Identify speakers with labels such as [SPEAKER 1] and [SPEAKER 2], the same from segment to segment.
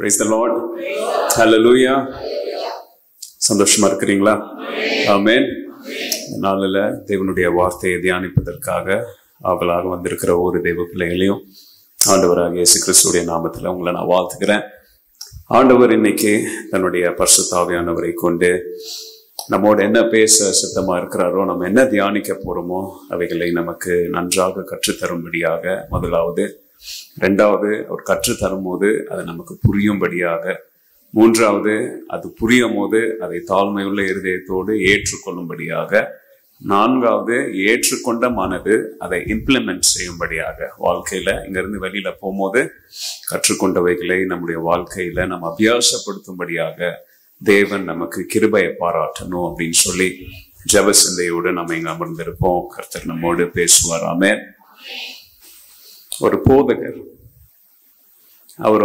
[SPEAKER 1] Praise the Lord. Hallelujah. சந்தோஷமா இருக்கிறீங்களா? ஆமென். நாளில் தேவனுடைய வார்த்தையை தியானிப்பதற்காக ஆவலாக வந்திருக்கிற ஒரு தேவ பிள்ளைகளையும் ஆண்டவராக இயேசு கிறிஸ்துடைய நாமத்தில் உங்களை நான் வாழ்த்துக்கிறேன். ஆண்டவர் இன்னைக்கு தன்னுடைய பரிசுத்த ஆவியானவரை கொண்டு நம்மோட என்ன பேச சித்தமா இருக்கிறாரோ, நம்ம என்ன தியானிக்க போறோமோ அவைகளை நமக்கு நன்றாக கற்றுத்தரும்படியாக, முதலாவது. ரெண்டாவது, அவர் கற்றுத்தரும் போது அது நமக்கு புரியும்படியாக. மூன்றாவது, அது புரியும் போது அதை தாழ்மையுள்ள இருதயத்தோடு ஏற்றுக்கொள்ளும்படியாக. நான்காவது, ஏற்றுக்கொண்ட மனது அதை இம்ப்ளிமெண்ட் செய்யும்படியாக. வாழ்க்கையில இங்கிருந்து வெளியில போகும்போது கற்றுக்கொண்டவைகளை நம்முடைய வாழ்க்கையில நம்ம அபியாசப்படுத்தும்படியாக தேவன் நமக்கு கிருபையை பாராட்டணும் அப்படின்னு சொல்லி ஜெப சிந்தையோடு நம்ம இங்க அமர்ந்திருப்போம். கர்த்தர் நம்மோடு பேசுவார். ஆமென். ஒரு போதகர், அவர்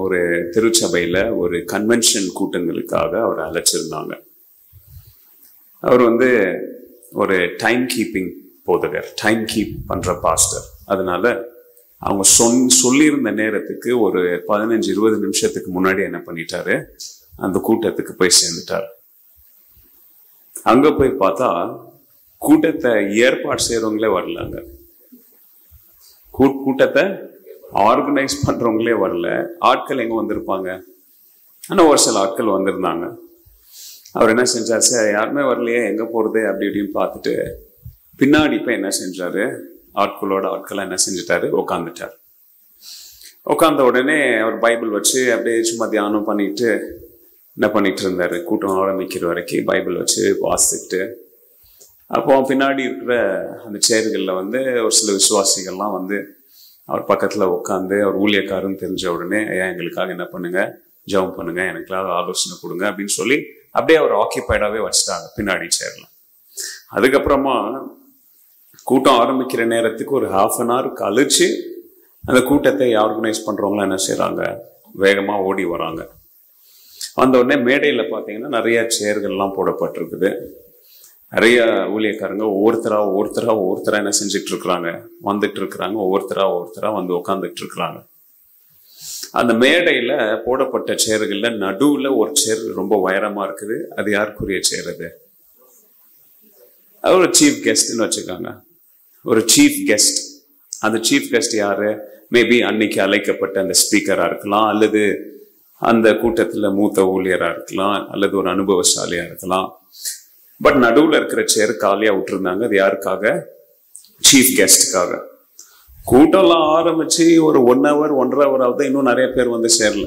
[SPEAKER 1] ஒரு திருச்சபையில ஒரு கன்வென்ஷன் கூட்டங்களுக்காக அவர் அழைச்சிருந்தாங்க. அவர் ஒரு டைம் கீப்பிங் போதகர், டைம் கீப் பண்ற பாஸ்டர். அதனால அவங்க சொல்லியிருந்த நேரத்துக்கு ஒரு 15-20 நிமிஷத்துக்கு முன்னாடி என்ன பண்ணிட்டாரு, அந்த கூட்டத்துக்கு போய் சேர்ந்துட்டார். அங்க போய் பார்த்தா கூட்டத்தை ஏற்பாடு செய்யறவங்களே வரலாங்க. கூட்டத்தை ஆர்கனைஸ் பண்றவங்களே வரல. ஆட்கள் எங்க வந்திருப்பாங்க? ஆனா ஒரு சில ஆட்கள் வந்திருந்தாங்க. அவர் என்ன செஞ்சார், சார் யாருமே வரலையே, எங்க போறது அப்படி இப்படின்னு பார்த்துட்டு பின்னாடி போய் என்ன செஞ்சாரு, ஆட்களா என்ன செஞ்சுட்டாரு, உட்காந்துட்டார். உட்கார்ந்த உடனே அவர் பைபிள் வச்சு அப்படியே சும்மா தியானம் பண்ணிட்டு என்ன பண்ணிட்டு இருந்தாரு, கூட்டம் ஆரம்பிக்கிற வரைக்கும் பைபிள் வச்சு வாசித்துட்டு. அப்போ பின்னாடி இருக்கிற அந்த சேர்கள்ல ஒரு சில விசுவாசிகள்லாம் அவர் பக்கத்துல உட்காந்து, அவர் ஊழியக்காரன்னு தெரிஞ்ச உடனே, ஐயா எங்களுக்காக என்ன பண்ணுங்க, ஜெபம் பண்ணுங்க, எனக்காக ஆலோசனை கொடுங்க அப்படின்னு சொல்லி அப்படியே அவர் ஆக்கியபைடாவே வச்சுட்டாங்க பின்னாடி சேர்ல. அதுக்கப்புறமா கூட்டம் ஆரம்பிக்கிற நேரத்துக்கு ஒரு 1/2 hour கழிச்சு அந்த கூட்டத்தை ஆர்கனைஸ் பண்றவங்களாம் என்ன செய்யறாங்க, வேகமா ஓடி வராங்க. வந்த உடனே மேடையில பாத்தீங்கன்னா நிறைய சேர்கள்லாம் போடப்பட்டிருக்குது. நிறைய ஊழியக்காரங்க ஒவ்வொருத்தரா என்ன செஞ்சுட்டு இருக்கிறாங்க, வந்துட்டு இருக்கிறாங்க. ஒவ்வொருத்தரா வந்து உட்காந்துட்டு இருக்கிறாங்க. அந்த மேடையில போடப்பட்ட சேர்கள்ல நடுவுல ஒரு சேர் ரொம்ப உயரமா இருக்குது. அது யாருக்குரிய சேர்? அது ஒரு சீஃப் கெஸ்ட்னு வச்சுக்காங்க. ஒரு சீஃப் கெஸ்ட். அந்த சீஃப் கெஸ்ட் யாரு? மேபி அன்னைக்கு அழைக்கப்பட்ட அந்த ஸ்பீக்கரா இருக்கலாம், அல்லது அந்த கூட்டத்துல மூத்த ஊழியரா இருக்கலாம், அல்லது ஒரு அனுபவசாலியா இருக்கலாம். பட் நடுவுல இருக்கிற சேர் காலியா விட்டுருந்தாங்க. அது யாருக்காக? சீஃப் கெஸ்டுக்காக. கூட்டம்லாம் ஆரம்பிச்சு ஒரு 1 hour 1.5 hour ஆகுது, இன்னும் நிறைய பேர் சேரல.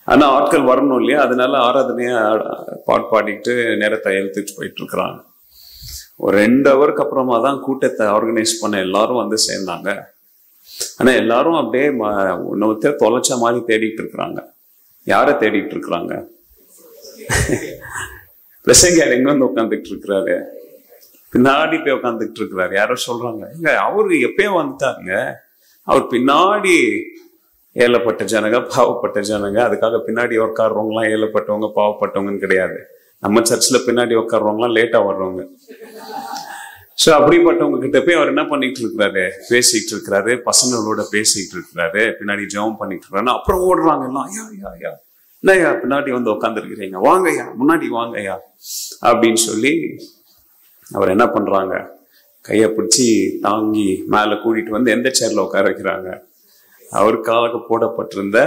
[SPEAKER 1] ஆனா ஆட்கள் வரணும் இல்லையா, அதனால ஆராதனையா பாடிக்கிட்டு நேரத்தை எழுத்துட்டு போயிட்டு இருக்கிறாங்க. ஒரு 2 hourக்கு அப்புறமா தான் கூட்டத்தை ஆர்கனைஸ் பண்ண எல்லாரும் சேர்ந்தாங்க. ஆனா எல்லாரும் அப்படியே இன்னொருத்தர் தொலைச்ச மாதிரி தேடிட்டு இருக்கிறாங்க. யாரை தேடிட்டு இருக்கிறாங்க? பிரசங்கியார் எங்க உட்காந்துட்டு இருக்கிறாரு, பின்னாடி போய் உட்காந்துட்டு இருக்கிறாரு. யாரோ சொல்றாங்க, இல்ல அவரு எப்பயும் வந்துட்டாருங்க, அவர் பின்னாடி ஏழப்பட்ட ஜனங்க, பாவப்பட்ட ஜனங்க. அதுக்காக பின்னாடி உட்காடுறவங்க எல்லாம் ஏழப்பட்டவங்க பாவப்பட்டவங்கன்னு கிடையாது. நம்ம சர்ச்சில் பின்னாடி உட்காடுறவங்களாம் லேட்டா வர்றவங்க. ஸோ அப்படிப்பட்டவங்க கிட்ட போய் அவர் என்ன பண்ணிட்டு இருக்கிறாரு, பேசிட்டு இருக்கிறாரு, பசங்களோட பேசிட்டு இருக்கிறாரு, பின்னாடி ஜெபம் பண்ணிட்டு இருக்கிறாரு. அப்புறம் ஓடுறாங்க எல்லாம், ஐயா என்னய்யா பின்னாடி உட்காந்துருக்கிறீங்க, வாங்கய்யா முன்னாடி வாங்கய்யா அப்படின்னு சொல்லி அவர் என்ன பண்றாங்க, கையை பிடிச்சி தாங்கி மேல கூட்டிட்டு எந்த சேர்ல உட்கார வைக்கிறாங்க, அவருக்காக போடப்பட்டிருந்த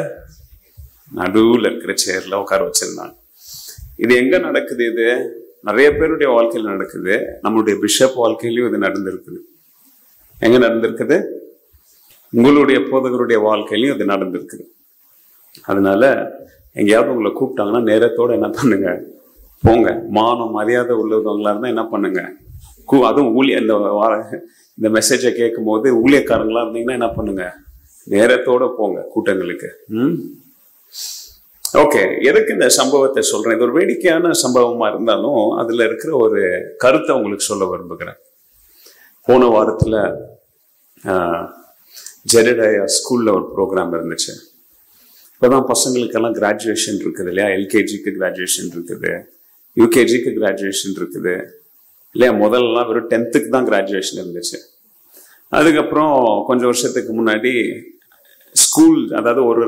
[SPEAKER 1] நடுவுல இருக்கிற சேர்ல உட்கார வச்சிருந்தாங்க. இது எங்க நடக்குது? இது நிறைய பேருடைய வாழ்க்கையில் நடக்குது. நம்மளுடைய பிஷப் வாழ்க்கையிலும் இது நடந்திருக்குது. எங்க நடந்திருக்குது? உங்களுடைய போதகருடைய வாழ்க்கையிலும் இது நடந்திருக்குது. அதனால எங்கேயாவது உங்களை கூப்பிட்டாங்கன்னா நேரத்தோட என்ன பண்ணுங்க, போங்க. மானம் மரியாதை உள்ளவங்களா இருந்தா என்ன பண்ணுங்க, அதுவும் இந்த மெசேஜை கேட்கும் போது ஊழியக்காரங்களா இருந்தீங்கன்னா என்ன பண்ணுங்க, நேரத்தோட போங்க கூட்டங்களுக்கு. ஓகே, எதுக்கு இந்த சம்பவத்தை சொல்றேன்? இது ஒரு வேடிக்கையான சம்பவமா இருந்தாலும் அதுல இருக்கிற ஒரு கருத்தை உங்களுக்கு சொல்ல விரும்புகிறேன். போன வாரத்துல ஜெரடாயா ஸ்கூல்ல ஒரு ப்ரோக்ராம் இருந்துச்சு. இப்போதான் பசங்களுக்கெல்லாம் கிராஜுவேஷன் இருக்குது இல்லையா, எல்கேஜிக்கு கிராஜுவேஷன் இருக்குது, யூகேஜிக்கு கிராஜுவேஷன் இருக்குது இல்லையா. முதல்லாம் வெறும் 10th தான் கிராஜுவேஷன் இருந்துச்சு. அதுக்கப்புறம் கொஞ்சம் வருஷத்துக்கு முன்னாடி ஸ்கூல், அதாவது ஒரு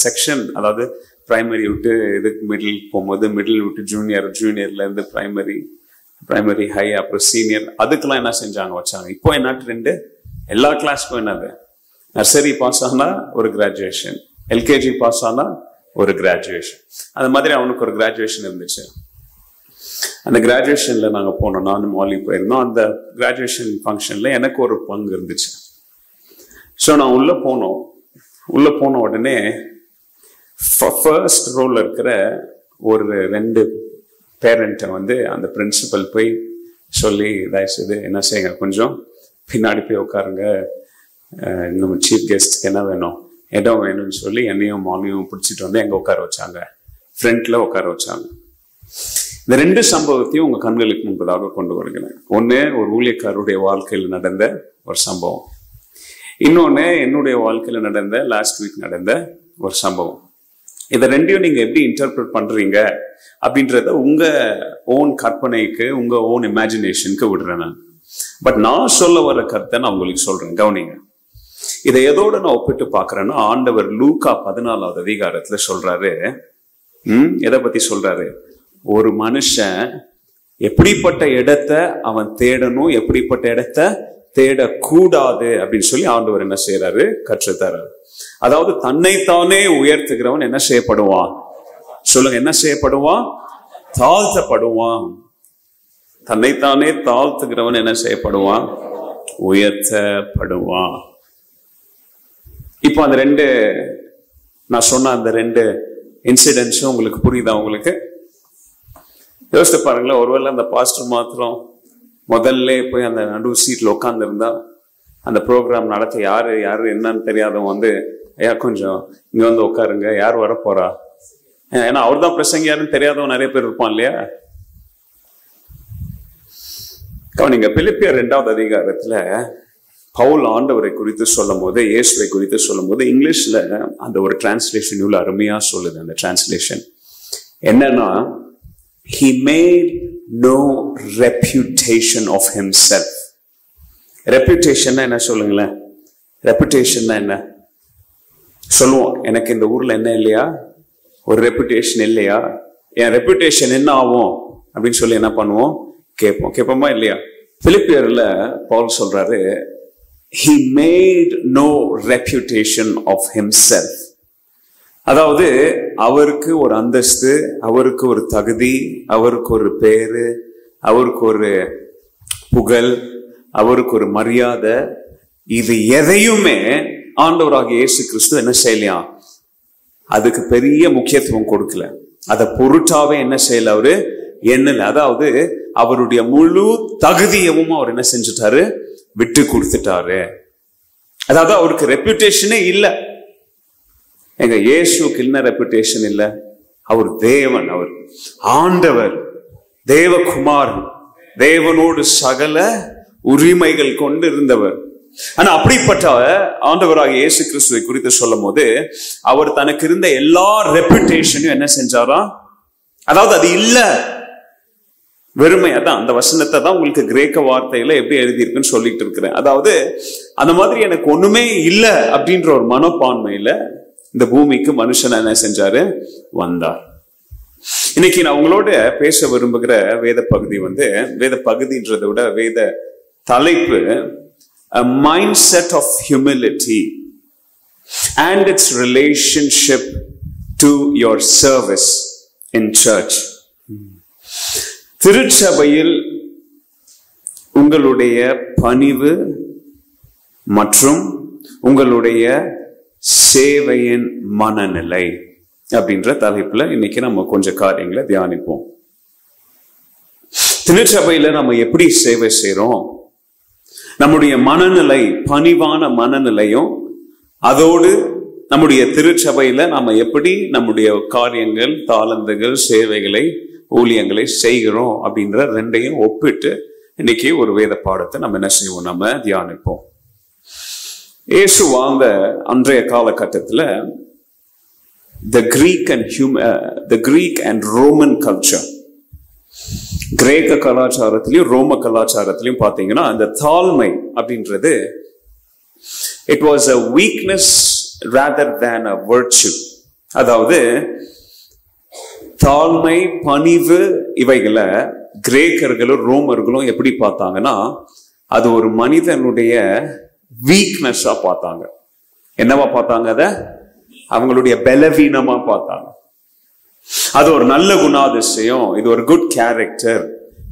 [SPEAKER 1] செக்ஷன், அதாவது பிரைமரி விட்டு இதுக்கு மிடில் போகும்போது, மிடில் விட்டு ஜூனியர், ஜூனியர்ல இருந்து பிரைமரி ஹை, அப்புறம் சீனியர், அதுக்கெல்லாம் என்ன செஞ்சாங்க வச்சாங்க. இப்போ என்ன ட்ரெண்டு, எல்லா கிளாஸ்க்கும் என்னது, நர்சரி பாஸ் ஆனா ஒரு கிராஜுவேஷன், எல்கேஜி பாஸ் ஆனா ஒரு கிராஜுவேஷன். அந்த மாதிரி அவனுக்கு ஒரு கிராஜுவேஷன் இருந்துச்சு. அந்த கிராஜுவேஷன்ல நாங்க போனோம், நானும் மாலி போயிருந்தோம். அந்த கிராஜுவேஷன் ஃபங்க்ஷன்ல எனக்கு ஒரு பங்கு இருந்துச்சு. ஸோ நான் உள்ள போன உடனே ஃபர்ஸ்ட் ரோல இருக்கிற ஒரு 2 பேரண்ட்டை வந்து அந்த பிரின்சிபல் போய் சொல்லி, தயவுசெய்து என்ன செய்யுங்க, கொஞ்சம் பின்னாடி போய் உட்காருங்க, நம்ம சீஃப் கெஸ்ட்க்கு என்ன வேணும், இடம் வேணும்னு சொல்லி என்னையும் மாலியும் பிடிச்சிட்டு வந்து எங்க உட்கார வச்சாங்க, ஃப்ரண்ட்ல உட்கார வச்சாங்க. இந்த 2 சம்பவத்தையும் உங்க கண்களுக்கு முன்பதாக கொண்டு வருகிறேன். ஒண்ணு ஒரு ஊழியக்காரருடைய வாழ்க்கையில் நடந்த ஒரு சம்பவம், இன்னொன்னு என்னுடைய வாழ்க்கையில நடந்த லாஸ்ட் வீக் நடந்த ஒரு சம்பவம். இதை 2ஐயும் நீங்க எப்படி இன்டர்பிரட் பண்றீங்க அப்படின்றத உங்க ஓன் கற்பனைக்கு, உங்க ஓன் இமேஜினேஷனுக்கு விடுறேன் நான். பட் நான் சொல்ல வர கருத்தை நான் உங்களுக்கு சொல்றேன், கவனிங்க. இதை எதோட நான் ஒப்பிட்டு பாக்குறேன்னா, ஆண்டவர் லூக்கா 14வது அதிகாரத்துல சொல்றாரு. எதை பத்தி சொல்றாரு? ஒரு மனுஷன் எப்படிப்பட்ட இடத்தை அவன் தேடணும், எப்படிப்பட்ட இடத்தை தேடக்கூடாது அப்படின்னு சொல்லி ஆண்டவர் என்ன செய்யறாரு, கற்றுத்தராரு. அதாவது தன்னைத்தானே உயர்த்துகிறவன் என்ன செய்யப்படுவான், சொல்லுங்க, என்ன செய்யப்படுவான், தாழ்த்தப்படுவான். தன்னைத்தானே தாழ்த்துகிறவன் என்ன செய்யப்படுவான், உயர்த்தப்படுவான். இப்போ அந்த 2 நான் சொன்ன அந்த 2 இன்சிடென்ட்ஸும் உங்களுக்கு புரியுதா? உங்களுக்கு யோசித்து பாருங்களேன். ஒருவேளை அந்த பாஸ்டர் மாத்திரம் முதல்ல போய் அந்த நடு சீட்ல உட்கார்ந்து இருந்தா, அந்த ப்ரோக்ராம் நடத்த யாரு என்னன்னு தெரியாதவன் வந்து, ஐயா கொஞ்சம் இங்க வந்து உட்காருங்க, யார் வர போறா, ஏன்னா அவர் தான் பிரசங்க யாருன்னு தெரியாதவன் நிறைய பேர் இருப்பான் இல்லையா? நீங்க பிலிப்பியர் 2வது அதிகாரத்துல பவுல் ஆண்டவரை குறித்து சொல்லும் போது, இயேசுவை குறித்து சொல்லும் போது, இங்கிலீஷ்ல அந்த ஒரு டிரான்ஸ்லேஷன் இவ்வளவு அருமையா சொல்லுது. அந்த டிரான்ஸ்லேஷன் என்னன்னா, he made no reputation of himself. Reputation என்ன சொல்லுங்களேன்? ரெப்யூட்டேஷன் என்ன சொல்லுவோம்? எனக்கு இந்த ஊர்ல என்ன இல்லையா, ஒரு ரெப்யூட்டேஷன் இல்லையா, என் ரெப்யூட்டேஷன் என்ன ஆகும் அப்படின்னு சொல்லி என்ன பண்ணுவோம், கேட்போமா இல்லையா? பிலிப்பியர்ல பவுல் சொல்றாரு, he made no reputation of himself. அதாவது அவருக்கு ஒரு அந்தஸ்து, அவருக்கு ஒரு தகுதி, அவருக்கு ஒரு பேரு, அவருக்கு ஒரு புகழ், அவருக்கு ஒரு மரியாதை, இது எதையுமே ஆண்டவராகிய இயேசு கிறிஸ்து என்ன செய்யலையா, அதுக்கு பெரிய முக்கியத்துவம் கொடுக்கல. அதை பொருட்டாவே என்ன செய்யல, அவரு எண்ணல. அதாவது அவருடைய முழு தகுதியவும் அவர் என்ன செஞ்சுட்டாரு, விட்டு கொடுத்துட்டாரு. அதாவது அவருக்கு ரெப்யூட்டேஷனே இல்லை. எங்க இயேசுக்கு என்ன ரெப்யூட்டேஷன் இல்லை? அவர் தேவன், அவர் ஆண்டவர், தேவகுமார், தேவனோடு சகல உரிமைகள் கொண்டு இருந்தவர். ஆனா அப்படிப்பட்ட ஆண்டவராக இயேசு கிறிஸ்துவை குறித்து சொல்லும் போது, அவர் தனக்கு இருந்த எல்லா ரெப்யூட்டேஷனையும் என்ன செஞ்சாரா, அதாவது அது இல்ல, வெறுமை. அதான் அந்த வசனத்தை தான் உங்களுக்கு கிரேக்க வார்த்தையில எப்படி எழுதியிருக்குன்னு சொல்லிட்டு இருக்கிறேன். அதாவது அந்த மாதிரி எனக்கு ஒண்ணுமே இல்லை அப்படின்ற ஒரு மனப்பான்மையில இந்த பூமிக்கு மனுஷன் என்ன செஞ்சாரு, வந்தார். இன்னைக்கு நான் உங்களோட பேச விரும்புகிற வேத பகுதி வந்து, வேத பகுதின்றதை விட வேத தலைப்பு, a mindset of humility and its relationship to your service in church. திருச்சபையில் உங்களுடைய பணிவு மற்றும் உங்களுடைய சேவையின் மனநிலை அப்படின்ற தலைப்புல இன்னைக்கு நம்ம கொஞ்சம் காரியங்களை தியானிப்போம். திருச்சபையில நம்ம எப்படி சேவை செய்யறோம், நம்முடைய மனநிலை, பணிவான மனநிலையும், அதோடு நம்முடைய திருச்சபையில நம்ம எப்படி நம்முடைய காரியங்கள், தாளந்துகள், சேவைகளை, ஊழியங்களை செய்கிறோம் அப்படின்ற 2ஐயும் ஒப்பிட்டு இன்னைக்கு ஒரு வேத பாடத்தை நம்ம என்ன செய்வோம், நம்ம தியானிப்போம். இயேசு வாழ்ந்த அன்றைய காலகட்டத்தில் the Greek and Roman culture, கிரேக்க கலாச்சாரத்திலையும் ரோம கலாச்சாரத்திலையும் பார்த்தீங்கன்னா அந்த தாழ்மை அப்படின்றது, it was a weakness rather than a virtue. அதாவது தாழ்மை, பணிவு இவைகளை கிரேக்கர்களும் ரோமர்களும் எப்படி பார்த்தாங்கன்னா, அது ஒரு மனிதனுடைய வீக்னஸா பார்த்தாங்க. என்னவா பார்த்தாங்க? அத அவங்களுடைய பலவீனமா பார்த்தாங்க. அது ஒரு நல்ல குணாதிசயம், இது ஒரு குட் கேரக்டர்,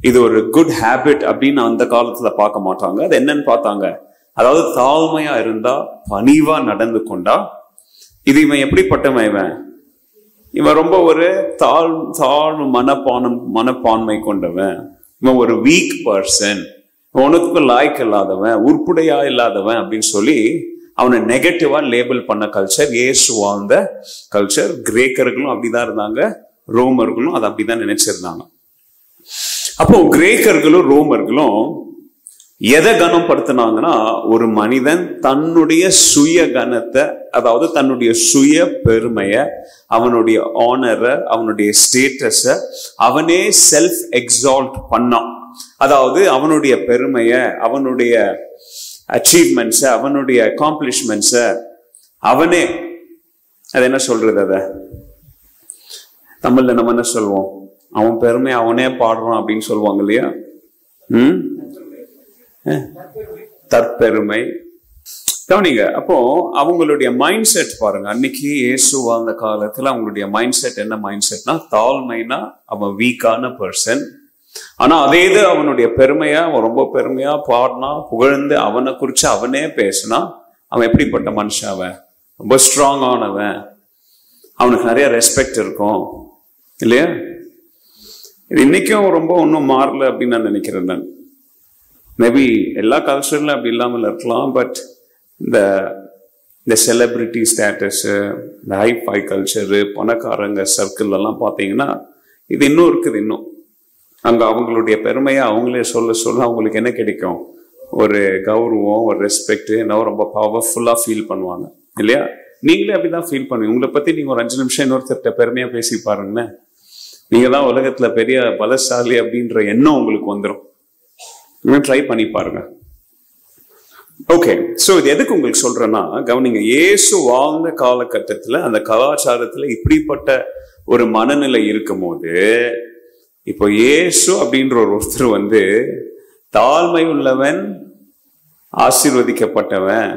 [SPEAKER 1] இது ஒரு குட் ஹேபிட் அப்படின்னு அந்த காலத்துல பார்க்க மாட்டாங்க. அது என்னன்னு பார்த்தாங்க, அதாவது தாழ்மையா இருந்தா, பணிவா நடந்து கொண்டா, இது இவன் எப்படிப்பட்டவன், இவன் ரொம்ப ஒரு தாழ்வு மனப்பான்மை கொண்டவன், இவன் ஒரு வீக் பர்சன், உனக்கு லாய்க்கு இல்லாதவன், உருப்புடையா இல்லாதவன் அப்படின்னு சொல்லி அவனை நெகட்டிவா லேபிள் பண்ண கல்ச்சர் இயேசு வாழ்ந்த கல்ச்சர். கிரேக்கர்களும் அப்படிதான் இருந்தாங்க, ரோமர்களும் அதை அப்படிதான் நினைச்சிருந்தாங்க. அப்போ கிரேக்கர்களும் ரோமர்களும் எதை கனப்படுத்தினாங்கன்னா, ஒரு மனிதன் தன்னுடைய சுய கனத்தை, அதாவது தன்னுடைய சுய பெருமைய, அவனுடைய ஆனரை, அவனுடைய ஸ்டேட்டஸ அவனே செல்ஃப் எக்ஸால்ட் பண்ணான். அதாவது அவனுடைய பெருமைய, அவனுடைய அச்சீவ்மெண்ட்ஸ, அவனுடைய அக்காம்ப்ளிஷ்மெண்ட்ஸ அவனே, அது என்ன சொல்றது, அத தமிழ்ல நம்ம என்ன சொல்லுவோம், அவன் பெருமை அவனே பாடுறான் அப்படின்னு சொல்லுவாங்க இல்லையா? தற்பெருமை. கவனிங்க, அப்போ அவங்களுடைய மைண்ட் செட் பாருங்க. அன்னைக்கு இயேசு வாழ்ந்த காலத்துல அவங்களுடைய மைண்ட் செட் என்ன மைண்ட் செட்னா, தாழ்மைனா அவன் வீக்கான பர்சன். ஆனா அதே இது அவனுடைய பெருமையா, அவன் ரொம்ப பெருமையா பாடினா, புகழ்ந்து அவனை குறிச்சு அவனே பேசினா, அவன் எப்படிப்பட்ட மனுஷன், அவன் ரொம்ப ஸ்ட்ராங் ஆனவன், அவனுக்கு நிறைய ரெஸ்பெக்ட் இருக்கும் இல்லையா? இது இன்னைக்கும் ரொம்ப ஒன்றும் மாறல அப்படின்னு நான் நினைக்கிறேன். நான் மேபி எல்லா கல்ச்சர்ல அப்படி இல்லாமல் இருக்கலாம், பட் இந்த செலிபிரிட்டி ஸ்டேட்டஸு, இந்த ஹைஃபை கல்ச்சரு, பணக்காரங்க சர்க்கிள் எல்லாம் பார்த்தீங்கன்னா இது இன்னும் இருக்குது. இன்னும் அங்கே அவங்களுடைய பெருமையை அவங்களே சொல்ல அவங்களுக்கு என்ன கிடைக்கும், ஒரு கௌரவம், ஒரு ரெஸ்பெக்ட், என்ன ரொம்ப பவர்ஃபுல்லாக ஃபீல் பண்ணுவாங்க இல்லையா? நீங்களே அப்படிதான் ஃபீல் பண்ணுவீங்க. உங்களை பற்றி நீங்கள் ஒரு 5 நிமிஷம் இன்னொருத்தர்கிட்ட பெருமையாக பேசி பாருங்கண்ணே, நீங்கள் தான் உலகத்தில் பெரிய பலசாலி அப்படின்ற எண்ணம் உங்களுக்கு வந்துடும். ட்ரை பண்ணி பாருங்க. ஓகே, ஸோ இது எதுக்கு உங்களுக்கு சொல்றேன்னா, கவனிங்க, இயேசு வாழ்ந்த காலகட்டத்தில் அந்த கலாச்சாரத்தில் இப்படிப்பட்ட ஒரு மனநிலை இருக்கும் போது, இப்போ இயேசு அப்படின்ற ஒருத்தர் தாழ்மை உள்ளவன் ஆசீர்வதிக்கப்பட்டவன்,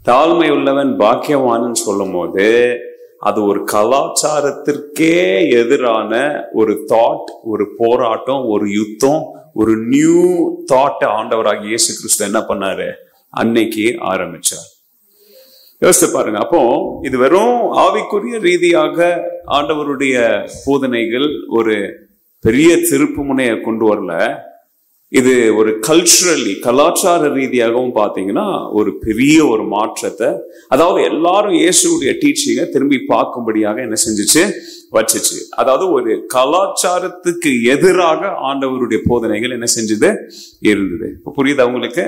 [SPEAKER 1] தாழ்மை உள்ளவன் பாக்கியவான்னு சொல்லும் போது, அது ஒரு கலாச்சாரத்திற்கே எதிரான ஒரு தாட், ஒரு போராட்டம், ஒரு யுத்தம், ஒரு நியூ தாட் ஆண்டவராக இயேசு கிறிஸ்து என்ன பண்ணாரு, அன்னைக்கு ஆரம்பிச்சார். யோசித்து பாருங்க. அப்போ இது வெறும் ஆவிக்குரிய ரீதியாக ஆண்டவருடைய போதனைகள் ஒரு பெரிய திருப்பு முனையை கொண்டு வரல. இது ஒரு கலாச்சார ரீதியாகவும் பார்த்தீங்கன்னா ஒரு பெரிய ஒரு மாற்றத்தை, அதாவது எல்லாரும் இயேசுடைய டீச்சிங்கை திரும்பி பார்க்கும்படியாக என்ன செஞ்சுச்சு, வச்சுச்சு. அதாவது ஒரு கலாச்சாரத்துக்கு எதிராக ஆண்டவருடைய போதனைகள் என்ன செஞ்சது, இருந்தது. இப்போ புரியுது அவங்களுக்கு?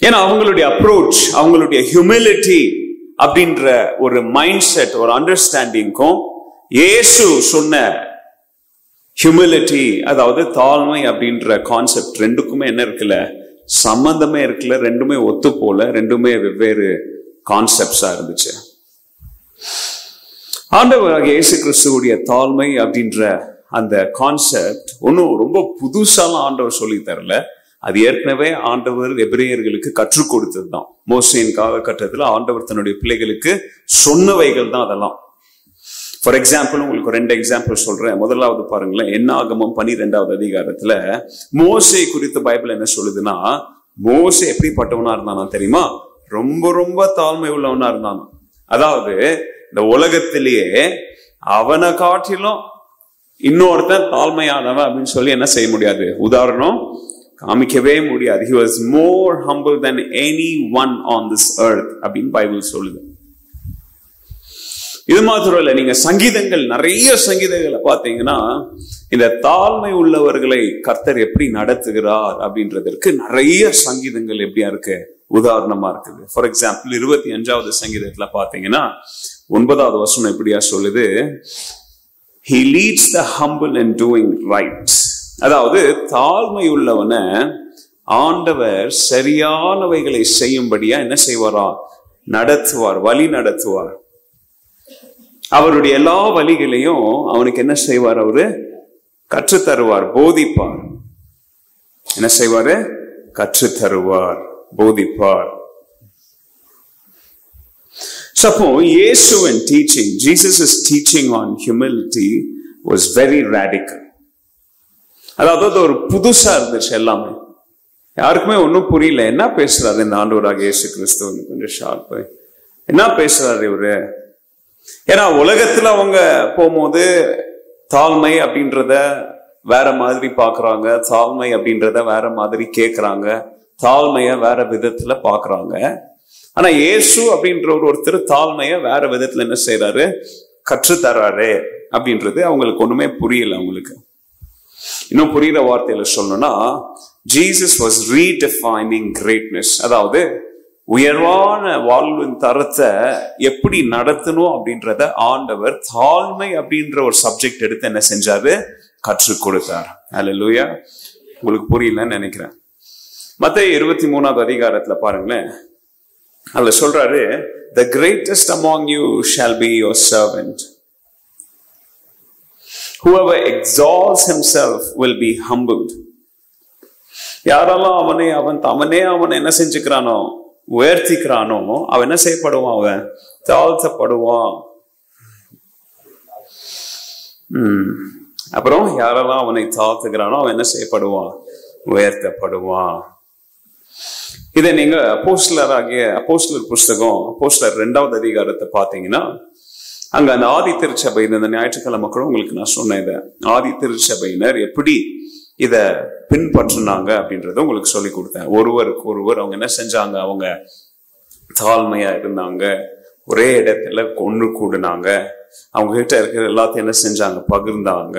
[SPEAKER 1] ஏன்னா அவங்களுடைய அப்ரோச், அவங்களுடைய ஹியூமிலிட்டி அப்படின்ற ஒரு மைண்ட் செட், ஒரு அண்டர்ஸ்டாண்டிங்கும் இயேசு சொன்ன ஹியூமிலிட்டி, அதாவது தாழ்மை அப்படின்ற கான்செப்ட், ரெண்டுக்குமே என்ன இருக்குல்ல, சம்பந்தமே இருக்குல்ல, ரெண்டுமே ஒத்து போல, ரெண்டுமே வெவ்வேறு கான்செப்ட்ஸா இருந்துச்சு. ஆண்டவராக இயேசு கிறிஸ்துவுடைய தாழ்மை அப்படின்ற அந்த கான்செப்ட் ஒன்றும் ரொம்ப புதுசாலாம் ஆண்டவர் சொல்லி தரல. அது ஏற்கனவே ஆண்டவர் எபிரேயர்களுக்கு கற்றுக் கொடுத்தது தான். மோசேயின் காலகட்டத்தில் ஆண்டவர் தன்னுடைய பிள்ளைகளுக்கு சொன்னவைகள் தான் அதெல்லாம். ஃபார் எக்ஸாம்பிள் உங்களுக்கு 2 எக்ஸாம்பிள் சொல்றேன். முதலாவது பாருங்களேன், என்னாகமம் 12வது அதிகாரத்துல மோசே குறித்த பைபிள் என்ன சொல்லுதுன்னா, மோசே எப்படிப்பட்டவனா இருந்தானா தெரியுமா? ரொம்ப ரொம்ப தாழ்மை உள்ளவனா இருந்தானா. அதாவது இந்த உலகத்திலேயே அவனை காட்டிலும் இன்னொருத்தன் தாழ்மையானவன் அப்படின்னு சொல்லி என்ன செய்ய முடியாது, உதாரணம் காமிக்கவே முடியாது. He was more humble than anyone on this earth அப்படின்னு பைபிள் சொல்லுது. இது மாத்திரம் இல்ல, நீங்க சங்கீதங்கள், நிறைய சங்கீதங்களை பார்த்தீங்கன்னா இந்த தாழ்மை உள்ளவர்களை கர்த்தர் எப்படி நடத்துகிறார் அப்படின்றதற்கு நிறைய சங்கீதங்கள் எப்படியா இருக்கு, உதாரணமா இருக்குது. ஃபார் எக்ஸாம்பிள் 25வது சங்கீதத்துல பாத்தீங்கன்னா 9வது வசனம் எப்படியா சொல்லுது, He leads the humble in doing right. அதாவது தாழ்மை உள்ளவனை ஆண்டவர் சரியானவைகளை செய்யும்படியா என்ன செய்வாரா, நடத்துவார், வழி நடத்துவார். அவருடைய எல்லா வழிகளையும் அவனுக்கு என்ன செய்வார்? அவரு கற்றுத்தருவார், போதிப்பார். என்ன செய்வாரு? கற்றுத்தருவார், போதிப்பார். அப்போ இயேசுவின் teaching, Jesus' teaching on humility was very radical. அதாவது ஒரு புதுசா இருந்துச்சு எல்லாமே. யாருக்குமே ஒன்னும் புரியல, என்ன பேசுறாரு இந்த ஆண்டவராக இயேசு கிறிஸ்து. கொஞ்சம் ஷார்ப், என்ன பேசுறாரு இவரு? ஏன்னா உலகத்துல அவங்க போகும்போது தாழ்மை அப்படின்றத வேற மாதிரி பாக்குறாங்க, தாழ்மை அப்படின்றத வேற மாதிரி கேக்குறாங்க, தாழ்மைய வேற விதத்துல பாக்குறாங்க. ஆனா இயேசு அப்படின்ற ஒருத்தர் தாழ்மைய வேற விதத்துல என்ன செய்யறாரு? கற்றுத்தராரு அப்படின்றது அவங்களுக்கு ஒண்ணுமே புரியல. அவங்களுக்கு இன்னும் புரியுற வார்த்தையில சொல்லணும்னா, ஜீசஸ் வாஸ் ரீடிஃபைனிங் கிரேட்னஸ். அதாவது உயர்வான வாழ்வின் தரத்தை எப்படி நடத்தணும் அப்படின்றத ஆண்டவர் தாழ்மை அப்படின்ற ஒரு சப்ஜெக்ட் எடுத்து என்ன செஞ்சாரு? கற்றுக் கொடுத்தார். அல்லேலூயா. உங்களுக்கு புரியலன்னு நினைக்கிறேன். மத்தேயு 23வது அதிகாரத்துல பாருங்களேன், அதுல சொல்றாரு, the greatest among you shall be your servant. Whoever exalts himself will be humbled. யாரெல்லாம் அவனை என்ன செஞ்சுக்கிறானோ, உயர்த்திக்கிறானோ, அவன் என்ன செய்யப்படுவான்? அவன் தாழ்த்தப்படுவான். அப்புறம் யாரெல்லாம் அவனை தாழ்த்துக்கிறானோ அவன் என்ன செய்யப்படுவான்? உயர்த்தப்படுவான். இதை நீங்க அப்போஸ்தலர் புஸ்தகம், அப்போஸ்தலர் 2வது அதிகாரத்தை பாத்தீங்கன்னா, அங்க அந்த ஆதி திருச்சபை, இந்த ஞாயிற்றுக்கிழமை கூட உங்களுக்கு நான் சொன்னேன், ஆதி திருச்சபையினர் எப்படி இத பின்பற்றினாங்க அப்படின்றத உங்களுக்கு சொல்லி கொடுத்தேன். ஒருவருக்கு ஒருவர் அவங்க என்ன செஞ்சாங்க? அவங்க தாழ்மையா இருந்தாங்க, ஒரே இடத்துல ஒன்று கூடுனாங்க, அவங்க கிட்ட இருக்கிற எல்லாத்தையும் என்ன செஞ்சாங்க? பகிர்ந்தாங்க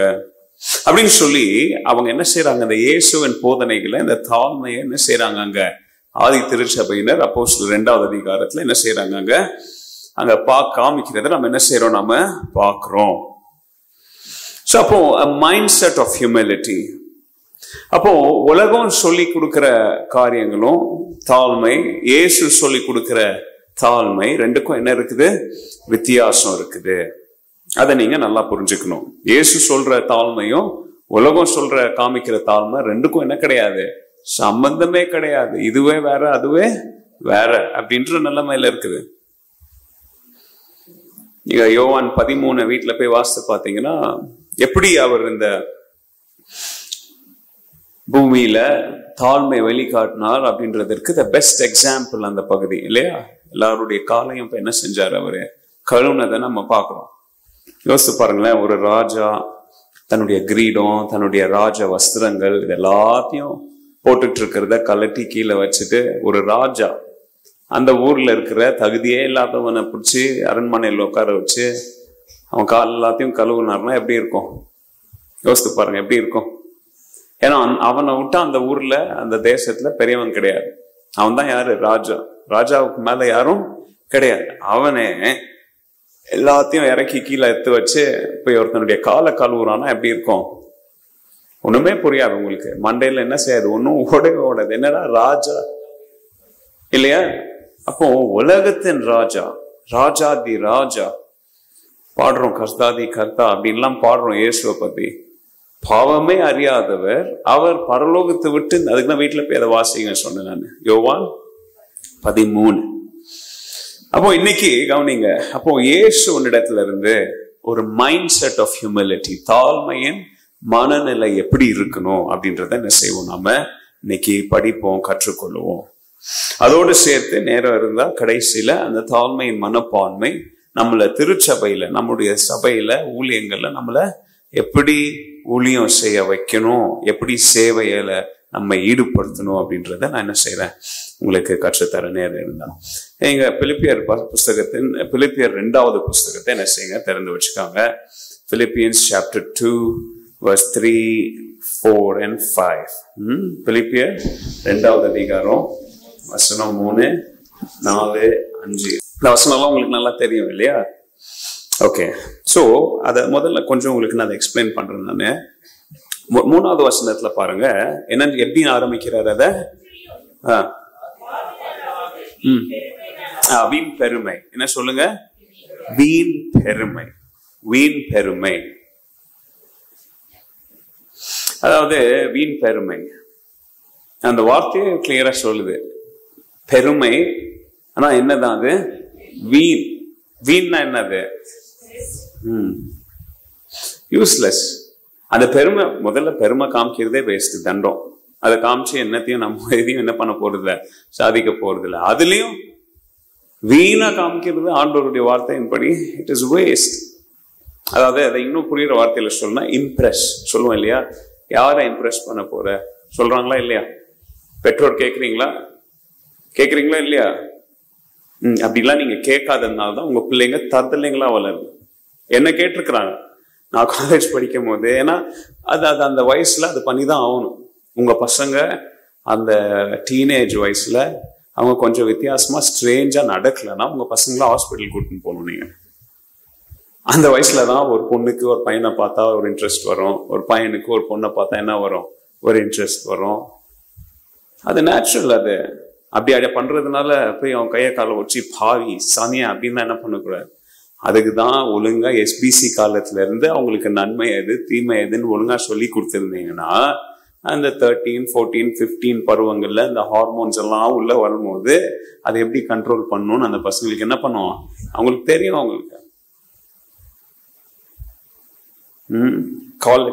[SPEAKER 1] அப்படின்னு சொல்லி அவங்க என்ன செய்யறாங்க? இந்த இயேசுவின் போதனைகளை, இந்த தாழ்மையை என்ன செய்யறாங்க? அங்க ஆதி திருச்சபையினர் அப்போஸ்தலர் 2வது அதிகாரத்துல என்ன செய்யறாங்க? அங்க காமிக்கிறத நம்ம என்ன செய்யறோம்? நாம பாக்குறோம். அப்போ மைண்ட் செட் ஆஃப் ஹியூமிலிட்டி. அப்போ உலகம் சொல்லி கொடுக்கிற காரியங்களும் தாழ்மை, இயேசு சொல்லி கொடுக்கிற தாழ்மை, ரெண்டுக்கும் என்ன இருக்குது? வித்தியாசம் இருக்குது. அதை நீங்க நல்லா புரிஞ்சுக்கணும். இயேசு சொல்ற தாழ்மையும் உலகம் சொல்ற காமிக்கிற தாழ்மை ரெண்டுக்கும் என்ன கிடையாது? சம்பந்தமே கிடையாது. இதுவே வேற, அதுவே வேற அப்படின்ற நிலைமையில இருக்குது. நீங்க யோவான் 13 வீட்டுல போய் வாசித்து பாத்தீங்கன்னா, எப்படி அவர் இந்த பூமியில தாழ்மை வெளிக்காட்டினார் அப்படின்றதற்கு த பெஸ்ட் எக்ஸாம்பிள் அந்த பகுதி இல்லையா? எல்லாருடைய காலையும் இப்ப என்ன செஞ்சாரு? அவரு கழுவுனதை நம்ம பாக்குறோம். யோசித்து பாருங்களேன், ஒரு ராஜா தன்னுடைய கிரீடம், தன்னுடைய ராஜ வஸ்திரங்கள், இது எல்லாத்தையும் போட்டுட்டு இருக்கிறத கலட்டி கீழே வச்சுட்டு, ஒரு ராஜா அந்த ஊர்ல இருக்கிற தகுதியே இல்லாதவனை பிடிச்சி அரண்மனையில் உட்கார வச்சு அவன் கால் எல்லாத்தையும் கழுவுனார்னா எப்படி இருக்கும்? யோசித்து பாருங்க எப்படி இருக்கும். ஏன்னா அவனை விட்டா அந்த ஊர்ல, அந்த தேசத்துல பெரியவன் கிடையாது. அவன் தான் யாரு? ராஜா. ராஜாவுக்கு மேல யாரும் கிடையாது. அவனே எல்லாத்தையும் இறக்கி கீழே எடுத்து வச்சு போய் ஒருத்தனுடைய காலை கழுவுறான்னா எப்படி இருக்கும்? ஒண்ணுமே புரியாது உங்களுக்கு. மண்டையில என்ன செய்யாது? ஒன்னும் ஓடாது. என்னடா ராஜா இல்லையா? அப்போ உலகத்தின் ராஜா, ராஜாதி ராஜா பாடுறோம், கர்த்தாதி கர்த்தா அப்படின்லாம் பாடுறோம் இயேசுவை பத்தி. பாவமே அறியாதவர் அவர், பரலோகத்தை விட்டு, அதுக்குதான் வீட்டுல போய் அதை வாசிங்க சொன்னேன் நான், யோவான் 13. அப்போ இன்னைக்கு கவனிங்க, அப்போ இயேசு இடத்துல இருந்து ஒரு மைண்ட் செட் ஆஃப் ஹியூமிலிட்டி, தாழ்மையின் மனநிலை எப்படி இருக்கணும் அப்படின்றத என்ன செய்வோம்? நாம இன்னைக்கு படிப்போம், கற்றுக்கொள்ளுவோம். அதோடு சேர்த்து நேரம் இருந்தா கடைசியில அந்த தாழ்மையின் மனப்பான்மை நம்மள திருச்சபையில, நம்முடைய சபையில, ஊழியங்கள்ல நம்மள எப்படி ஊழியம் செய்ய வைக்கணும், எப்படி சேவையில நம்ம ஈடுபடுத்தணும் அப்படின்றத நான் என்ன செய்யறேன்? உங்களுக்கு கற்றுத்தர நேரம் இருந்தா எங்க பிலிப்பியர் புஸ்தகத்தின், பிலிப்பியர் 2வது புஸ்தகத்தை என்ன செய்யுங்க? திறந்து வச்சுக்காங்க. Philippians chapter 2 verse 3, 4 and 5. பிலிப்பியர் 2வது அதிகாரம் வசனம் 3, 4, 5. இந்த வசனம்லாம் உங்களுக்கு நல்லா தெரியும் இல்லையா? ஓகே. சோ அத முதல்ல கொஞ்சம் உங்களுக்கு நான் எக்ஸ்பிளைன் பண்றேன். நானு 3வது வசனத்துல பாருங்க, என்ன எப்படி ஆரம்பிக்கிறார்? அத வீண் பெருமை. என்ன சொல்லுங்க? வீண் பெருமை. வீண் பெருமை. அதாவது வீண் பெருமை அந்த வார்த்தையை கிளியரா சொல்லுது. பெருமை ஆனா என்னதான் அது? வீண். வீண்னா என்னது? யூஸ்லெஸ். அந்த பெருமை, முதல்ல பெருமை காமிக்கிறதே வேஸ்ட், தண்டம். அதை காமிச்சு என்னத்தையும் நம்ம எதையும் என்ன பண்ண போறது இல்லை, சாதிக்க போறது இல்லை. அதுலயும் வீணா காமிக்கிறது ஆண்டவருடைய வார்த்தையின்படி இட் இஸ் வேஸ்ட். அதாவது அதை இன்னும் புரியுற வார்த்தையில சொல்லணும்னா இம்ப்ரெஸ் சொல்லுவோம் இல்லையா? யாரை இம்ப்ரெஸ் பண்ண போற சொல்றாங்களா இல்லையா? பெற்றோர் கேட்குறீங்களா? கேட்குறீங்களா இல்லையா? அப்படிலாம் நீங்க கேட்காததுனால தான் உங்க பிள்ளைங்க தருதலைங்களா வளருது. என்ன கேட்டிருக்கிறாங்க நான் காலேஜ் படிக்கும் போது. ஏன்னா அது அந்த வயசுல அது பண்ணிதான் ஆகணும். உங்க பசங்க அந்த டீனேஜ் வயசுல அவங்க கொஞ்சம் வித்தியாசமா ஸ்ட்ரேஞ்சா நடக்கலன்னா உங்க பசங்கள ஹாஸ்பிட்டல் கூட்டின்னு போகணும். நீங்க அந்த வயசுலதான் ஒரு பொண்ணுக்கு ஒரு பையனை பார்த்தா ஒரு இன்ட்ரெஸ்ட் வரும், ஒரு பையனுக்கு ஒரு பொண்ணை பார்த்தா என்ன வரும், ஒரு இன்ட்ரெஸ்ட் வரும். அது நேச்சுரல். அது அப்படி பண்றதுனால போய் அவன் கையை காலை வச்சு பாவி சாமியா அப்படின்னு என்ன பண்ணக்கூடாது. அதுக்குதான் ஒழுங்கா எஸ்பிசி காலத்துல இருந்து அவங்களுக்கு நன்மை எது தீமை எதுன்னு ஒழுங்கா சொல்லி கொடுத்துருந்தீங்கன்னா அந்த 13, 14, 15 பருவங்கள்ல இந்த ஹார்மோன்ஸ் எல்லாம் உள்ள வரும்போது அதை எப்படி கண்ட்ரோல் பண்ணணும்னு அந்த பசங்களுக்கு என்ன பண்ணுவோம், அவங்களுக்கு தெரியும். அவங்களுக்கு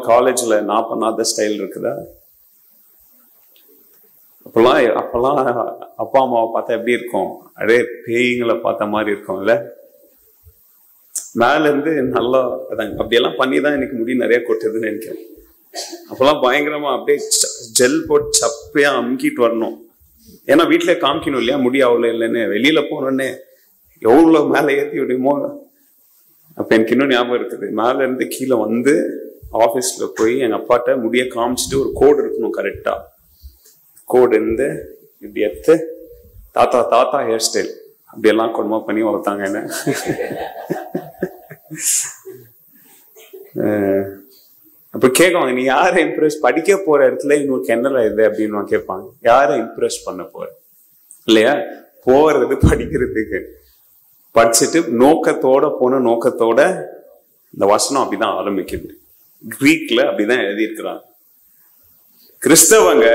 [SPEAKER 1] காலேஜ்ல நான் பண்ணாத ஸ்டைல் இருக்குதா? அப்பெல்லாம் அப்பா அம்மாவை பார்த்தா எப்படி இருக்கும்? அடே பேய்களை பார்த்த மாதிரி இருக்கும் இல்ல? மேல இருந்து நல்லா அப்படியெல்லாம் பண்ணிதான் எனக்கு முடி நிறைய கொட்டுதுன்னு நினைக்கிறேன். அப்பெல்லாம் பயங்கரமா அப்படியே ஜெல் போட்டு சப்பையா அமுக்கிட்டு வரணும். ஏன்னா வீட்டுல காமிக்கணும் இல்லையா முடி அவ்வளோ இல்லைன்னு. வெளியில போனோடனே எவ்வளவு மேல ஏற்றி விடுமோ. அப்ப எனக்கு இன்னும் ஞாபகம் இருக்குது, மேல இருந்து கீழே வந்து ஆபீஸ்ல போய் எங்க அப்பாட்ட முடிய காமிச்சிட்டு ஒரு கோடு இருக்கணும் கரெக்டா. கோடு இருந்து இப்படி எடுத்து தாத்தா ஹேர் ஸ்டைல் அப்படியெல்லாம் கொடுமை பண்ணி வளர்த்தாங்க என்ன. அப்ப கேட்பாங்க நீ யாரை இம்ப்ரெஸ் படிக்க போற இடத்துல இன்னொரு கிணறு இது அப்படின்னு கேட்பாங்க. யாரை இம்ப்ரெஸ் பண்ண போற இல்லையா? போறது படிக்கிறதுக்கு. படிச்சுட்டு நோக்கத்தோட போன நோக்கத்தோட இந்த வசனம் அப்படிதான் ஆரம்பிக்குது. கிரீக்ல அப்படிதான் எழுதியிருக்கிறாங்க. கிறிஸ்தவங்க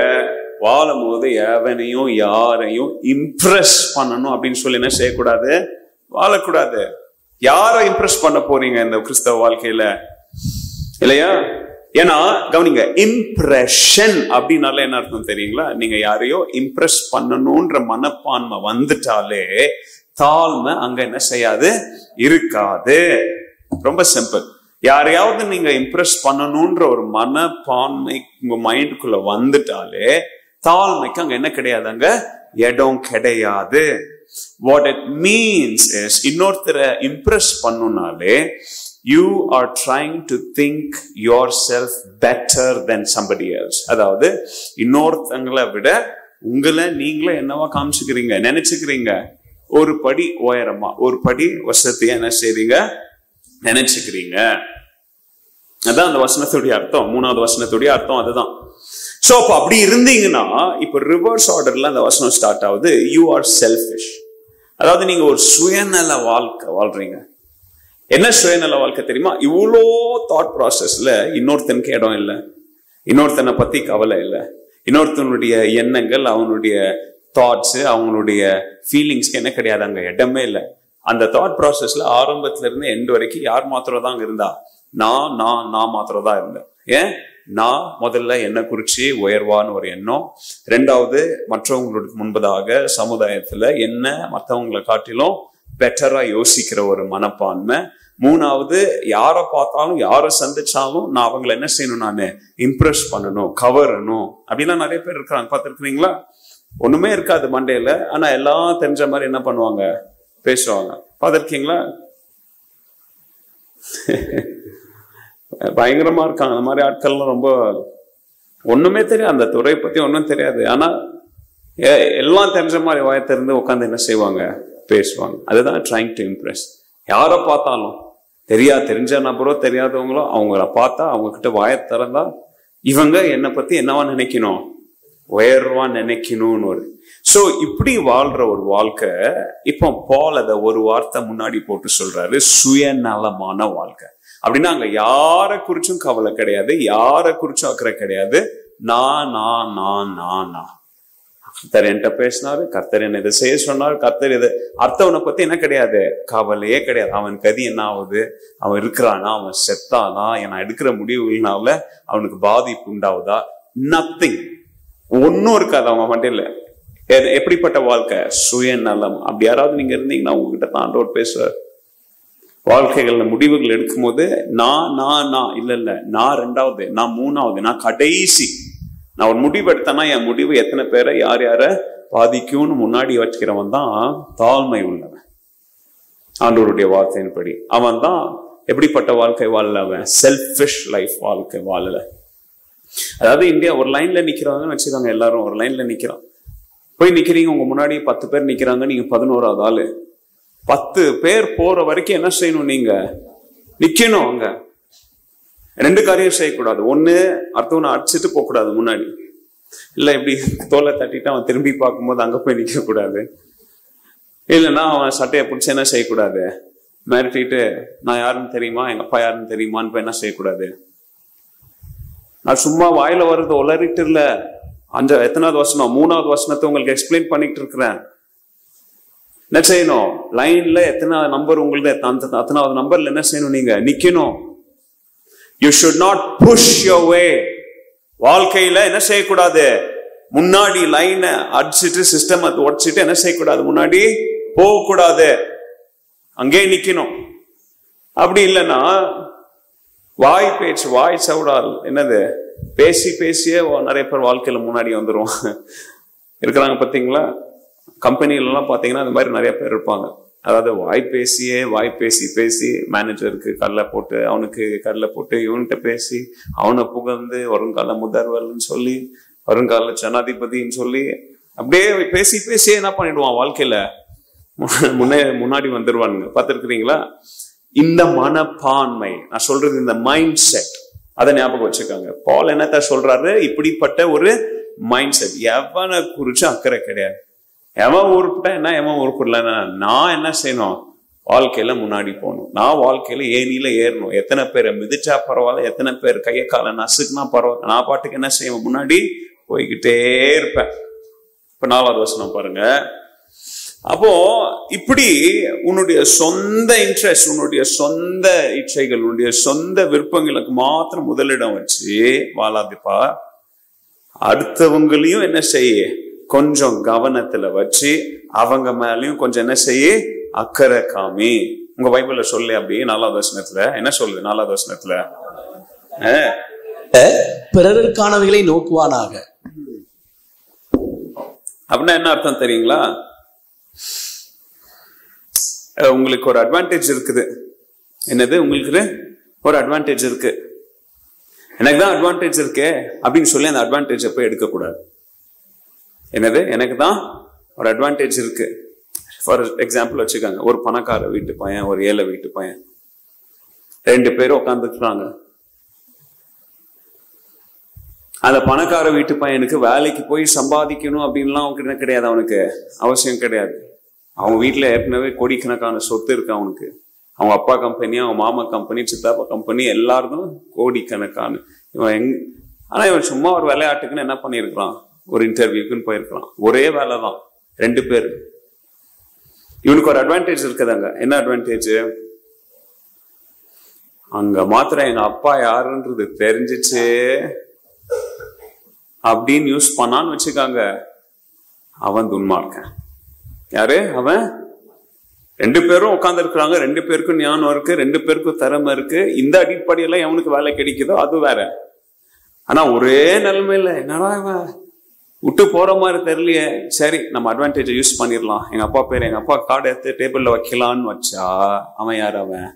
[SPEAKER 1] வாழும் போது எவனையும் யாரையும் இம்ப்ரெஸ் பண்ணணும் அப்படின்னு சொல்லி என்ன செய்யக்கூடாது, வாழக்கூடாது. யாரை இம்ப்ரெஸ் பண்ண போறீங்க இந்த கிறிஸ்தவ வாழ்க்கையில இல்லையா? ஏன்னா கவனிங்க, இம்ப்ரெஷன் அப்படின்னால என்ன அர்த்தம் தெரியுங்களா? நீங்க யாரையோ இம்ப்ரெஸ் பண்ணணும்ன்ற மனப்பான்மை வந்துட்டாலே தாழ்மை அங்க என்ன செய்யாது, இருக்காது. ரொம்ப சிம்பிள். யாரையாவது நீங்க இம்ப்ரெஸ் பண்ணணும்ன்ற ஒரு மனப்பான்மை உங்க மைண்டுக்குள்ள வந்துட்டாலே தாழ்மைக்கு அங்க என்ன கிடையாது, அங்க இடம் கிடையாது. What it means is இன்னொருத்தரை Impress பண்ணுனாலே you are trying to think yourself better than somebody else. அதாவது இன்னொருத்தங்களை விட உங்களை நீங்களே என்னவா காமிச்சுக்கிறீங்க, நினைச்சுக்கிறீங்க, ஒரு படி உயரமா, ஒரு படி வசதியா என்ன செய்றீங்க, நினைச்சுக்கிறீங்க. அதான் அந்த வசனத்துடைய அர்த்தம். 3வது வசனத்துடைய அர்த்தம் அதுதான். சோ அப்ப அப்படி இருந்தீங்கன்னா இப்ப ரிவர்ஸ் ஆர்டர்ல அந்த வசனம் ஸ்டார்ட் ஆகுது. You are selfish. அதாவது நீங்க ஒரு சுயநல வாழ்க்கை வாழ்றீங்க. என்ன சுயநல வாழ்க்கை தெரியுமா? இவ்வளோ தாட் ப்ராசஸ்ல இன்னொருத்தனுக்கு இடம் இல்லை, இன்னொருத்தனை பத்தி கவலை இல்லை, இன்னொருத்தனுடைய எண்ணங்கள், அவனுடைய தாட்ஸ், அவங்களுடைய ஃபீலிங்ஸ்க்கு என்ன கிடையாது, அங்க இடமே இல்லை. அந்த தாட் ப்ராசஸ்ல ஆரம்பத்துல இருந்து எண்ட் வரைக்கும் யார் மாத்திரம் தான் இருந்தா, நான் மாத்திரம் தான் இருந்தேன். ஏன்? நான் முதல்ல என்ன குறிச்சு உயர்வான ஒரு எண்ணம், 2வது மற்றவங்களுக்கு முன்பதாக சமுதாயத்துல என்ன மற்றவங்களை காட்டிலும் பெட்டரா யோசிக்கிற ஒரு மனப்பான்மை, 3வது யாரை பார்த்தாலும் யாரை சந்திச்சாலும் நான் அவங்களை என்ன செய்யணும், நான் இம்ப்ரெஸ் பண்ணணும், கவரணும். அப்படிலாம் நிறைய பேர் இருக்கிறாங்க, பார்த்துருக்கீங்களா? ஒண்ணுமே இருக்காது மண்டையில, ஆனா எல்லாம் தெரிஞ்ச மாதிரி என்ன பண்ணுவாங்க, பேசுவாங்க. பார்த்துருக்கீங்களா? பயங்கரமா இருக்காங்க அந்த மாதிரி ஆட்கள்லாம். ரொம்ப ஒண்ணுமே தெரியாது, அந்த துறை பத்தி ஒன்றும் தெரியாது, ஆனா எல்லாம் தெரிஞ்ச மாதிரி வாயத்திலிருந்து உட்காந்து என்ன செய்வாங்க, பேசுவாங்க. அதுதான் ட்ரைங் டு இம்ப்ரெஸ். யாரை பார்த்தாலும் தெரிஞ்ச நபரோ தெரியாதவங்களோ அவங்கள பார்த்தா அவங்க கிட்ட வாய திறந்தா இவங்க என்னை பத்தி என்னவா நினைக்கணும், உயர்வா நினைக்கணும்னு ஒரு. சோ இப்படி வாழ்ற ஒரு வாழ்க்கை. இப்போ பால் அத ஒரு வார்த்தை முன்னாடி போட்டு சொல்றாரு, சுயநலமான வாழ்க்கை. அப்படின்னா அங்க யார குறிச்சும் கவலை கிடையாது, யார குறிச்சும் அக்கறை கிடையாது. நான் நான் நான் நான் நான் கர்த்தர் என்கிட்ட பேசினாரு, கர்த்தர் என்ன இதை செய்ய சொன்னார், கர்த்தர் இதை அர்த்தவனை பத்தி என்ன கிடையாது, கவலையே கிடையாது. அவன் கதி என்ன ஆகுது, அவன் இருக்கிறானா, அவன் செத்தானா, நான் எடுக்கிற முடிவுகள்னால அவனுக்கு பாதிப்பு உண்டாவதா, நத்திங், ஒன்னும் இருக்காது அவங்க மண்டையில. எப்படிப்பட்ட வாழ்க்கை, சுயநலம். அப்படி யாராவது நீங்க இருந்தீங்கன்னா உங்ககிட்ட தான் ஆண்டவர் பேசுவார். வாழ்க்கைகள்ல முடிவுகள் எடுக்கும் போது நான் நான் நான் இல்ல இல்ல, நான் ரெண்டாவது, நான் மூணாவது, நான் கடைசி. நான் ஒரு முடிவு எடுத்தேன்னா என் முடிவு எத்தனை பேரை யார் யார பாதிக்கும்னு முன்னாடி வச்சுக்கிறவன் தான் தாழ்மை உள்ளவன். ஆண்டவருடைய வார்த்தையின்படி அவன் தான் எப்படிப்பட்ட வாழ்க்கை வாழல, அவன் செல்ஃபிஷ் லைஃப் வாழ்க்கை வாழல. அதாவது இந்தியா ஒரு லைன்ல நிக்கிறாங்கன்னு வச்சுக்காங்க, எல்லாரும் ஒரு லைன்ல நிக்கிறான். போய் நிக்கிறீங்க, உங்க முன்னாடி 10 பேர் நிக்கிறாங்க, நீங்க 11வது ஆளு. 10 பேர் போற வரைக்கும் என்ன செய்யணும், நீங்க நிக்கணும். அங்க 2 காரியம் செய்யக்கூடாது. ஒண்ணு, அடுத்தவனை அடிச்சுட்டு போக கூடாது முன்னாடி, இல்ல இப்படி தோலை தட்டிட்டு அவன் திரும்பி பார்க்கும்போது அங்க போய் நிக்க கூடாது. இல்லைன்னா அவன் சட்டையை பிடிச்சி என்ன செய்யக்கூடாது, மிரட்டிட்டு நான் யாருன்னு தெரியுமா, எங்க அப்பா யாருன்னு தெரியுமான்னு போய் என்ன செய்யக்கூடாது. நான் சும்மா வாயில வர்றது உளறிட்டு இல்ல, எத்தனாவது வசனம், 3வது வசனத்தை உங்களுக்கு எக்ஸ்பிளைன் பண்ணிட்டு இருக்கிறேன். என்ன செய்யணும், லைன்ல எத்தனை நம்பர் உங்களுக்கு, அத்தனாவது நம்பர்ல என்ன செய்யணும், நீங்க நிக்கணும். You should not push your way. வாழ்க்கையில என்ன செய்யக்கூடாது, முன்னாடி லைன அடிச்சுட்டு சிஸ்டம் உடச்சிட்டு என்ன செய்யக்கூடாது, முன்னாடி போகக்கூடாது, அங்கே நிக்கணும். அப்படி இல்லைன்னா வாய் பேச்சு, வாய் சவுடால், என்னது பேசி பேசியே நிறைய பேர் வாழ்க்கையில முன்னாடி வந்துடும் இருக்கிறாங்க. பார்த்தீங்களா, கம்பெனில எல்லாம் பாத்தீங்கன்னா அந்த மாதிரி நிறைய பேர் இருப்பாங்க. அதாவது வாய் பேசி பேசி மேனேஜருக்கு கடலை போட்டு, அவனுக்கு கடலை போட்டு, இவன்கிட்ட பேசி அவனை புகழ்ந்து வருங்கால முதல்வர்னு சொல்லி, வருங்கால ஜனாதிபதினு சொல்லி, அப்படியே பேசி பேசியே என்ன பண்ணிடுவான், வாழ்க்கையில முன்னாடி வந்துருவானுங்க. பார்த்துருக்கிறீங்களா? இந்த மனப்பான்மை, நான் சொல்றது இந்த மைண்ட் செட், அதை ஞாபகம் வச்சுக்காங்க. பால் என்னத்த சொல்றாரு, இப்படிப்பட்ட ஒரு மைண்ட் செட். எவனை குறிச்சு அக்கறை கிடையாது. எவன் உருப்பிட்டா என்ன, எவன் உருப்பிடல, நான் என்ன செய்யணும், வாழ்க்கையில முன்னாடி போகணும். நான் வாழ்க்கையில ஏனில ஏறணும். எத்தனை பேரை மிதிச்சா பரவாயில்ல, எத்தனை பேர் கையை காலை நசுக்குனா பரவாயில்ல, நான் பாட்டுக்கு என்ன செய்வேன், முன்னாடி போய்கிட்டே இருப்பேன். இப்ப 4வது வசனம் பாருங்க. அப்போ இப்படி உன்னுடைய சொந்த இன்ட்ரெஸ்ட், உன்னுடைய சொந்த இச்சைகள், உன்னுடைய சொந்த விருப்பங்களுக்கு மாத்திரம் முதலிடம் வச்சு வாழாதிப்பா. அடுத்தவங்களையும் என்ன செய்ய, கொஞ்சம் கவனத்துல வச்சு அவங்க மேலயும் கொஞ்சம் என்ன செய்ய, அக்கறை காமி. உங்க பைபிள்ல சொல்லு அப்படி 4வது வசனத்துல என்ன சொல்லுது, 4வது வசனத்துல
[SPEAKER 2] பிறருக்கானவைகளை நோக்குவானாக.
[SPEAKER 1] அப்படின்னா என்ன அர்த்தம் தெரியுங்களா? உங்களுக்கு ஒரு அட்வான்டேஜ் இருக்குது. என்னது, உங்களுக்கு ஒரு அட்வான்டேஜ் இருக்கு, எனக்கு தான் அட்வான்டேஜ் இருக்கு அப்படின்னு சொல்லி அந்த அட்வான்டேஜை போய் எடுக்கக்கூடாது. என்னது, எனக்கு தான் ஒரு அட்வான்டேஜ் இருக்கு. ஃபார் எக்ஸாம்பிள் வச்சுக்காங்க, ஒரு பணக்கார வீட்டு பையன், ஒரு ஏழை வீட்டு பையன், 2 பேரும் உட்காந்துக்கிறாங்க. அந்த பணக்கார வீட்டு பையனுக்கு வேலைக்கு போய் சம்பாதிக்கணும் அப்படின்லாம் அவனுக்கு என்ன கிடையாது, அவனுக்கு அவசியம் கிடையாது. அவங்க வீட்டுல ஏற்கனவே கோடிக்கணக்கான சொத்து இருக்கு அவனுக்கு. அவங்க அப்பா கம்பெனி, அவங்க மாமா கம்பெனி, சித்தாப்பா கம்பெனி, எல்லாருக்கும் கோடிக்கணக்கான. ஆனா இவன் சும்மா ஒரு விளையாட்டுக்குன்னு என்ன பண்ணிருக்கிறான், ஒரு இன்டர்வியூக்குன்னு போயிருக்கிறான். ஒரே வேலை தான், 2 பேர். இவனுக்கு ஒரு அட்வான்டேஜ் இருக்குதாங்க. என்ன அட்வான்டேஜ், அங்க மாத்திரம் எங்க அப்பா யாருன்றது தெரிஞ்சிச்சு அப்படின்னு யூஸ் பண்ணான்னு வச்சுக்காங்க, அவன் துன்மார்க்கன். யாரு அவன்? 2 பேரும் உட்கார்ந்து இருக்கிறாங்க, 2 பேருக்கும் ஞானம் இருக்கு, 2 பேருக்கும் திறமை இருக்கு. இந்த அடிப்படையில எவனுக்கு வேலை கிடைக்குதோ அது வேற. ஆனா ஒரே நிலைமையில என்னடா இவன் விட்டு போற மாதிரி தெரியலையே, சரி நம்ம அட்வான்டேஜை யூஸ் பண்ணிடலாம், எங்க அப்பா பேர், எங்க அப்பா கார்டு எடுத்து டேபிள்ல வைக்கலான்னு வச்சா அவன் யார், அவன்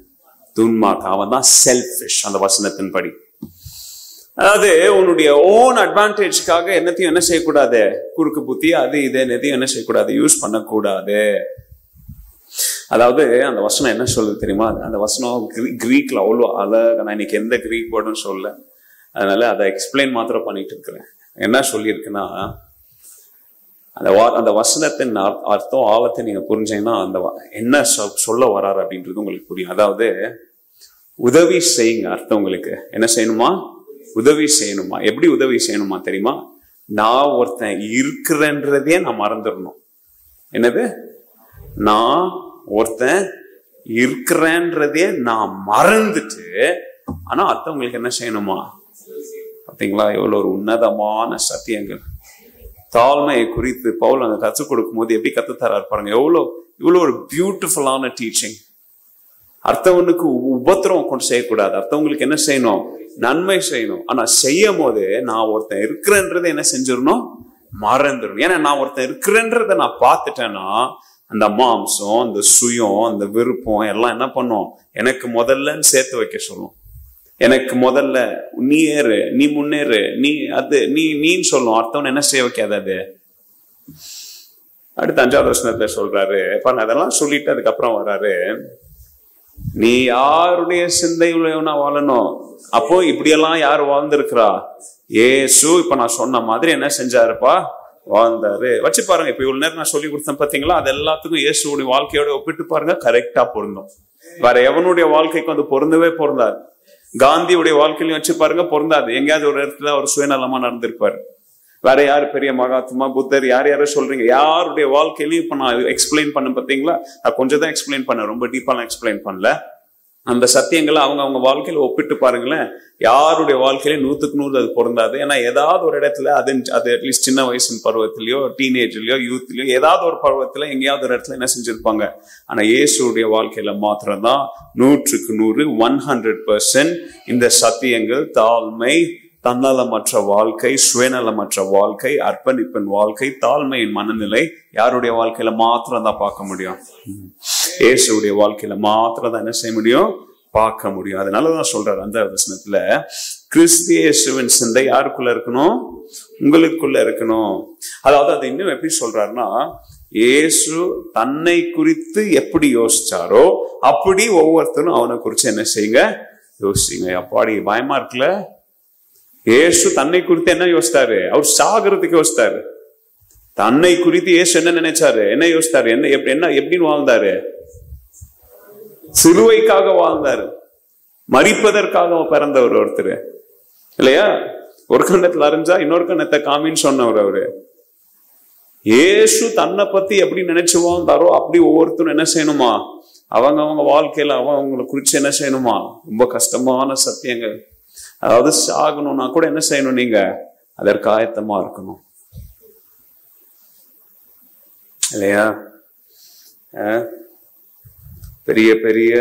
[SPEAKER 1] துன்மார்க்கன். அவன் தான் செல்ஃபிஷ் அந்த வசனத்தின் படி. அதாவது உன்னுடைய ஓன் அட்வான்டேஜ்க்காக என்னத்தையும் என்ன செய்யக்கூடாது, குறுக்கு புத்தி அது இது என்னத்தையும் என்ன செய்யக்கூடாது, யூஸ் பண்ணக்கூடாது. அதாவது அந்த வசனம் என்ன சொல்லுது தெரியுமா? அந்த வசனம் கிரீக்ல அவ்வளோ அழகா, நான் இன்னைக்கு எந்த கிரீக் வேர்டும் சொல்ல, அதனால அதை எக்ஸ்பிளைன் மாத்திரம் பண்ணிட்டு இருக்கிறேன். என்ன சொல்லியிருக்குன்னா, அந்த வசனத்தின் அர்த்தம் ஆழத்தை நீங்க புரிஞ்சீங்கன்னா அந்த என்ன சொல்ல வராரு அப்படின்றது உங்களுக்கு புரியும். அதாவது உதவி செய்யுங்க அர்த்தம். உங்களுக்கு என்ன செய்யணுமா? உதவி செய்யணுமா? எப்படி உதவி செய்யணுமா தெரியுமா? நான் ஒருத்தன் இருக்கிறேன்றதே நான் மறந்துடணும். என்னது? நான் ஒருத்தன் இருக்கிறேன்றதே நான் மறந்துட்டு, ஆனா அர்த்தவங்களுக்கு என்ன செய்யணுமா? பார்த்தீங்களா எவ்வளவு ஒரு உன்னதமான சத்தியங்கள். தாழ்மையை குறித்து பவுல் அங்க கற்றுக் கொடுக்கும் போது எப்படி கத்துத்தராரு பாருங்க. இவ்வளவு ஒரு பியூட்டிஃபுல்லான டீச்சிங். அர்த்தவனுக்கு உபத்திரம் கொண்டு செய்யக்கூடாது. அர்த்தவங்களுக்கு என்ன செய்யணும்? நன்மை செய்யணும். ஆனா செய்யும் போது நான் ஒருத்தன் இருக்கிறேன்றதை என்ன செஞ்சிடணும்? மறந்துடணும். ஏன்னா நான் ஒருத்தன் இருக்கிறேன்றதை நான் பார்த்துட்டேன்னா அந்த மாம்சம், அந்த சுயம், அந்த விருப்பம் எல்லாம் என்ன பண்ணும்? எனக்கு முதல்ல சேர்த்து வைக்க சொல்லும். எனக்கு முதல்ல நீ ஏறு, நீ முன்னேறு, நீ அது நீன்னு சொல்லும். அர்த்தம் என்ன செய்ய வைக்காது. அது அடுத்த 5வது வசனத்துல சொல்றாரு பாருங்க. அதெல்லாம் சொல்லிட்டு அதுக்கப்புறம் வர்றாரு, நீ யாருடைய சிந்தையுள்ளவனா வாழணும். அப்போ இப்படியெல்லாம் யாரு வாழ்ந்திருக்கிறா? ஏசு. இப்ப நான் சொன்ன மாதிரி என்ன செஞ்சாருப்பா? வாழ்ந்தாரு. வச்சு பாருங்க. இப்ப இவ்வளவு நேரம் நான் சொல்லி கொடுத்தேன் பாத்தீங்களா? அது எல்லாத்துக்கும் இயேசுடைய வாழ்க்கையோட ஒப்பிட்டு பாருங்க, கரெக்டா பொருந்தும். வேற எவனுடைய வாழ்க்கைக்கும் அது பொருந்தவே பொருந்தாது. காந்தியுடைய வாழ்க்கையிலும் வச்சு பாருங்க, பொருந்தாது. எங்கேயாவது ஒரு இடத்துல ஒரு சுயநலமா நடந்திருப்பாரு. வேற யாரு பெரிய மகாத்மா, புத்தர், யாரும் சொல்றீங்க, யாருடைய வாழ்க்கையிலையும் இப்ப நான் எக்ஸ்பிளைன் பண்ண பாத்தீங்களா? நான் கொஞ்சம் தான் எக்ஸ்பிளைன் பண்ணேன், ரொம்ப டீப்பாலாம் எக்ஸ்பிளைன் பண்ணல. அந்த சத்தியங்களை அவங்க வாழ்க்கையில ஒப்பிட்டு பாருங்களேன். யாருடைய வாழ்க்கையில 100க்கு 100 அது பொருந்தாது. ஏன்னா ஏதாவது ஒரு இடத்துல அது அட்லீஸ்ட் சின்ன வயசு பருவத்திலயோ, டீனேஜ்லயோ, யூத்லயோ, ஏதாவது ஒரு பருவத்துல எங்கேயாவது ஒரு இடத்துல என்ன செஞ்சிருப்பாங்க. ஆனா இயேசுடைய வாழ்க்கையில மாத்திரம்தான் 100க்கு 100 100% இந்த சத்தியங்கள், தாழ்மை, தன்னலமற்ற வாழ்க்கை, சுயநலமற்ற வாழ்க்கை, அர்ப்பணிப்பின் வாழ்க்கை, தாழ்மையின் மனநிலை யாருடைய வாழ்க்கையில மாத்திரம் தான் பார்க்க முடியும்? இயேசுடைய வாழ்க்கையில மாத்திரம் தான் என்ன செய்ய முடியும்? பார்க்க முடியும். அதனாலதான் சொல்றாரு அந்த வசனத்துல, கிறிஸ்து இயேசுவின் சிந்தை யாருக்குள்ள இருக்கணும்? உங்களுக்குள்ள இருக்கணும். அதாவது அது இன்னும் எப்படி சொல்றாருன்னா, இயேசு தன்னை குறித்து எப்படி யோசிச்சாரோ அப்படி ஒவ்வொருத்தரும் அவனை குறிச்சு என்ன செய்யுங்க? யோசிச்சுங்க. அப்பாடி பயமா இருக்குல்ல? இயேசு தன்னை குறித்து என்ன யோசித்தாரு? அவர் சாகிறதுக்கு யோசித்தாரு. தன்னை குறித்து இயேசு என்ன நினைச்சாரு? என்ன யோசித்தாரு? எப்படின்னு வாழ்ந்தாரு? சிலுவைக்காக வாழ்ந்தாரு. மரிப்பதற்காக பிறந்தவர் ஒருத்தர் இல்லையா? ஒரு கண்ணத்துல அறிஞ்சா இன்னொரு கண்ணத்தை காமின்னு சொன்னவர் அவரு. இயேசு தன்னை பத்தி எப்படி நினைச்சு வாழ்ந்தாரோ அப்படி ஒவ்வொருத்தரும் என்ன செய்யணுமா? அவங்க வாழ்க்கையில அவங்களை குறிச்சு என்ன செய்யணுமா? ரொம்ப கஷ்டமான சத்தியங்கள். அதாவது சாகணும்னா கூட என்ன செய்யணும்? நீங்க அதற்கு ஆயத்தமா இருக்கணும் இல்லையா? பெரிய பெரிய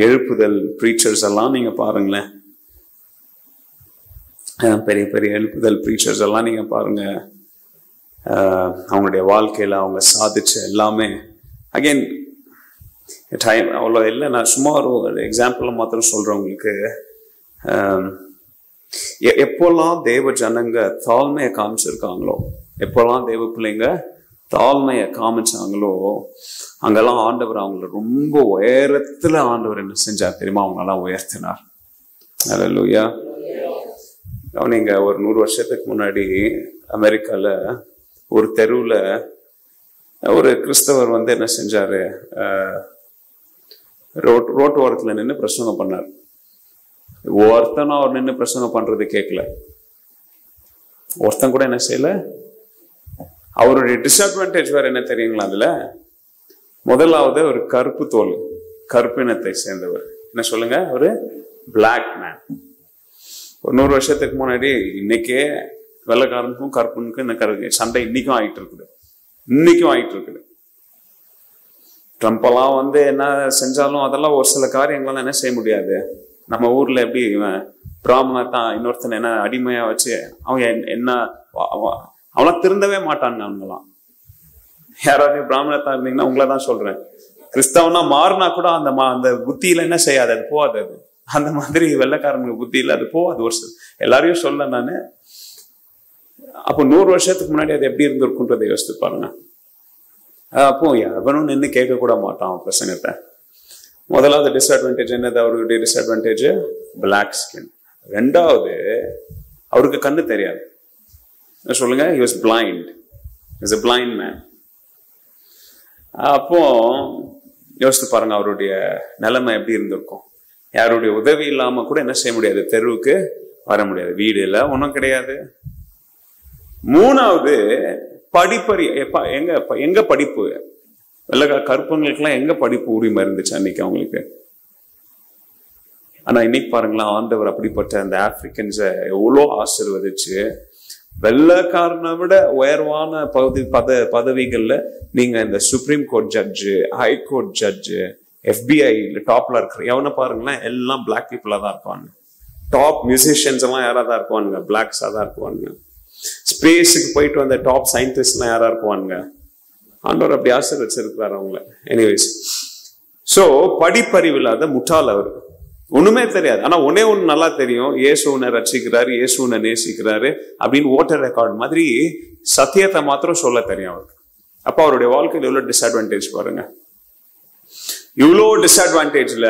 [SPEAKER 1] எழுப்புதல் பிரீச்சர்ஸ் எல்லாம் நீங்க பாருங்களேன். பெரிய பெரிய எழுப்புதல் பிரீச்சர்ஸ் எல்லாம் நீங்க பாருங்க. அவங்களுடைய வாழ்க்கையில அவங்க சாதிச்ச எல்லாமே அகைன் டைம் அவ்வளோ இல்லை. நான் சும்மா ஒரு எக்ஸாம்பிள் மாத்திரம் சொல்றேன் உங்களுக்கு. எப்போல்லாம் தேவ ஜனங்க தாழ்மையை காமிச்சிருக்காங்களோ, எப்போல்லாம் தேவ பிள்ளைங்க தாழ்மையை காமிச்சாங்களோ, அங்கெல்லாம் ஆண்டவர் அவங்கள ரொம்ப உயரத்துல ஆண்டவர் என்ன செஞ்சார் தெரியுமா? அவங்களெல்லாம் உயர்த்தினார். அல்லேலூயா. நீங்க ஒரு 100 வருஷத்துக்கு முன்னாடி அமெரிக்கால ஒரு தெருவுல ஒரு கிறிஸ்தவர் வந்து என்ன செஞ்சாரு? ரோட்டு ஓரத்துல நின்று பிரசங்கம் பண்ணார். ஒருத்தனா அவர் நின்று பிரசங்கம் பண்றது கேட்கல. ஒருத்தன் கூட என்ன செய்யல. அவருடைய டிஸ்அட்வான்டேஜ் வேற என்ன தெரியுங்களா? அதுல முதலாவது ஒரு கருப்பு தோல், கருப்பினத்தை சேர்ந்தவர். என்ன சொல்லுங்க? ஒரு பிளாக் மேன். ஒரு 100 வருஷத்துக்கு முன்னாடி இன்னைக்கே வெள்ளைக்காரனுக்கும் கருப்பனுக்கும் இந்த சண்டை இன்னைக்கும் ஆகிட்டு இருக்குது. ட்ரம்ப் எல்லாம் வந்து என்ன செஞ்சாலும் அதெல்லாம் ஒரு சில காரியங்கள்லாம் என்ன செய்ய முடியாது. நம்ம ஊர்ல எப்படி பிராமணத்தான் இன்னொருத்தன் என்ன அடிமையா வச்சு அவங்க என்ன அவெல்லாம் திருந்தவே மாட்டாங்க. அவங்கலாம் யாராவது பிராமணத்தான் இருந்தீங்கன்னா உங்களை தான் சொல்றேன். கிறிஸ்தவனா மாறினா கூட அந்த புத்தியில என்ன செய்யாது, அது போகாது. அது அந்த மாதிரி வெள்ளைக்காரனுக்கு புத்தியில அது போகாது. ஒரு எல்லாரையும் சொல்ல நானு. அப்போ 100 வருஷத்துக்கு முன்னாடி அது எப்படி இருந்திருக்குன்றதை யோசித்து பாருங்க. அப்போ எவனும் நின்று கேட்க கூட மாட்டான் பிரசங்கத்தை. முதலாவது டிஸ்அட்வான்டேஜ் என்னது? அவருடைய டிஸ்அட்வான்டேஜ் பிளாக் ஸ்கின். ரெண்டாவது அவருக்கு கண்ணு தெரியாது. சொல்லுங்க, he was blind. He was a blind man. அப்போ யோசித்து பாருங்க அவருடைய நிலைமை எப்படி இருந்திருக்கும். யாருடைய உதவி இல்லாம கூட என்ன செய்ய முடியாது, தெருவுக்கு வர முடியாது, வீடு இல்லை, ஒன்றும் கிடையாது. மூணாவது, படிப்பறி. எங்க படிப்பு, வெள்ளை கருப்பங்களுக்கெல்லாம் எங்க படிப்பு உரிமை இருந்துச்சு அன்னைக்கு அவங்களுக்கு? ஆனா இன்னைக்கு பாருங்களேன், ஆண்டவர் அப்படிப்பட்ட அந்த ஆப்பிரிக்கன்ஸை எவ்வளோ ஆசீர்வதிச்சு வெள்ளைக்காரனை விட உயர்வான பதவிகள்ல நீங்க இந்த supreme court judge, high court judge, FBI டாப்ல இருக்கிற எவனை பாருங்களேன், எல்லாம் பிளாக் பீப்புளா தான் இருப்பாங்க. டாப் மியூசிஷியன்ஸ் எல்லாம் யாரா தான் இருக்குவானுங்க, பிளாக்ஸா தான் இருக்குவானுங்க. ஸ்பேஸுக்கு போயிட்டு வந்த டாப் சயின்டிஸ்ட் எல்லாம் யாரா இருக்குவானுங்க. ஆண்டவர் அப்படி ஆசீர்வதிச்சிருக்கிறாரு அவங்கள. எனிவேஸ், சோ படிப்பறிவு இல்லாத முட்டாள் அவர், ஒண்ணுமே தெரியாது. ஆனா ஒன்னே ஒண்ணு நல்லா தெரியும், இயேசுனை ரட்சிக்கிறாரு, இயேசுனை நேசிக்கிறாரு அப்படின்னு ஓட்டர் ரெக்கார்ட் மாதிரி சத்தியத்தை மாத்திரம் சொல்ல தெரியும் அவருக்கு. அப்ப அவருடைய வாழ்க்கையில் எவ்வளவு டிஸ்அட்வான்டேஜ் பாருங்க. இவ்வளோ டிஸ்அட்வான்டேஜ்ல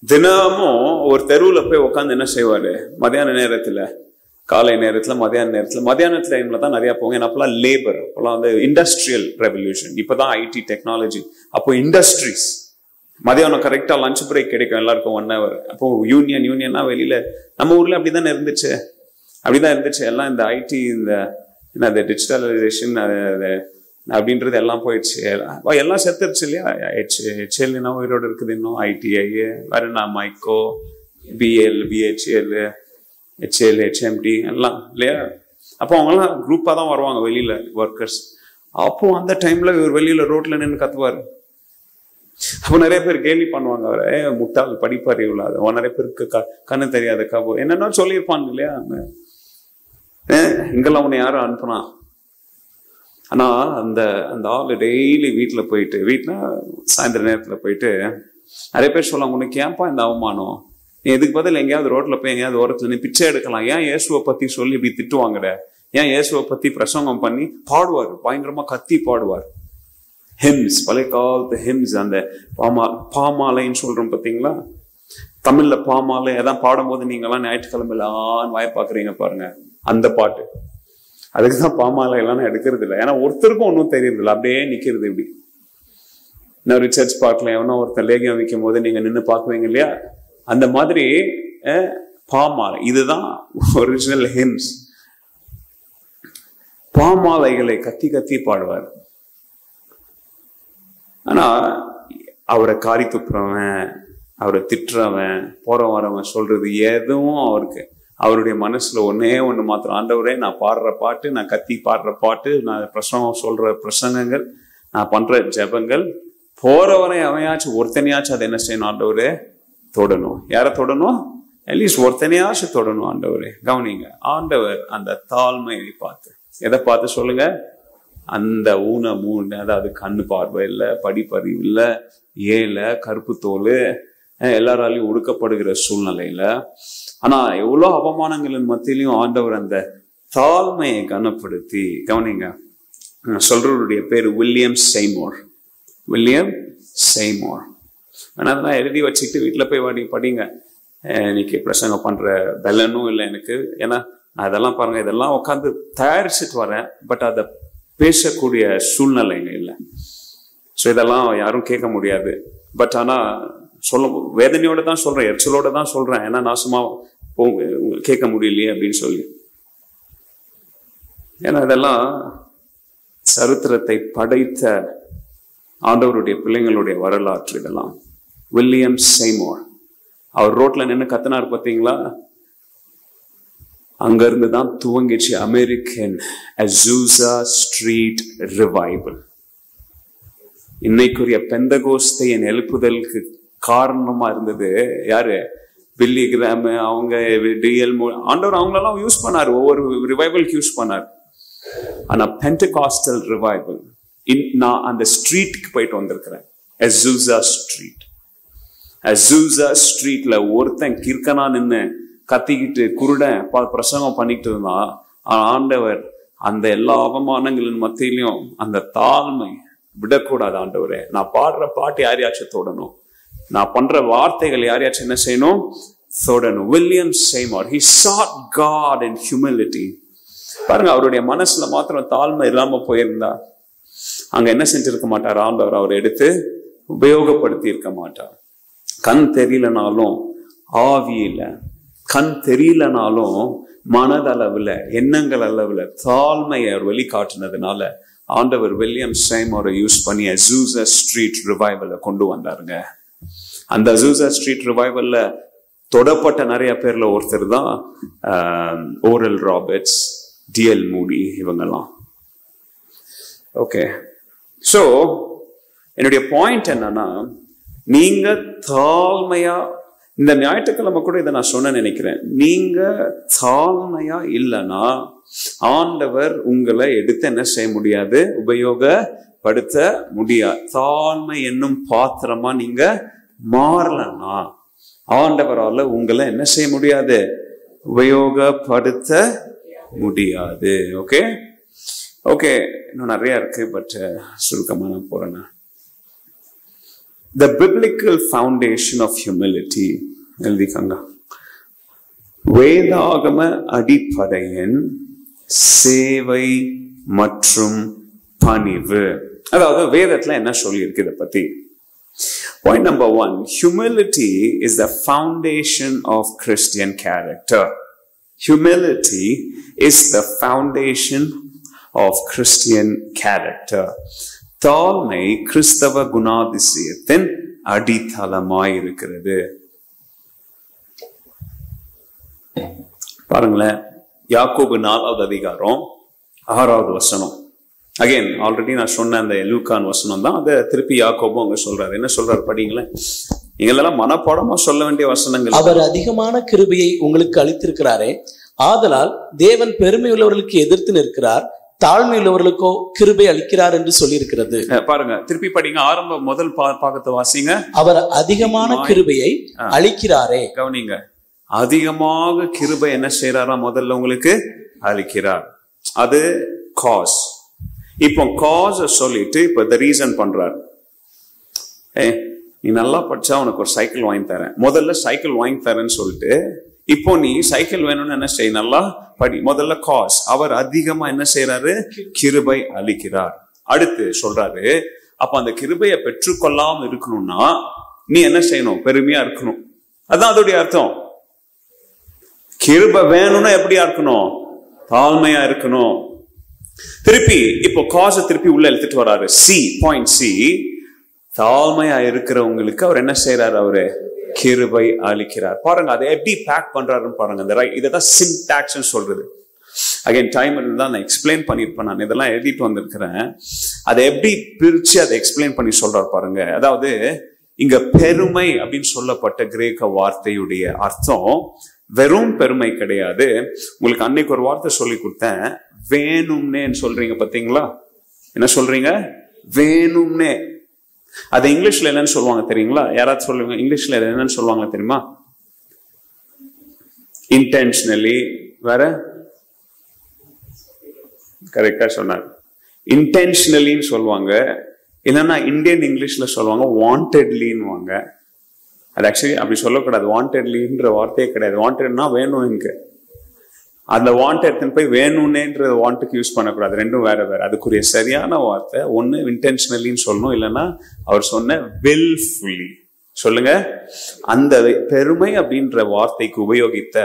[SPEAKER 1] தினமும் ஒரு தெருவுல போய் உட்காந்து என்ன செய்வாரு, மத்தியான நேரத்துல, காலை நேரத்துல, மத்தியான டைம்ல தான் நிறைய போங்க. ஏன்னா அப்பெல்லாம் லேபர், அப்பெல்லாம் வந்து இண்டஸ்ட்ரியல் ரெவல்யூஷன், இப்பதான் IT டெக்னாலஜி. அப்போ இண்டஸ்ட்ரீஸ் மதியானம் கரெக்டா லஞ்ச் பிரேக் கிடைக்கும் எல்லாருக்கும் 1 hour. அப்போ யூனியன்னா வெளியில, நம்ம ஊர்ல அப்படிதான் இருந்துச்சு. எல்லாம் இந்த IT, இந்த டிஜிட்டலைசேஷன் அப்படின்றது எல்லாம் போயிடுச்சு. எல்லாம் செத்துருச்சு இல்லையா? HL உயிரோடு இருக்குது இன்னும், ITI வேற என்ன, மைக்கோ, BL, BHL, HL, HMT எல்லாம் இல்லையா? அப்போ அவங்கெல்லாம் குரூப்பா தான் வருவாங்க வெளியில, ஒர்க்கர்ஸ். அப்போ அந்த டைம்ல இவர் வெளியில ரோட்ல நின்று கத்துவாரு. அப்போ நிறைய பேர் கேள்வி பண்ணுவாங்க, அவரை முட்டாள், படிப்பறிவு இல்லாத, நிறைய பேருக்கு கண்ணு தெரியாத கபோ என்னன்னா சொல்லியிருப்பாங்க இல்லையா? இங்கெல்லாம் உன்னை யாரும் அனுப்புனா. ஆனா அந்த ஆளு டெய்லி வீட்டுல சாயந்தர நேரத்துல போயிட்டு நிறைய பேர் சொல்லுவாங்க, உனக்கு ஏன்பா இந்த அவமானம், நீ எதுக்கு பதில் எங்கேயாவது ரோட்ல போய் எங்கேயாவது ஓரத்துல நீ பிச்சை எடுக்கலாம், ஏன் இயேசுவை பத்தி சொல்லி இப்படி திட்டுவாங்கட, ஏன் இயேசுவை பத்தி பிரசங்கம் பண்ணி பாடுவார், பயங்கரமா கத்தி பாடுவார். ஹிம்ஸ், பழைய காலத்து ஹிம்ஸ், அந்த பாமாலைன்னு சொல்றோம் பாத்தீங்களா, தமிழ்ல பாமாலை. அதான் பாடும்போது நீங்க எல்லாம் ஞாயிற்றுக்கிழமையில வாய பாக்குறீங்க பாருங்க, அந்த பாட்டு. அதுக்குதான் பாமாலை எல்லாம் எடுக்கிறது இல்லை. ஏன்னா ஒருத்தருக்கும் ஒன்றும் தெரியுது இல்லை, அப்படியே நிக்கிறது இப்படி. இன்னொரு சர்ச் பார்க்கல, எவனோ ஒருத்தர் லேகியம் வைக்கும் போது நீங்க நின்று பாக்குவீங்க இல்லையா? அந்த மாதிரி பாமாலை, இதுதான் ஒரிஜினல் ஹிம்ஸ். பாமாலைகளை கத்தி கத்தி பாடுவார். ஆனா அவரை காரி துப்புறவன், அவரை திட்டுறவன், போற வரவன் சொல்றது எதுவும் அவருடைய மனசுல ஒண்ணு மாத்திரம், ஆண்டவரே நான் பாடுற பாட்டு, நான் கத்தி பாடுற பாட்டு, நான் பிரசங்கம் சொல்ற பிரசங்கங்கள், நான் பண்ற ஜெபங்கள், போறவரை அவனையாச்சும் ஒருத்தனையாச்சும் அதை என்ன செய்யணும், ஆண்டவரே தொடணும். யார தொடணும்? அட்லீஸ்ட் ஒருத்தனையாச்சும் தொடணும். ஆண்டவரே கவனிங்க, ஆண்டவர் அந்த தாழ்மையை பார்த்து, எதை பார்த்து சொல்லுங்க, அந்த மூணு, அதாவது கண்ணு பார்வை இல்லை, படிப்பறிவு இல்லை, ஏழை, கருப்பு தோல், எல்லாராலையும் ஒடுக்கப்படுகிற சூழ்நிலையில, ஆனா எவ்வளவு அவமானங்களின் மத்தியிலையும் ஆண்டவர் அந்த தாழ்மையை கனப்படுத்தி, கவனிங்க, சொல்றவருடைய பேரு வில்லியம் செய்மோர். அதெல்லாம் எழுதி வச்சுக்கிட்டு வீட்டுல போய் படிங்க. இன்னைக்கு பிரசங்கம் பண்ற பலனும் இல்லை எனக்கு, ஏன்னா நான் இதெல்லாம் பாருங்க, இதெல்லாம் உட்காந்து தயாரிச்சுட்டு வரேன், பட் அதை பேசக்கூடிய சூழ்நிலைங்க இல்லை. ஸோ இதெல்லாம் யாரும் கேட்க முடியாது. பட் ஆனா வேதனையோட தான் சொல்றேன், எரிச்சலோட தான் சொல்றேன். ஏன்னா நான் சும்மா கேட்க முடியலையே அப்படின்னு சொல்லி. ஏன்னா இதெல்லாம் சரித்திரத்தை படைத்த ஆண்டவருடைய பிள்ளைங்களுடைய வரலாற்று. இதெல்லாம் வில்லியம் செய்மோர், அவர் ரோட்ல நின்று கத்தினார் பார்த்தீங்களா? அங்கிருந்து தான் துவங்கிச்சு அமெரிக்கன் அசூசா ஸ்ட்ரீட் ரிவைவல். இன்னைக்குரிய பெந்தகோஸ்தையின் எழுப்புதலுக்கு காரணமா இருந்தது யாரு? பில்லி கிராம், அவங்க டிஎல். ஆண்டவர் அவங்களெல்லாம் யூஸ் பண்ணாரு, ஒவ்வொரு ரிவைவலுக்கு யூஸ் பண்ணாரு. ஆனா பெண்டகாஸ்டல் ரிவைவல், நான் அந்த ஸ்ட்ரீட்டுக்கு போயிட்டு வந்திருக்கிறேன், அசூசா ஸ்ட்ரீட்ல ஒருத்தன் கிறுக்கனா நின்று கத்திக்கிட்டு குருடன் பிரசங்கம் பண்ணிட்டு இருந்தான். ஆண்டவர் அந்த எல்லா அவமானங்களின் மத்தியிலையும் அந்த தாழ்மை விடக்கூடாது. ஆண்டவரே, நான் பாடுற பாட்டு யாரையாச்சும் தொடணும், நான் பண்ற வார்த்தைகள் யாரையாச்சும் என்ன செய்யணும், தொடணும். William Seymour, he sought God in humility. பாருங்க, அவருடைய மனசுல மாத்திரம் தாழ்மை இல்லாம போயிருந்தா அங்க என்ன செஞ்சிருக்க மாட்டார் ஆண்டவர்? அவர் எடுத்து உபயோகப்படுத்தி இருக்க மாட்டார். கண் தெரியலனாலும் ஆவியில, கண் தெரியலனாலும் மனதளவுல, எண்ணங்கள் அளவுல தாழ்மையை அவர் வெளிக்காட்டினதுனால ஆண்டவர் வில்லியம் சேமரை யூஸ் பண்ணி அசூசா ஸ்ட்ரீட் ரிவைவலை கொண்டு வந்தாருங்க. அந்த அசூசா ஸ்ட்ரீட் ரிவைவல்ல தொடப்பட்ட நிறைய பேர்ல ஒருத்தர் தான் ஓரல் ராபர்ட்ஸ், டிஎல் மூடி, இவங்கெல்லாம். ஓகே, சோ என்னுடைய பாயிண்ட் என்னன்னா, நீங்க தாழ்மையா, இந்த ஞாயிற்றுக்கிழமை கூட இதை நான் சொன்ன நினைக்கிறேன், நீங்க தாழ்மையா இல்லைன்னா ஆண்டவர் உங்களை எடுத்து என்ன செய்ய முடியாது? உபயோகப்படுத்த முடியாது. தாழ்மை என்னும் பாத்திரமா நீங்க மாறலன்னா ஆண்டவரால உங்களை என்ன செய்ய முடியாது? உபயோகப்படுத்த முடியாது. ஓகே ஓகே, இன்னும் நிறைய இருக்கு, பட் சுருக்கமா நான் போறேன். The biblical foundation of humility, எழுதிக்கங்க. வேதாகம அடிப்படையின் சேவை மற்றும் பணிவு. அதாவது வேதத்துல என்ன சொல்லி இருக்கு இதை பத்தி? Point number 1, humility is the foundation of Christian character. Humility is the foundation of Christian character. தாழ்மை கிறிஸ்தவ குணாதிசயத்தின் அடித்தளமாய் இருக்கிறது. பாருங்களேன், யாக்கோபு 4வது அதிகாரம் 6வது வசனம். அகைன் ஆல்ரெடி நான் சொன்ன அந்த லூக்கான் வசனம் தான், அதை திருப்பி யாக்கோபு அங்க சொல்றாரு. என்ன சொல்றாரு படிங்களேன். நீங்களெல்லாம் மனப்பாடமா சொல்ல வேண்டிய வசனங்கள்.
[SPEAKER 2] அவர் அதிகமான கிருபையை உங்களுக்கு அளித்திருக்கிறாரே, ஆதலால் தேவன் பெருமை உள்ளவர்களுக்கு எதிர்த்து நிற்கிறார், தாழ்மை உள்ளவர்களுக்கோ கிருபை அளிக்கிறார் என்று சொல்லி இருக்கிறது.
[SPEAKER 1] பாருங்க, திருப்பி படிங்க, ஆரம்ப முதல் பாகத்தை வாசிங்க.
[SPEAKER 2] அவர் அதிகமான கிருபையை அளிக்கிறாரே.
[SPEAKER 1] கவனிங்க, அதிகமாக கிருபை என்ன செய்யறாரா? முதல்ல உங்களுக்கு அளிக்கிறார். அது காஸ். இப்போ காஸ் சொல்லிட்டு இப்ப த ரீசன் பண்றாரு. நீ நல்லா படிச்சா உனக்கு ஒரு சைக்கிள் வாங்கி தரேன். முதல்ல சைக்கிள் வாங்கி தரேன்னு சொல்லிட்டு இப்போ நீ சைக்கிள் வேணும்னு என்ன செய்ய? நல்லா படி. முதல்ல காஸ். அவர் அதிகமா என்ன செய்யறாரு? கிருபை அளிக்கிறார். அடுத்து சொல்றாரு, அப்ப அந்த கிருபையை பெற்றுக்கொள்ளாம இருக்கணும்னா நீ என்ன செய்யணும்? பெருமையா இருக்கணும். அதான் அதோடைய அர்த்தம். கிருபை வேணும்னா எப்படியா இருக்கணும்? தாழ்மையா இருக்கணும். திருப்பி இப்போ காசை திருப்பி உள்ள எடுத்துட்டு வராரு. சி, பாயிண்ட் சி, தாழ்மையா இருக்கிறவங்களுக்கு அவர் என்ன செய்யறாரு? அவரு கிருபை அளிக்கிறார். பாருங்க, அதை எப்படி பேக் பண்றாருன்னு பாருங்க. இந்த இதான் சின்டாக்ஸ் சொல்றது. அகைன் டைம் இருந்தா நான் எக்ஸ்பிளைன் பண்ணிருப்பேன். நான் இதெல்லாம் எழுதிட்டு வந்திருக்கிறேன். அதை எப்படி பிரிச்சு அதை எக்ஸ்பிளைன் பண்ணி சொல்றாரு பாருங்க. அதாவது இங்க பெருமை அப்படின்னு சொல்லப்பட்ட கிரேக்க வார்த்தையுடைய அர்த்தம் வெறும் பெருமை கிடையாது. உங்களுக்கு அன்னைக்கு ஒரு வார்த்தை சொல்லி கொடுத்தேன், வேணும்னேன்னு சொல்றீங்க பாத்தீங்களா? என்ன சொல்றீங்க? வேணும்னே. அது இங்கிலீஷ்ல என்னன்னு சொல்லுவாங்க தெரியுங்களா? யாராவது சொல்லுங்க, இங்கிலீஷ்ல என்னன்னு சொல்லுவாங்க தெரியுமா? இன்டென்ஷனலி. வேற கரெக்டா சொன்னாங்க. இன்டென்ஷனலின்னு சொல்லுவாங்க. இல்லைன்னா இந்தியன் இங்கிலீஷ்ல சொல்லுவாங்க வாண்டட்லின்னு. அது ஆக்சுவலி அப்படி சொல்லக்கூடாது. வாண்டட்லின்ற வார்த்தையே கிடையாது. வாண்டட்னா வேணும். இங்க அந்த வாண்டட் போய் வேணும்னேன்ற வாண்ட்டுக்கு யூஸ் பண்ணக்கூடாது. ரெண்டும் வேற வேற. அதுக்குரிய சரியான வார்த்தை ஒண்ணு இன்டென்ஷனலின்னு சொல்லணும், இல்லைன்னா அவர் சொன்ன வில்ஃபுல்லி. சொல்லுங்க. அந்த பெருமை அப்படின்ற வார்த்தைக்கு உபயோகித்த,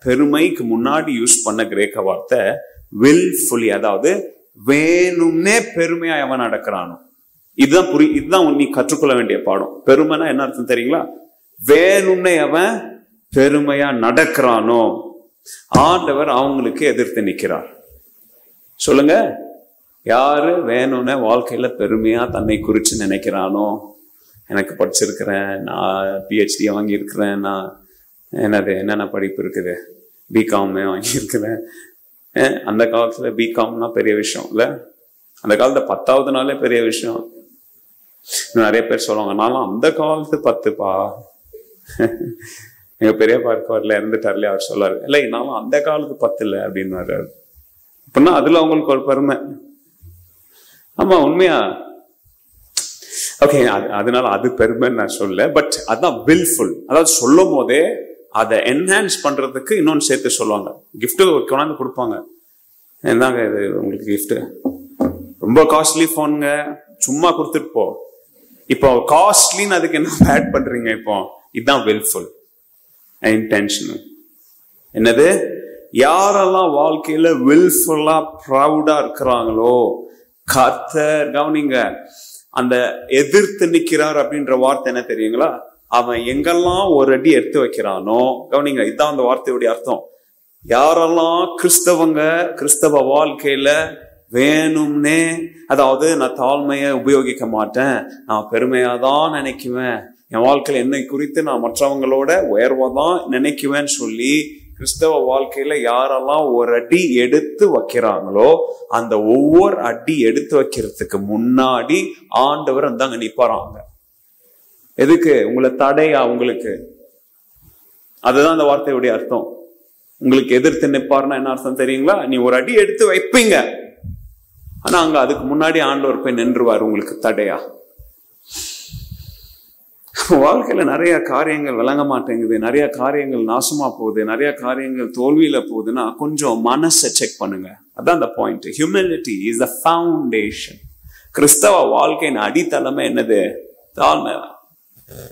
[SPEAKER 1] பெருமைக்கு முன்னாடி யூஸ் பண்ண கிரேக்க வார்த்தை வில்ஃபுல்லி. அதாவது வேணும்னே பெருமையா எவன் நடக்கிறானோ. இதுதான் இதுதான் நீ கற்றுக்கொள்ள வேண்டிய பாடம். பெருமைனா என்ன அர்த்தம் தெரியுங்களா? வேணும்னே அவன் பெருமையா நடக்கிறானோ ஆண்டவர் அவங்களுக்கு எதிர்த்து நிற்கிறார். சொல்லுங்க, யாரு வேணும்னு வாழ்க்கையில பெருமையா தன்னை குறிச்சு நினைக்கிறானோ, எனக்கு படிச்சிருக்கிறேன், நான் பிஹெச்டி வாங்கியிருக்கிறேன், நான் என்னென்ன படிப்பு இருக்குது, பிகாம் வாங்கியிருக்கிறேன். அந்த காலத்துல பிகாம்னா பெரிய விஷயம் இல்ல. அந்த காலத்துல 10வது நாளே பெரிய விஷயம். இன்னும் நிறைய பேர் சொல்லுவாங்க, நானும் அந்த காலத்து 10பா. எங்க பெரியப்பா இருக்கவர்ல இறந்துட்டார்ல, அவர் சொல்லாரு, இல்லை நானும் அந்த காலத்து 10 இல்லை அப்படின்னு வர்றாரு. அப்படின்னா அதுல அவங்களுக்கு ஒரு பெருமை. ஆமா, உண்மையா? ஓகே, அதனால அது பெருமைன்னு நான் சொல்ல. பட் அதான் வில்ஃபுல். அதாவது சொல்லும் போதே அதை என்ஹான்ஸ் பண்றதுக்கு இன்னொன்னு சேர்த்து சொல்லுவாங்க. கிஃப்ட் கொண்டாந்து கொடுப்பாங்க. என்னங்க இது உங்களுக்கு கிஃப்ட், ரொம்ப காஸ்ட்லி போனுங்க, சும்மா கொடுத்துட்டு போ. இப்போ காஸ்ட்லின்னு அதுக்கு என்ன ஆட் பண்றீங்க? இப்போ இதுதான் வில்ஃபுல் இன்டென்ஷனல். என்னது? யாரெல்லாம் வாழ்க்கையில வில்ஃபுல்லா ப்ரௌடா இருக்கிறாங்களோ, கர்த்தர் கவனிங்க, அந்த எதிர்த்து நிக்கிறார் அப்படின்ற வார்த்தை என்ன தெரியுங்களா? அவன் எங்கெல்லாம் ஒரு அடி எடுத்து வைக்கிறானோ, கவனிங்க, இதுதான் அந்த வார்த்தையுடைய அர்த்தம். யாரெல்லாம் கிறிஸ்தவ வாழ்க்கையில வேணும்னே, அதாவது நான் தாழ்மையை உபயோகிக்க மாட்டேன், நான் பெருமையா தான் நினைக்குவேன், என் வாழ்க்கையில என்னை குறித்து நான் மற்றவங்களோட உயர்வாதான் நினைக்குவேன்னு சொல்லி கிறிஸ்தவ வாழ்க்கையில யாரெல்லாம் ஒரு அடி எடுத்து வைக்கிறாங்களோ, அந்த ஒவ்வொரு அடி எடுத்து வைக்கிறதுக்கு முன்னாடி ஆண்டவர் அந்தாங்க நிப்பாராங்க. எதுக்கு? உங்களை தடையா? உங்களுக்கு அதுதான் அந்த வார்த்தையுடைய அர்த்தம். உங்களுக்கு எதிர்த்து நிப்பாருன்னா என்ன அர்த்தம் தெரியுங்களா? நீ ஒரு அடி எடுத்து வைப்பீங்க, ஆனா அங்க அதுக்கு முன்னாடி ஆண்டவர் போய் நின்றுவார் உங்களுக்கு தடையா. வாழ்க்கையில நிறைய காரியங்கள் விளங்க மாட்டேங்குது, நிறைய காரியங்கள் நாசமா போகுது, நிறைய காரியங்கள் தோல்வியில போகுதுன்னா கொஞ்சம் மனசை செக் பண்ணுங்க. அதான் அந்த point. Humility is the foundation. கிறிஸ்தவ வாழ்க்கையின் அடித்தளமே என்னது? தாழ்மை.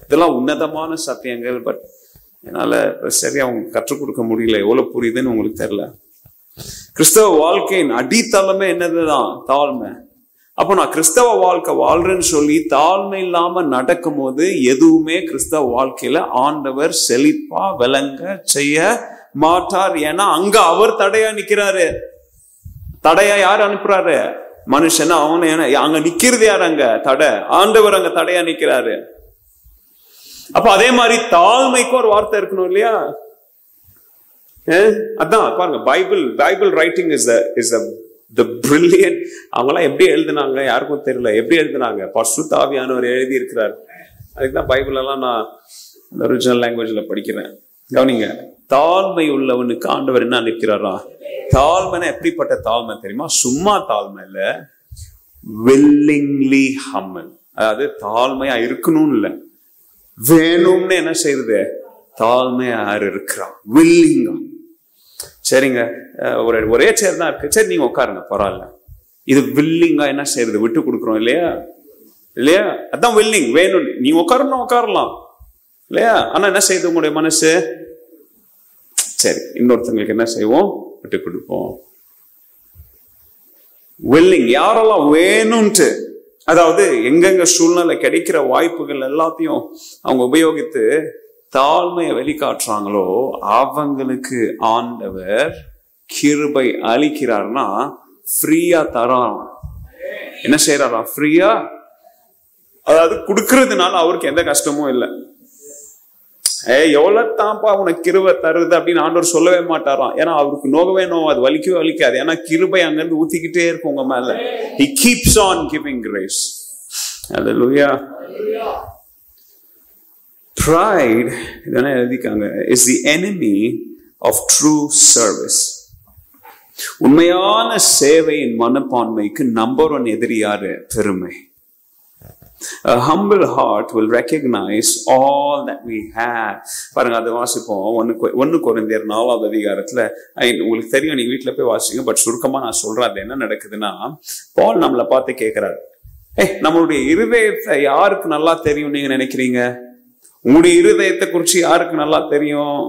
[SPEAKER 1] இதெல்லாம் உன்னதமான சத்தியங்கள். பட் என்னால சரியா அவங்க கற்றுக் கொடுக்க முடியல. எவ்வளவு புரியுதுன்னு உங்களுக்கு தெரியல. கிறிஸ்தவ வாழ்க்கையின் அடித்தளமே என்னதுதான்? தாழ்மை. அப்போ நான் கிறிஸ்தவ வாழ்க்கை வாழ்றேன்னு சொல்லி தாழ்மை இல்லாம நடக்கும் போது எதுவுமே கிறிஸ்தவ வாழ்க்கையில ஆண்டவர் செழிப்பா விளங்க செய்ய மாட்டார். ஏன்னா அங்க அவர் தடையா நிக்கிறாரு. தடையா யார் அனுப்புறாரு? மனுஷன். அவன அங்க நிக்கிறது யார்? அங்க தடை. ஆண்டவர் அங்க தடையா நிக்கிறாரு. அப்ப அதே மாதிரி தாழ்மைக்கு ஒரு வார்த்தை இருக்கணும் இல்லையா? அதான் பாருங்க, Bible writing is the brilliant. அவங்களாம் எப்படி எழுதினாங்க யாருக்கும் தெரியல. எப்படி எழுதினாங்க? பரிசுத்த ஆவியானவர் எழுதி இருக்கிறார். அதுக்குதான் பைபிள் எல்லாம் நான் இந்த ஒரிஜினல் லாங்குவேஜ்ல படிக்கிறேன். கவனிங்க, தாழ்மை உள்ளவனுக்கு ஆண்டவர் என்ன அனுப்பிக்கிறாரா? தாழ்மைனா எப்படிப்பட்ட தாழ்மை தெரியுமா? சும்மா தாழ்மை இல்ல, willingly humble. அதாவது தாழ்மையா இருக்கணும்னு இல்ல, வேணும்னு என்ன செய்யுது? தாழ்மையா யாரு இருக்கிறான்? வில்லிங்கா. சரிங்க, ஒரே சேர் தான் இருக்கு, சரி நீங்க உட்காருங்க பரவாயில்ல. இது வில்லிங்கா என்ன செய்யறது? விட்டு கொடுக்குறோம் இல்லையா? இல்லையா? அதான் வில்லிங். வேணும் நீங்க உட்காரலாம் இல்லையா? ஆனா என்ன செய்யுது உங்களுடைய மனசு? சரி இன்னொருத்தங்களுக்கு என்ன செய்வோம்? விட்டு கொடுப்போம். வில்லிங். யாரெல்லாம் வேணும்ட்டு, அதாவது எங்கெங்க சூழ்நிலை கிடைக்கிற வாய்ப்புகள் எல்லாத்தையும் அவங்க உபயோகித்து தாழ்மையை வெளிக்காட்டுறாங்களோ அவங்களுக்கு ஆண்டவர் கிருபை அளிக்கிறார்னா ஃப்ரீயா தரான். என்ன செய்யறாரா? ஃப்ரீயா. அதாவது கொடுக்கறதுனால அவருக்கு எந்த கஷ்டமும் இல்லை. எவ்வளவு தான்ப்பா உனக்கு கிருபை தருது அப்படின்னு ஆண்டவர் சொல்லவே மாட்டாராம். ஏன்னா அவருக்கு நோகவே அது வலிக்கவே வலிக்காது. ஏன்னா கிருபை அங்கிருந்து ஊத்திக்கிட்டே இருக்கும் உங்க மேல. He keeps on giving grace. Hallelujah. Pride இதெல்லாம் எழுதிக்காங்க is the enemy of true service. உண்மையான சேவையின் மனப்பான்மைக்கு நம்பர் 1 எதிரி யாரு? பெருமை. A humble heart will recognize all that we have. பாருங்க, அதை வாசிப்போம். 1 கொரிந்தியர் 4வது அதிகாரத்துல. உங்களுக்கு தெரியும், நீங்க வீட்டுல போய் வாசிங்க. பட் சுருக்கமா நான் சொல்றேன். அது என்ன நடக்குதுன்னா, பவுல் நம்மளை பார்த்து கேட்கிறாரு, நம்மளுடைய இருதயத்தை யாருக்கு நல்லா தெரியும் நீங்க நினைக்கிறீங்க? உங்களுடைய இருதயத்தை குறிச்சு யாருக்கு நல்லா தெரியும்?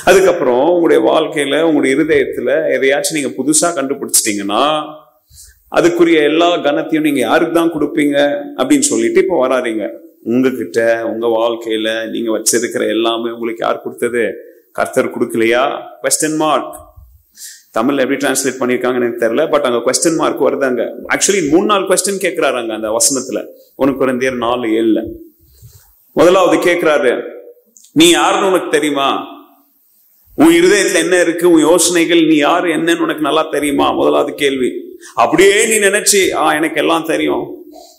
[SPEAKER 1] அதுக்கப்புறம் உங்களுடைய வாழ்க்கையில உங்களுடைய இருதயத்துல எதையாச்சும் நீங்க புதுசா கண்டுபிடிச்சிட்டீங்கன்னா அதுக்குரிய எல்லா கனத்தையும் நீங்க யாருக்கு தான் கொடுப்பீங்க அப்படின்னு சொல்லிட்டு இப்ப வராதீங்க. உங்ககிட்ட உங்க வாழ்க்கையில நீங்க வச்சிருக்கிற எல்லாமே உங்களுக்கு யார் கொடுத்தது? கர்த்தர் கொடுக்கலையா? question mark. தமிழ்ல எப்படி டிரான்ஸ்லேட் பண்ணிருக்காங்கன்னு எனக்கு தெரியல. பட் அங்க question mark வருதாங்க. ஆக்சுவலி 3-4 கொஸ்டின் கேட்கிறாங்க அந்த வசனத்துல. 1 கொரிந்தியர் 4:7. முதலாவது கேட்கிறாரு, நீ யாருன்னு உனக்கு தெரியுமா? உன் இருதயத்துல என்ன இருக்கு? உன் யோசனைகள், நீ யாரு என்னன்னு உனக்கு நல்லா தெரியுமா? முதலாவது கேள்வி. அப்படியே நீ நினைச்சு எனக்கு எல்லாம் தெரியும்,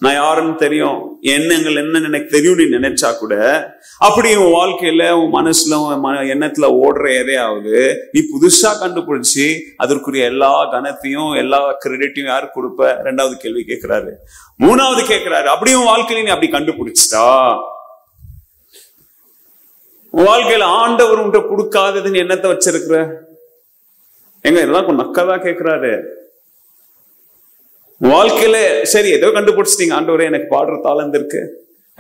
[SPEAKER 1] நான் யாருன்னு தெரியும், எண்ணங்கள் என்னன்னு எனக்கு தெரியும் நீ நினைச்சா கூட, அப்படி உன் வாழ்க்கையில உன் மனசுல உன் எண்ணத்துல ஓடுற எதையாவது நீ புதுசா கண்டுபிடிச்சு அதற்குரிய எல்லா கனத்தையும் எல்லா கிரெடிட்டையும் யாருக்கு கொடுப்ப? 2வது கேள்வி கேட்கிறாரு. 3வது கேட்கிறாரு, அப்படியே உன் வாழ்க்கையில நீ அப்படி கண்டுபிடிச்சிட்டா உன் வாழ்க்கையில ஆண்டவர் உன்கிட்ட கொடுக்காததுன்னு என்னத்தை வச்சிருக்கிற? எங்க இதெல்லாம் கொஞ்சம் நக்கதான் கேட்கிறாரு. வாழ்க்கையில சரி ஏதோ கண்டுபிடிச்சிட்டீங்க, ஆண்டவரே எனக்கு பாடுற தாளந்து இருக்கு,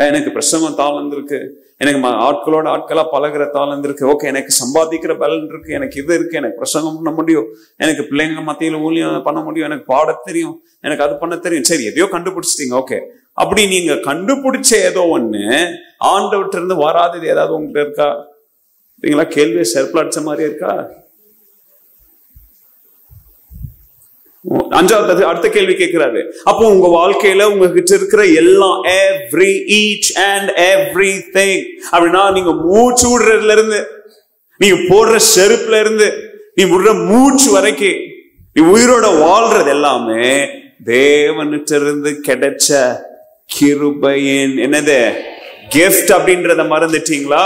[SPEAKER 1] எனக்கு பிரசங்கம் தாளந்து இருக்கு, எனக்கு ஆட்களோட ஆட்களா பழகிற தாளந்து இருக்கு, ஓகே எனக்கு சம்பாதிக்கிற பலன் இருக்கு, எனக்கு இது இருக்கு, எனக்கு பிரசங்கம் பண்ண முடியும், எனக்கு பிள்ளைங்க மத்தியில ஊழியம் பண்ண முடியும், எனக்கு பாட தெரியும், எனக்கு அது பண்ண தெரியும். சரி எதையோ கண்டுபிடிச்சிட்டீங்க, ஓகே. அப்படி நீங்க கண்டுபிடிச்ச ஏதோ ஒண்ணு ஆண்டவர்கிட்ட இருந்து வராதது ஏதாவது உங்ககிட்ட இருக்கா? நீங்களா கேள்வியை செருப்புல அடிச்ச மாதிரி இருக்கா? அஞ்சாவது அடுத்த கேள்வி கேட்கிறாரு. அப்போ உங்க வாழ்க்கையில உங்ககிட்ட இருக்கிற எல்லாம் each and everything அப்படின்னா நீங்க மூச்சு விடுறதுல இருந்து, நீங்க போடுற செருப்புல இருந்து, நீ விடுற மூச்சு வரைக்கும், நீ உயிரோட வாழ்றது எல்லாமே தேவன்கிட்ட இருந்து கிடைச்ச கிருபையின் என்னது கிஃப்ட் அப்படின்றத மறந்துட்டீங்களா?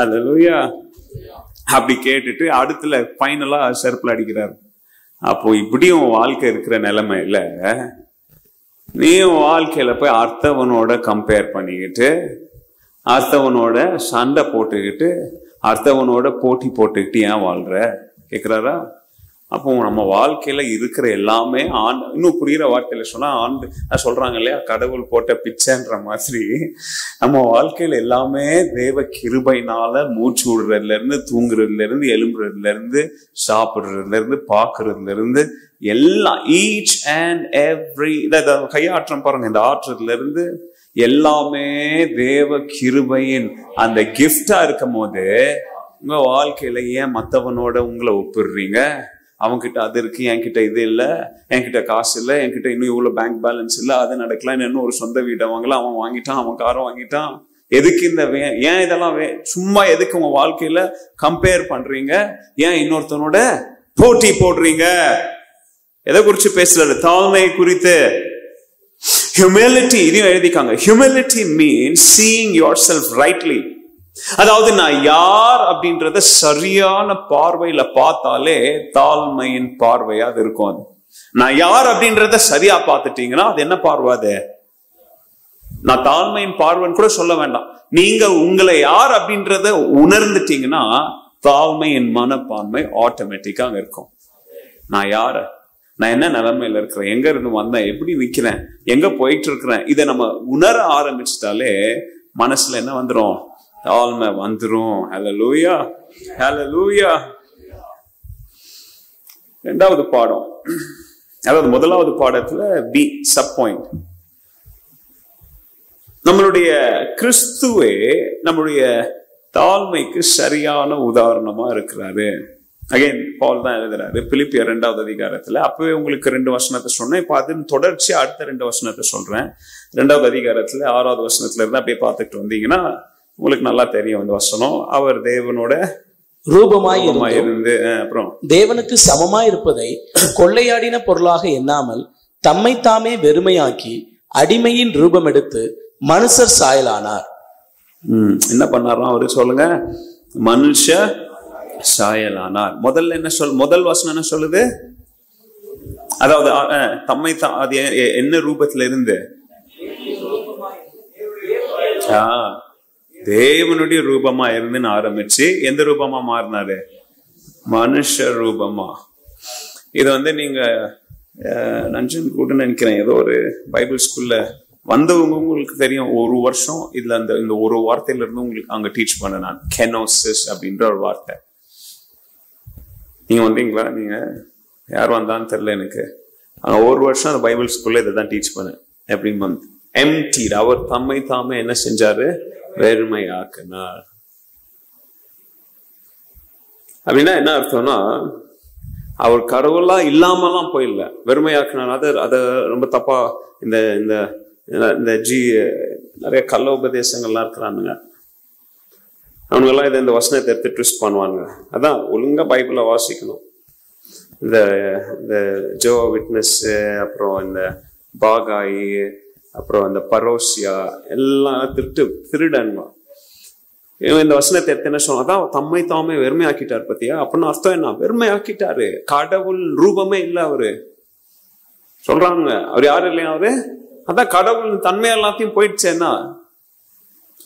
[SPEAKER 1] அல்லேலூயா. அப்படி கேட்டுட்டு அடுத்துல ஃபைனலா செருப்புல அடிக்கிறாரு. அப்போ இப்படியும் வாழ்க்கை இருக்கிற நிலைமை இல்ல, நீ வாழ்க்கையில போய் அர்த்தவனோட கம்பேர் பண்ணிக்கிட்டு, அர்த்தவனோட சண்டை போட்டுக்கிட்டு, அர்த்தவனோட போட்டி போட்டுக்கிட்டு ஏன் வாழ்ற கேக்குறாரா? அப்போ நம்ம வாழ்க்கையில இருக்கிற எல்லாமே இன்னும் புரியுற வார்த்தையில சொன்னா சொல்றாங்க இல்லையா, கடவுள் போட்ட பிச்சைன்ற மாதிரி நம்ம வாழ்க்கையில எல்லாமே தேவ கிருபையினால மூச்சு விடுறதுல இருந்து, தூங்குறதுல இருந்து, எழும்புறதுல இருந்து, சாப்பிடுறதுல இருந்து, பாக்குறதுல இருந்து எல்லாம் each and every கையாற்றம் பாருங்க, இந்த ஆற்றத்துல இருந்து எல்லாமே தேவ கிருபையின் அந்த கிஃப்டா இருக்கும் போது உங்க வாழ்க்கையில ஏன் மத்தவனோட உங்களை ஒப்பிடுறீங்க? அவன்கிட்ட அது இருக்கு, என்கிட்ட இது இல்லை, என்கிட்ட காசு இல்லை, என்கிட்ட இன்னும் இவ்வளவு பேங்க் பேலன்ஸ் இல்லை, அது நடக்கலாம், இன்னும் ஒரு சொந்த வீட்டை வாங்கலாம், அவன் வாங்கிட்டான், அவன் காரை வாங்கிட்டான், எதுக்கு இந்த ஏன் இதெல்லாம் சும்மா எதுக்கு உங்க வாழ்க்கையில கம்பேர் பண்றீங்க? ஏன் இன்னொருத்தனோட போட்டி போடுறீங்க? எதை குறிச்சு பேசுறாரு? தாழ்மை குறித்து. ஹியூமிலிட்டி, இதையும் எழுதிக்காங்க. Humility means seeing yourself rightly. அதாவது நான் யார் அப்படின்றத சரியான பார்வையில பார்த்தாலே தாழ்மையின் பார்வையா அது இருக்கும். அது நான் யார் அப்படின்றத சரியா பார்த்துட்டீங்கன்னா அது என்ன பார்வை? அது நான் தாழ்மையின் பார்வைன்னு கூட சொல்ல வேண்டாம், நீங்க உங்களை யார் அப்படின்றத உணர்ந்துட்டீங்கன்னா தாழ்மையின் மனப்பான்மை ஆட்டோமேட்டிக்கா அங்க இருக்கும். நான் யார, நான் என்ன நிலைமையில இருக்கிறேன், எங்க இருந்து வந்தேன், எப்படி நிக்கிறேன், எங்க போயிட்டு இருக்கிறேன், இதை நம்ம உணர ஆரம்பிச்சிட்டாலே மனசுல என்ன வந்துரும்? தாழ்மை வந்துரும். ஹல்லேலூயா, ஹல்லேலூயா. இரண்டாவது பாடம், அதாவது முதலாவது பாடத்துல பி சப் பாயிண்ட், நம்மளுடைய கிறிஸ்துவே நம்மளுடைய தாழ்மைக்கு சரியான உதாரணமா இருக்கிறாரு. அகைன் பால் தான் எழுதுறாரு பிலிப்பியர் 2வது அதிகாரத்துல. அப்பவே உங்களுக்கு 2 வசனத்தை சொன்னேன், இப்ப அது தொடர்ச்சி அடுத்த 2 வசனத்தை சொல்றேன். 2வது அதிகாரத்துல 6வது வசனத்துல இருந்து அப்படியே பார்த்துட்டு வந்தீங்கன்னா உங்களுக்கு நல்லா தெரியும் இந்த வசனம். அவர் தேவனோட
[SPEAKER 2] ரூபமாய்
[SPEAKER 1] இருந்து அப்புறம்
[SPEAKER 2] தேவனுக்கு சமமாய் இருப்பதை கொள்ளையாடின பொருளாக எண்ணாமல் தம்மை தாமே வெறுமையாக்கி அடிமையின் ரூபம் எடுத்து மனுஷர் சாயலானார்.
[SPEAKER 1] என்ன பண்ணாராம் அவரு சொல்லுங்க? மனுஷ சாயலானார். முதல்ல என்ன முதல் வசனம் என்ன சொல்லுது? அதாவது தம்மை அது என்ன ரூபத்துல இருந்து? தேவனுடைய ரூபமா இருந்துன்னு ஆரம்பிச்சு எந்த ரூபமா மாறினாரு? மனுஷ ரூபமா. இது நீங்க நஞ்சன் கூட நினைக்கிறேன், ஏதோ ஒரு பைபிள் ஸ்கூல்ல வந்தவங்க உங்களுக்கு தெரியும். ஒரு வருஷம் இதுல இந்த ஒரு வார்த்தையில இருந்து உங்களுக்கு அங்க டீச் பண்ண நான் கெனோசிஸ் அப்படின்ற ஒரு வார்த்தை. நீங்க வந்தீங்களா? நீங்க யார் வந்தான்னு தெரியல எனக்கு. ஒரு வருஷம் அந்த பைபிள் ஸ்கூல்ல இதை தான் டீச் பண்ணேன். எப்படின்னு எம்டிட், அவர் தம்மை தாமே என்ன செஞ்சாரு? வெறுமையாக்கினார். அப்படின்னா என்ன அர்த்தம்னா, அவர் கடவுளா இல்லாமலாம் போயிடல, வெறுமையாக்கினார். அத ரொம்ப தப்பா இந்த இந்த இந்த நிறைய கள்ள உபதேசங்கள்லாம் இருக்கிறானுங்க, அவனுங்கெல்லாம் இதை இந்த வசனத்தை எடுத்து ட்விஸ்ட் பண்ணுவாங்க. அதான் ஒழுங்கா பைபிளை வாசிக்கணும். இந்த இந்த ஜோ விட்னஸ், அப்புறம் இந்த பாகாயி, அப்புறம் இந்த பரோசியா எல்லாம் திருடன்மா. இந்த வசனத்தை எடுத்து என்ன சொன்னா, அதான் தம்மை தாமே வெறுமையாக்கிட்டார் பத்தியா? அப்படின்னு அர்த்தம் என்ன? வெறுமையாக்கிட்டாரு. கடவுள் ரூபமே இல்லை அவரு. சொல்றாங்க அவர் யாரு இல்லையா? அவரு அதான் கடவுள் தன்மை எல்லாத்தையும் போயிடுச்சேன்னா.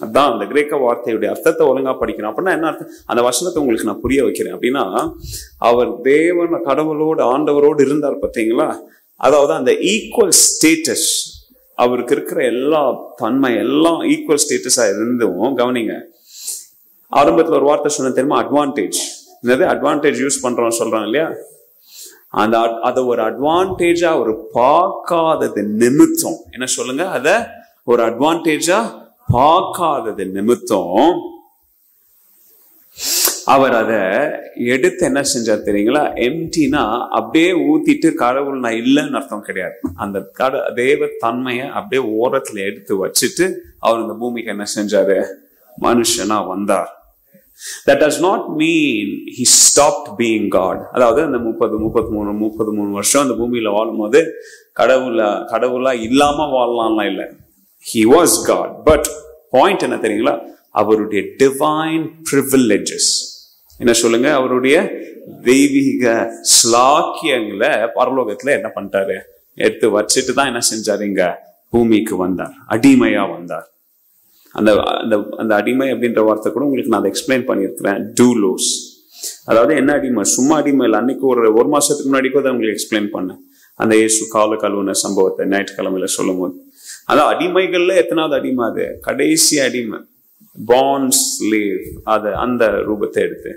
[SPEAKER 1] அதான் அந்த கிரேக்க வார்த்தையுடைய அர்த்தத்தை ஒழுங்கா படிக்கணும். அப்படின்னா என்ன அர்த்தம்? அந்த வசனத்தை உங்களுக்கு நான் புரிய வைக்கிறேன். அப்படின்னா அவர் தேவன் கடவுளோடு ஆண்டவரோடு இருந்தார் பார்த்தீங்களா? அதாவது அந்த ஈக்குவல் ஸ்டேட்டஸ், அவருக்கு இருக்கிற எல்லா தன்மை எல்லாம் ஈக்குவல் ஸ்டேட்டஸா இருந்தும், கவனிங்க, ஆரம்பத்துல ஒரு வார்த்தை சொன்ன தெரியுமா? அட்வான்டேஜ். என்னது அட்வான்டேஜ் யூஸ் பண்றோம் சொல்றாங்க இல்லையா? அத ஒரு அட்வான்டேஜா ஒரு பார்க்காதது நிமித்தம், என்ன சொல்லுங்க, அத ஒரு அட்வான்டேஜா பார்க்காதது நிமித்தம் அவர் அதை எடுத்து என்ன செஞ்சார் தெரியுங்களா? எம்டினா அப்படியே ஊத்திட்டு கடவுள் நான் இல்லைன்னு அர்த்தம் கிடையாது. அந்த தேவ தன்மையை அப்படியே ஓரத்துல எடுத்து வச்சுட்டு அவர் இந்த பூமிக்கு என்ன செஞ்சாரு? மனுஷனா வந்தார். That does not mean he stopped being God. அதாவது அந்த 33 வருஷம் அந்த பூமியில வாழும் போது கடவுளா இல்லாம வாழலாம்லாம் இல்லை. He was God. But point என்ன தெரியுங்களா? அவருடைய டிவைன் privileges, என்ன சொல்லுங்க, அவருடைய தெய்வீக ஸ்லாக்கியங்களை பரலோகத்துல என்ன பண்ணிட்டாரு? எடுத்து வச்சுட்டு தான் என்ன செஞ்சாரு? இங்க பூமிக்கு வந்தார், அடிமையா வந்தார். அந்த அந்த அடிமை அப்படின்ற வார்த்தை கூட உங்களுக்கு நான் அதை எக்ஸ்பிளைன் பண்ணியிருக்கிறேன். டூலோஸ், அதாவது என்ன அடிமை? சும்மா அடிமை இல்லை. அன்னைக்கு ஒரு மாசத்துக்கு முன்னாடி கூட உங்களுக்கு எக்ஸ்பிளைன் பண்ணேன் அந்த இயேசு கால கழுவுன சம்பவத்தை ஞாயிற்றுக்கிழமையில சொல்லும் போது. அதான் அடிமைகள்ல எத்தனாவது அடிமை? அது கடைசி அடிமை, பாண்ட் ஸ்லேவ். அது அந்த ரூபத்தை எடுத்து,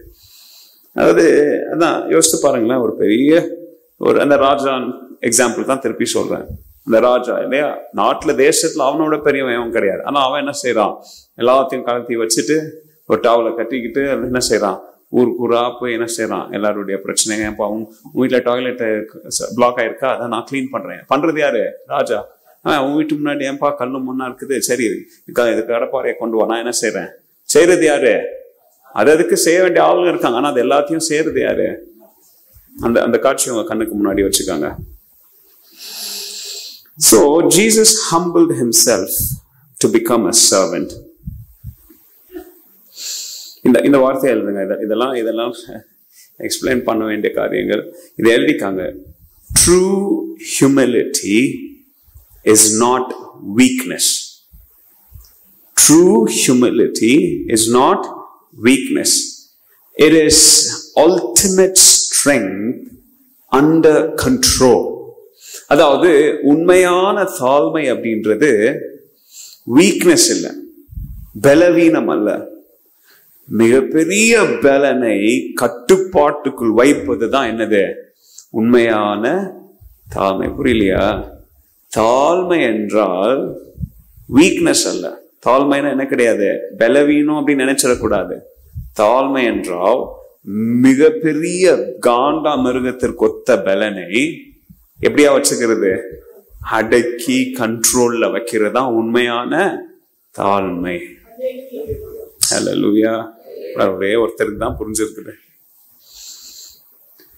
[SPEAKER 1] அதாவது அதான் யோசித்து பாருங்களேன். ஒரு பெரிய அந்த ராஜா எக்ஸாம்பிள் தான் திருப்பி சொல்றேன். அந்த ராஜா இல்லையா, நாட்டுல தேசத்துல அவனோட பெரியவன் கிடையாது. ஆனா அவன் என்ன செய்யறான்? எல்லாத்தையும் கலத்தி வச்சுட்டு ஒரு டாவலை கட்டிக்கிட்டு என்ன செய்யறான்? ஊருக்குறா போய் என்ன செய்யறான்? எல்லாருடைய பிரச்சனைங்க, உன் வீட்டுல டாய்லெட் பிளாக் ஆயிருக்கா, அதை நான் கிளீன் பண்றேன். பண்றது யாரு? ராஜா. உன் வீட்டு முன்னாடி ஏன்பா கல்லு மண்ணா இருக்குது, சரி இதுக்கு கடப்பாறையை கொண்டு வா, நான் என்ன செய்யறேன்? செய்யறது யாரு? அதுக்கு செய்ய வேண்டிய ஆளுங்க இருக்காங்க, ஆனா அது எல்லாத்தையும் செய்யறது யாரு? அந்த காட்சி உங்க கண்ணுக்கு முன்னாடி வச்சுக்காங்க. So Jesus humbled himself to become a servant. இந்த வார்த்தை எழுதுங்க. இதெல்லாம் எக்ஸ்பிளைன் பண்ண வேண்டிய காரியங்கள். இதை எழுதிக்காங்க. True humility is not weakness. True humility is not weakness. It is ultimate strength under control. அதாவது உண்மையான தாழ்மை அப்படின்றது வீக்னஸ் இல்லை, பலவீனம் அல்ல. மிகப்பெரிய பலனை கட்டுப்பாட்டுக்குள் வைப்பதுதான் என்னது? உண்மையான தாழ்மை. புரியலையா? தாழ்மை என்றால் வீக்னஸ் அல்ல. தாழ்மைன்னா என்ன கிடையாது? பலவீனம் அப்படின்னு நினைச்சிடக்கூடாது. தாழ்மை என்றால் மிகப்பெரிய காண்டா மிருகத்திற்கு ஒத்த பலனை எப்படியா வச்சுக்கிறது? அடக்கி கண்ட்ரோல்ல வைக்கிறதா உண்மையான தாழ்மை. ஹல்லேலூயா. ஒரே ஒருத்தருக்கு தான் புரிஞ்சிருக்குது.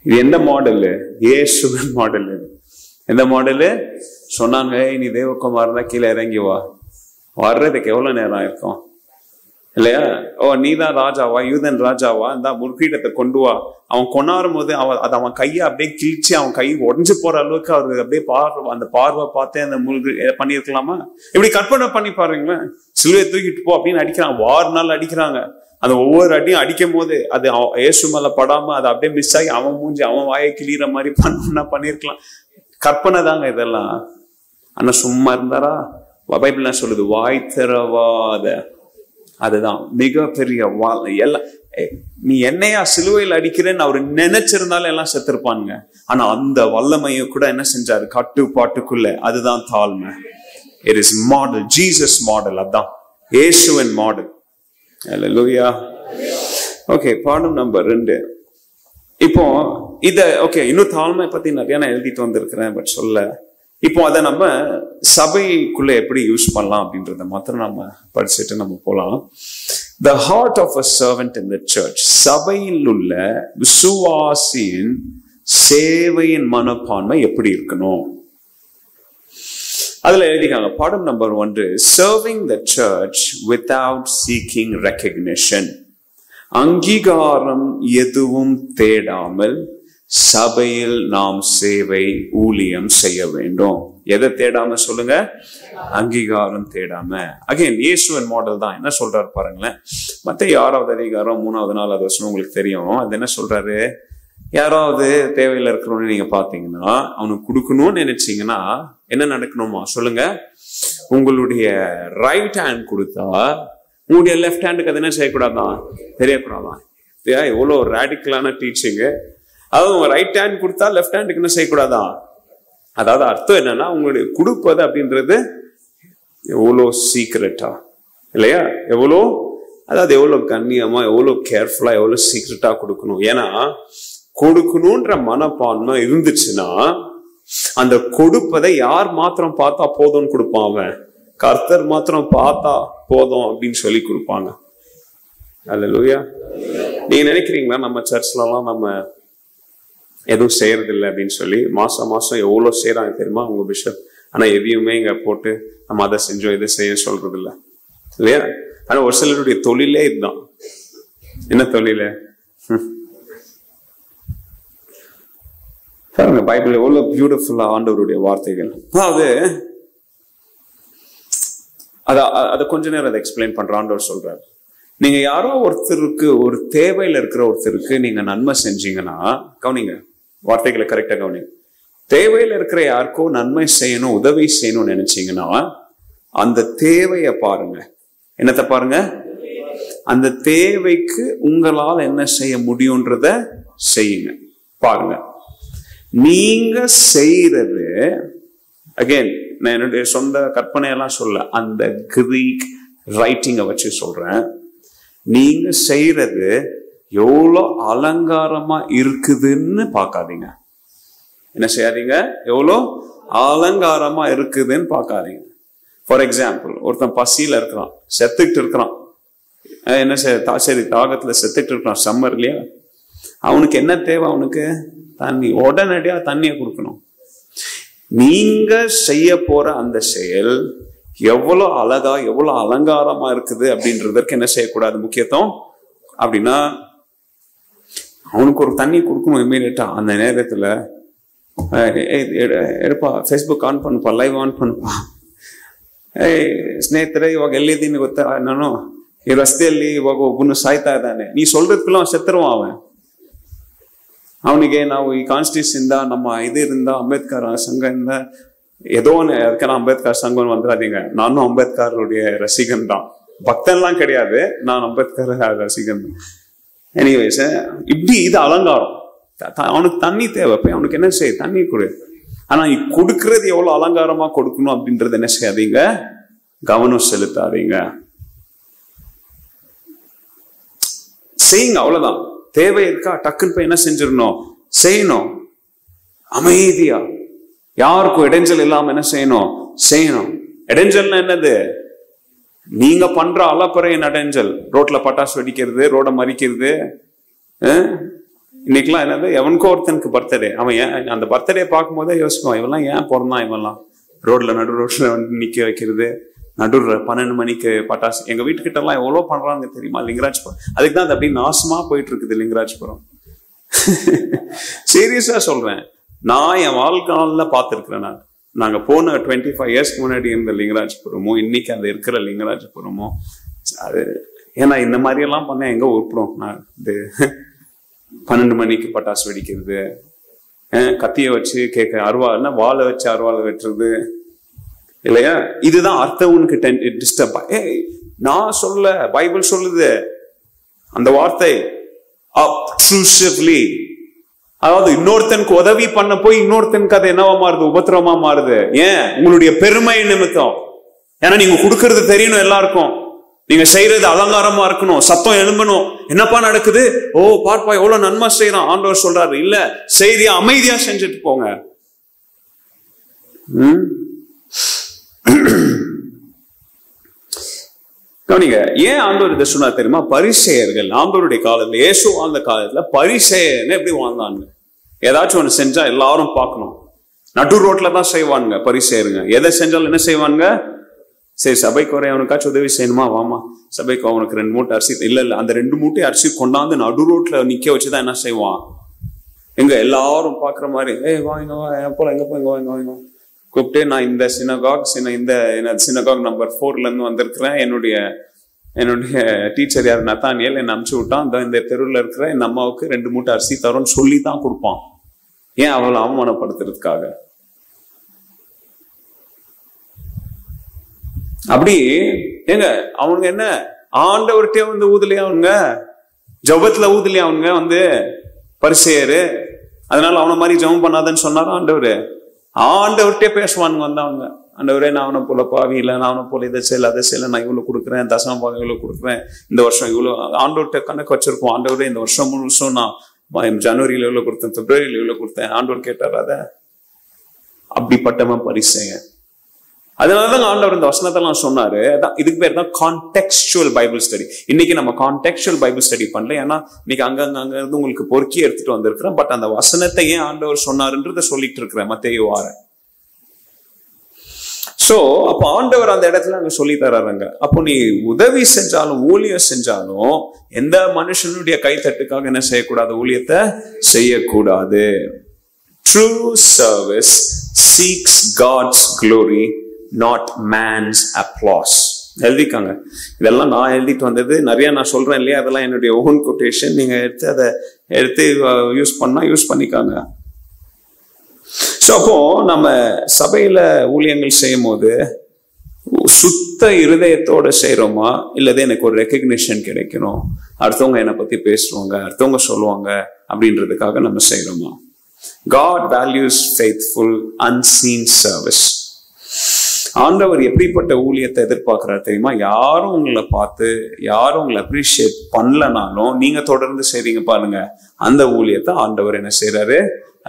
[SPEAKER 1] இது எந்த மாடலு? இயேசுவின் மாடல். எந்த மாடலு? சொன்னாங்க, நீ தேவகுமார் தான் கீழே இறங்கி வா. வர்றதுக்கு எவ்வளவு நேரம் இருக்கும் இல்லையா? ஓ, நீதான் ராஜாவா, யூதன் ராஜாவா, இந்த முற்கீட்டத்தை கொண்டு வா. அவன் கொண்டாடும் போது அவன் கையை அப்படியே கிழிச்சு அவன் கை உடஞ்சு போற அளவுக்கு அவருக்கு அப்படியே அந்த பார்வை பார்த்து அந்த முழுகு பண்ணிருக்கலாமா? இப்படி கற்பனை பண்ணி பாருங்களேன். சிலுவையை தூக்கிட்டு போ அப்படின்னு அடிக்கிறாங்க, 6 நாள் அடிக்கிறாங்க. அந்த ஒவ்வொரு அடியும் அடிக்கும் போது அது இயேசு மேல படாம அது அப்படியே மிஸ் ஆகி அவன் மூஞ்சி அவன் வாயை கிளியிற மாதிரி பண்ணிருக்கலாம். கற்பனை தாங்க இதெல்லாம். ஆனா சும்மா இருந்தாரா? பைபிள் என்ன சொல்லுது? வாய் திறவாத. அதுதான் மிகப்பெரிய எல்லாம். நீ என்னையா சிலுவையில் அடிக்கிறேன்னு அவரு நினைச்சிருந்தாலும் எல்லாம் செத்துருப்பானுங்க. ஆனா அந்த வல்லமையை கூட என்ன செஞ்சாரு? கட்டுப்பாட்டுக்குள்ள. அதுதான் தாழ்மை. It is model, Jesus model. அதான் இயேசுவின் மாடல். ஹல்லேலூயா. ஓகே, பாடம் நம்பர் 2. இப்போ இன்னும் தாழ்மை பத்தி நிறைய நான் எழுதிட்டு வந்திருக்கிறேன், பட் சொல்ல. இப்போ அதை நம்ம சபைக்குள்ள எப்படி யூஸ் பண்ணலாம் அப்படின்றத மாத்திரம் நம்ம படிச்சுட்டு நம்ம போலாம். The heart of a servant in the church. சபையில் உள்ள விசுவாசியின் சேவையின் மனப்பான்மை எப்படி இருக்கணும்? அதுல எழுதிக்காங்க. பாடம் number 1, serving the church without seeking recognition. அங்கீகாரம் எதுவும் தேடாமல் சபையில் நாம் சேவை ஊழியம் செய்ய வேண்டும். எதை தேடாம சொல்லுங்க? அங்கீகாரம் தேடாம. அகைன் இயேசுவின் மாடல் தான். என்ன சொல்றாரு பாருங்களேன். மத்தேயு 6வது அதிகாரம் 3வது 4வது வசனம் உங்களுக்கு தெரியும். அது என்ன சொல்றாரு? யாராவது தேவையில இருக்கிறவன்னு நீங்க பாத்தீங்கன்னா அவனுக்கு கொடுக்கணும்னு நினைச்சீங்கன்னா என்ன நடக்கணுமா சொல்லுங்க? உங்களுடைய ரைட் ஹேண்ட் கொடுத்தா உங்களுடைய லெஃப்ட் ஹேண்டுக்கு அது என்ன செய்யக்கூடாதான்? தெரியக்கூடாதான். எவ்வளவு ரேடிக்கலான டீச்சிங். அதாவது உங்க ரைட் ஹேண்ட் கொடுத்தா லெஃப்ட் ஹேண்டுக்கு என்ன செய்யக்கூடாதான்? அதாவது அர்த்தம் என்னன்னா உங்களுடைய கொடுப்பது அப்படின்றது எவ்வளோ சீக்ரெட்டா இல்லையா? எவ்வளோ, அதாவது எவ்வளவு கண்ணியமா, எவ்வளவு கேர்ஃபுல்லா, எவ்வளவு சீக்ரெட்டா கொடுக்கணும். ஏன்னா கொடுக்கணும்ன்ற மனப்பான்மை இருந்துச்சுன்னா அந்த கொடுப்பதை யார் மாத்திரம் பார்த்தா போதும்னு கொடுப்பான். அவன் கர்த்தர் மாத்திரம் பார்த்தா போதும் அப்படின்னு சொல்லி கொடுப்பாங்க. அல்லேலூயா. நீங்க நினைக்கிறீங்களா நம்ம சர்ச்லாம் நம்ம எதுவும் செய்யறது இல்லை அப்படின்னு சொல்லி? மாசம் மாசம் எவ்வளவு செய்யறாங்க தெரியுமா உங்க பிஷப்? ஆனா எதையுமே இங்க போட்டு நம்ம அதை செஞ்சோம் இதை செய்ய சொல்றது இல்லை இல்லையா? ஆனா ஒரு சிலருடைய தொழிலே இதுதான். என்ன தொழில? பைபிள் எவ்வளவு பியூட்டிஃபுல்லா ஆண்டவருடைய வார்த்தைகள். அதாவது அத கொஞ்ச நேரம் அதை எக்ஸ்பிளைன் பண்ற. ஆண்டவர் சொல்றாரு, நீங்க யாரோ ஒருத்தருக்கு, ஒரு தேவையில இருக்கிற ஒருத்தருக்கு நீங்க நன்மை செஞ்சீங்கன்னா, கவனிங்க வார்த்தைகளை கரெக்டா கவனிங்க. தேவையில இருக்கிற யாருக்கோ நன்மை செய்யணும், உதவி செய்யணும்னு நினைச்சீங்கன்னா அந்த தேவையை பாருங்க. என்னத்தை பாருங்க? அந்த தேவைக்கு உங்களால் என்ன செய்ய முடியும்ன்றத செய்யுங்க. பாருங்க, நீங்க செய்யறது, அகைன் நான் என்னுடைய சொந்த கற்பனையெல்லாம் சொல்ல, அந்த கிரீக் ரைட்டிங்கை வச்சு சொல்றேன். நீங்க செய்யறது எவ்வளோ அலங்காரமா இருக்குதுன்னு பார்க்காதீங்க. என்ன செய்யாதீங்க? எவ்வளோ அலங்காரமா இருக்குதுன்னு பார்க்காதீங்க. ஃபார் எக்ஸாம்பிள், ஒருத்தன் பசியில இருக்கிறான், செத்துக்கிட்டு இருக்கிறான். என்ன சரி தாகத்துல செத்துக்கிட்டு இருக்கிறான், சம்மர் இல்லையா? அவனுக்கு என்ன தேவை? அவனுக்கு தண்ணி. உடனடியா தண்ணியை கொடுக்கணும். நீங்க செய்ய போற அந்த செயல் எவ்வளவு அழகா, எவ்வளவு அலங்காரமா இருக்குது அப்படின்றதற்கு என்ன செய்யக்கூடாது? முக்கியத்துவம். அப்படின்னா அவனுக்கு ஒரு தண்ணி கொடுக்கணும் இமீடியட்டா. அந்த நேரத்துல எடுப்பா, ಫೇಸ್ಬುಕ್ ಆನ್ பண்ணுப்பா, ಲೈವ್ ಆನ್ பண்ணுப்பா, ಸ್ನೇಹಿತರೆ ಇವಾಗ ಎಲ್ಲಿದ್ದೀನಿ ಗೊತ್ತಾ ನಾನು, ಈ ರಸ್ತೆಯಲ್ಲಿ ಇವಾಗ ಒಬ್ಬನು ಸಾಯ್ತಾ ಇದ್ದಾನೆ. ನೀ சொல்றதுக்குள்ள செத்துருவான் அவன். ಅವನಿಗೆ ನಾವು ಈ ಕಾನ್ಸ್ಟಿಟ್ಯೂಷನ್ ನಮ್ಮ ಇದರಿಂದ ಅಂಬೇಡ್ಕರ್ ಸಂಘದಿಂದ ஏதோ ஒன்று, அதுக்கெல்லாம் அம்பேத்கர் சங்கம் வந்துடாதீங்க. நானும் அம்பேத்கருடைய ரசிகன் தான், பக்தன்லாம் கிடையாது, நான் அம்பேத்கர் ரசிகன் தான். எனிவேஸ், இப்படி இது அலங்காரம். அவனுக்கு தண்ணி தேவை, போய் அவனுக்கு என்ன செய்ய? தண்ணி கொடு. ஆனா கொடுக்கறது எவ்வளவு அலங்காரமா கொடுக்கணும் அப்படின்றது என்ன செய்யாதீங்க? கவனம் செலுத்தாதீங்க. செய்யுங்க, அவ்வளவுதான். தேவை இருக்கா? டக்குன்னு போய் என்ன செஞ்சிடணும்? செய்யணும். அமைதியா, யாருக்கும் இடைஞ்சல் இல்லாம என்ன செய்யணும்? செய்யணும். இடைஞ்சல்னா என்னது? நீங்க பண்ற அலப்பறையின் இடைஞ்சல். ரோட்ல பட்டாசு வெடிக்கிறது, ரோட மறிக்கிறது. இன்னைக்கெல்லாம் என்னது, எவனுக்கோ ஒருத்தனுக்கு பர்த்டே, அவன் ஏன் அந்த பர்த்டே பார்க்கும் போதே யோசிக்கும், இவெல்லாம் ஏன் பிறந்தான்? இவெல்லாம் ரோட்ல நடு ரோட்ல வந்து நிக்க வைக்கிறது, நடு 12 மணிக்கு பட்டாசு. எங்க வீட்டுக்கிட்ட எல்லாம் எவ்வளவு பண்றாங்க தெரியுமா? லிங்கராஜ்புரம். அதுக்கு தான் அது அப்படி நாசமா போயிட்டு இருக்குது லிங்கராஜ்புரம். சீரியஸா சொல்றேன், நான் என் வாழ்க்கையில பார்த்திருக்கிறேன். நாங்க போன 25 இயர்ஸ்க்கு முன்னாடி இருந்த லிங்கராஜ்புரமும் இன்னைக்கு அது இருக்கிற லிங்கராஜ்புரமும் அது, ஏன்னா இந்த மாதிரி எல்லாம் பண்ண எங்க உருப்படும்? நான் இது 12 மணிக்கு பட்டாசு வெடிக்கிறது, கத்திய வச்சு கேட்க, அருவாள்னா வாழை வச்சு அருவாளை வெட்டுறது இல்லையா? இதுதான் அர்த்தவனுக்கு டிஸ்டர்ப். நான் சொல்ல, பைபிள் சொல்லுது அந்த வார்த்தை obtrusively. அதாவது இன்னொருத்தனுக்கு உதவி பண்ண போய் இன்னொருத்தனுக்கு அது என்னவா மாறுது? உபத்திரமா மாறுது. ஏன்? உங்களுடைய பெருமை நிமித்தம். ஏன்னா நீங்க கொடுக்கறது தெரியணும் எல்லாருக்கும், நீங்க செய்யறது அலங்காரமா இருக்கணும், சத்தம் எழும்பணும். என்னப்பா நடக்குது? ஓ பாப்பா எவ்வளவு நன்மை செய்யறான். ஆண்டவர் சொல்றாரு, இல்ல செய்தியா அமைதியா செஞ்சுட்டு போங்க. கவனிங்க, ஏன் ஆண்டவர் இதை சொன்னா தெரியுமா? பரிசேயர்கள் ஆண்டவருடைய காலத்துல, இயேசு வாழ்ந்த காலத்துல பரிசேயர்கள் எப்படி வாழ்ந்தாங்க? ஏதாச்சும் ஒண்ணு செஞ்சா எல்லாரும் பார்க்கணும். நடு ரோட்ல தான் செய்வானுங்க பரிசேயருங்க. எதை செஞ்சாலும் என்ன செய்வானுங்க? சரி, சபைக்கு வர அவனுக்காச்சும் உதவி செய்யணுமா, வாமா சபைக்கு, அவனுக்கு 2 மூட்டை அரிசி. இல்ல அந்த 2 மூட்டை அரிசி கொண்டாந்து நடு ரோட்ல நிக்க வச்சுதான் என்ன செய்வான்? எங்க எல்லாரும் பாக்குற மாதிரி, வாங்க வா, போல எங்க போய், இங்க வாங்க வாங்க. கூப்பிட்டு, நான் இந்த சினகாக் நம்பர் 4ல இருந்து வந்திருக்கிறேன், என்னுடைய டீச்சர் யார் நத்தானியல் என்ன அனுப்பிச்சு விட்டான், இந்த தெருவில் இருக்கிற இந்த அம்மாவுக்கு 2 மூட்டை அரிசி தரோன்னு சொல்லி தான் கொடுப்பான். ஏன்? அவளை அவமானப்படுத்துறதுக்காக. அப்படி ஏங்க அவனுங்க என்ன ஆண்டவர்கிட்டே வந்து ஊதலையா? அவனுங்க ஜபத்துல ஊதலையா? அவனுங்க வந்து பரிசேயரு, அதனால அவனை மாதிரி ஜபம் பண்ணாதன்னு சொன்னாரும் ஆண்டவரு. ஆண்டவர்கிட்டே பேசுவானுங்க வந்து அவங்க, ஆண்டவரே நான் அவனை போல பாவி இல்லை, நான் அவனை போல இதை செய்யல அதை செய்யல, நான் இவ்வளவு கொடுக்குறேன், தசம பாகம் இவ்வளவு கொடுக்குறேன், இந்த வருஷம் இவ்வளவு ஆண்டவர்கிட்ட கணக்கு வச்சிருப்போம். ஆண்டவரே இந்த வருஷம் முழுசும் நான் ஜனவரியில எவ்வளவு கொடுத்தேன், பிப்ரவரியில எவ்வளவு கொடுத்தேன், ஆண்டவர் கேட்டார். அத அப்படிப்பட்டவன் பரிசேயன். அதனாலதான் ஆண்டவர் இந்த வசனத்தெல்லாம் சொன்னாரு. இதுக்கு பேர் தான் கான்டெக்ஸ்டுவல் பைபிள் ஸ்டடி. இன்னைக்கு நம்ம கான்டெக்ஸ்டுவல் பைபிள் ஸ்டடி பண்ணல, ஏன்னா இன்னைக்கு அங்க இருந்து உங்களுக்கு பொறுக்கி எடுத்துட்டு வந்திருக்கிறேன். பட் அந்த வசனத்தை ஏன் ஆண்டவர் சொன்னாருன்றத சொல்லிட்டு இருக்கிறேன் மத்தேயு 6. சோ அப்ப ஆண்டவர் அந்த இடத்துல அங்க சொல்லி தர்றாருங்க. அப்போ நீ உதவி செஞ்சாலும் ஊழியம் செஞ்சாலும் எந்த மனுஷனுடைய கைத்தட்டுக்காக என்ன செய்யக்கூடாது? ஊழியத்தை செய்யக்கூடாது. True service seeks God's glory, not man's applause. எழுதிக்காங்க. இதெல்லாம் நான் எழுதிட்டு வந்தது. நிறைய நான் சொல்றேன் இல்லையா, அதெல்லாம் என்னுடைய ஓன் கொட்டேஷன். நீங்க எடுத்து யூஸ் பண்ணிக்காங்க. ஸோ அப்போ நம்ம சபையில ஊழியங்கள் செய்யும் போது சுத்த இருதயத்தோட செய்யறோமா, இல்லது எனக்கு ஒரு ரெக்கக்னிஷன் கிடைக்கணும், அடுத்தவங்க என்னை பத்தி பேசுவாங்க, அடுத்தவங்க சொல்லுவாங்க அப்படின்றதுக்காக நம்ம செய்யறோமா? God values faithful unseen service. ஆண்டவர் எப்படிப்பட்ட ஊழியத்தை எதிர்பார்க்கிறார் தெரியுமா? யாரும் உங்களை பார்த்து யாரும் உங்களை அப்ரிஷியேட் பண்ணலனாலும் நீங்க தொடர்ந்து செய்றீங்க பாருங்க, அந்த ஊழியத்தை ஆண்டவர் என்ன செய்யறாரு?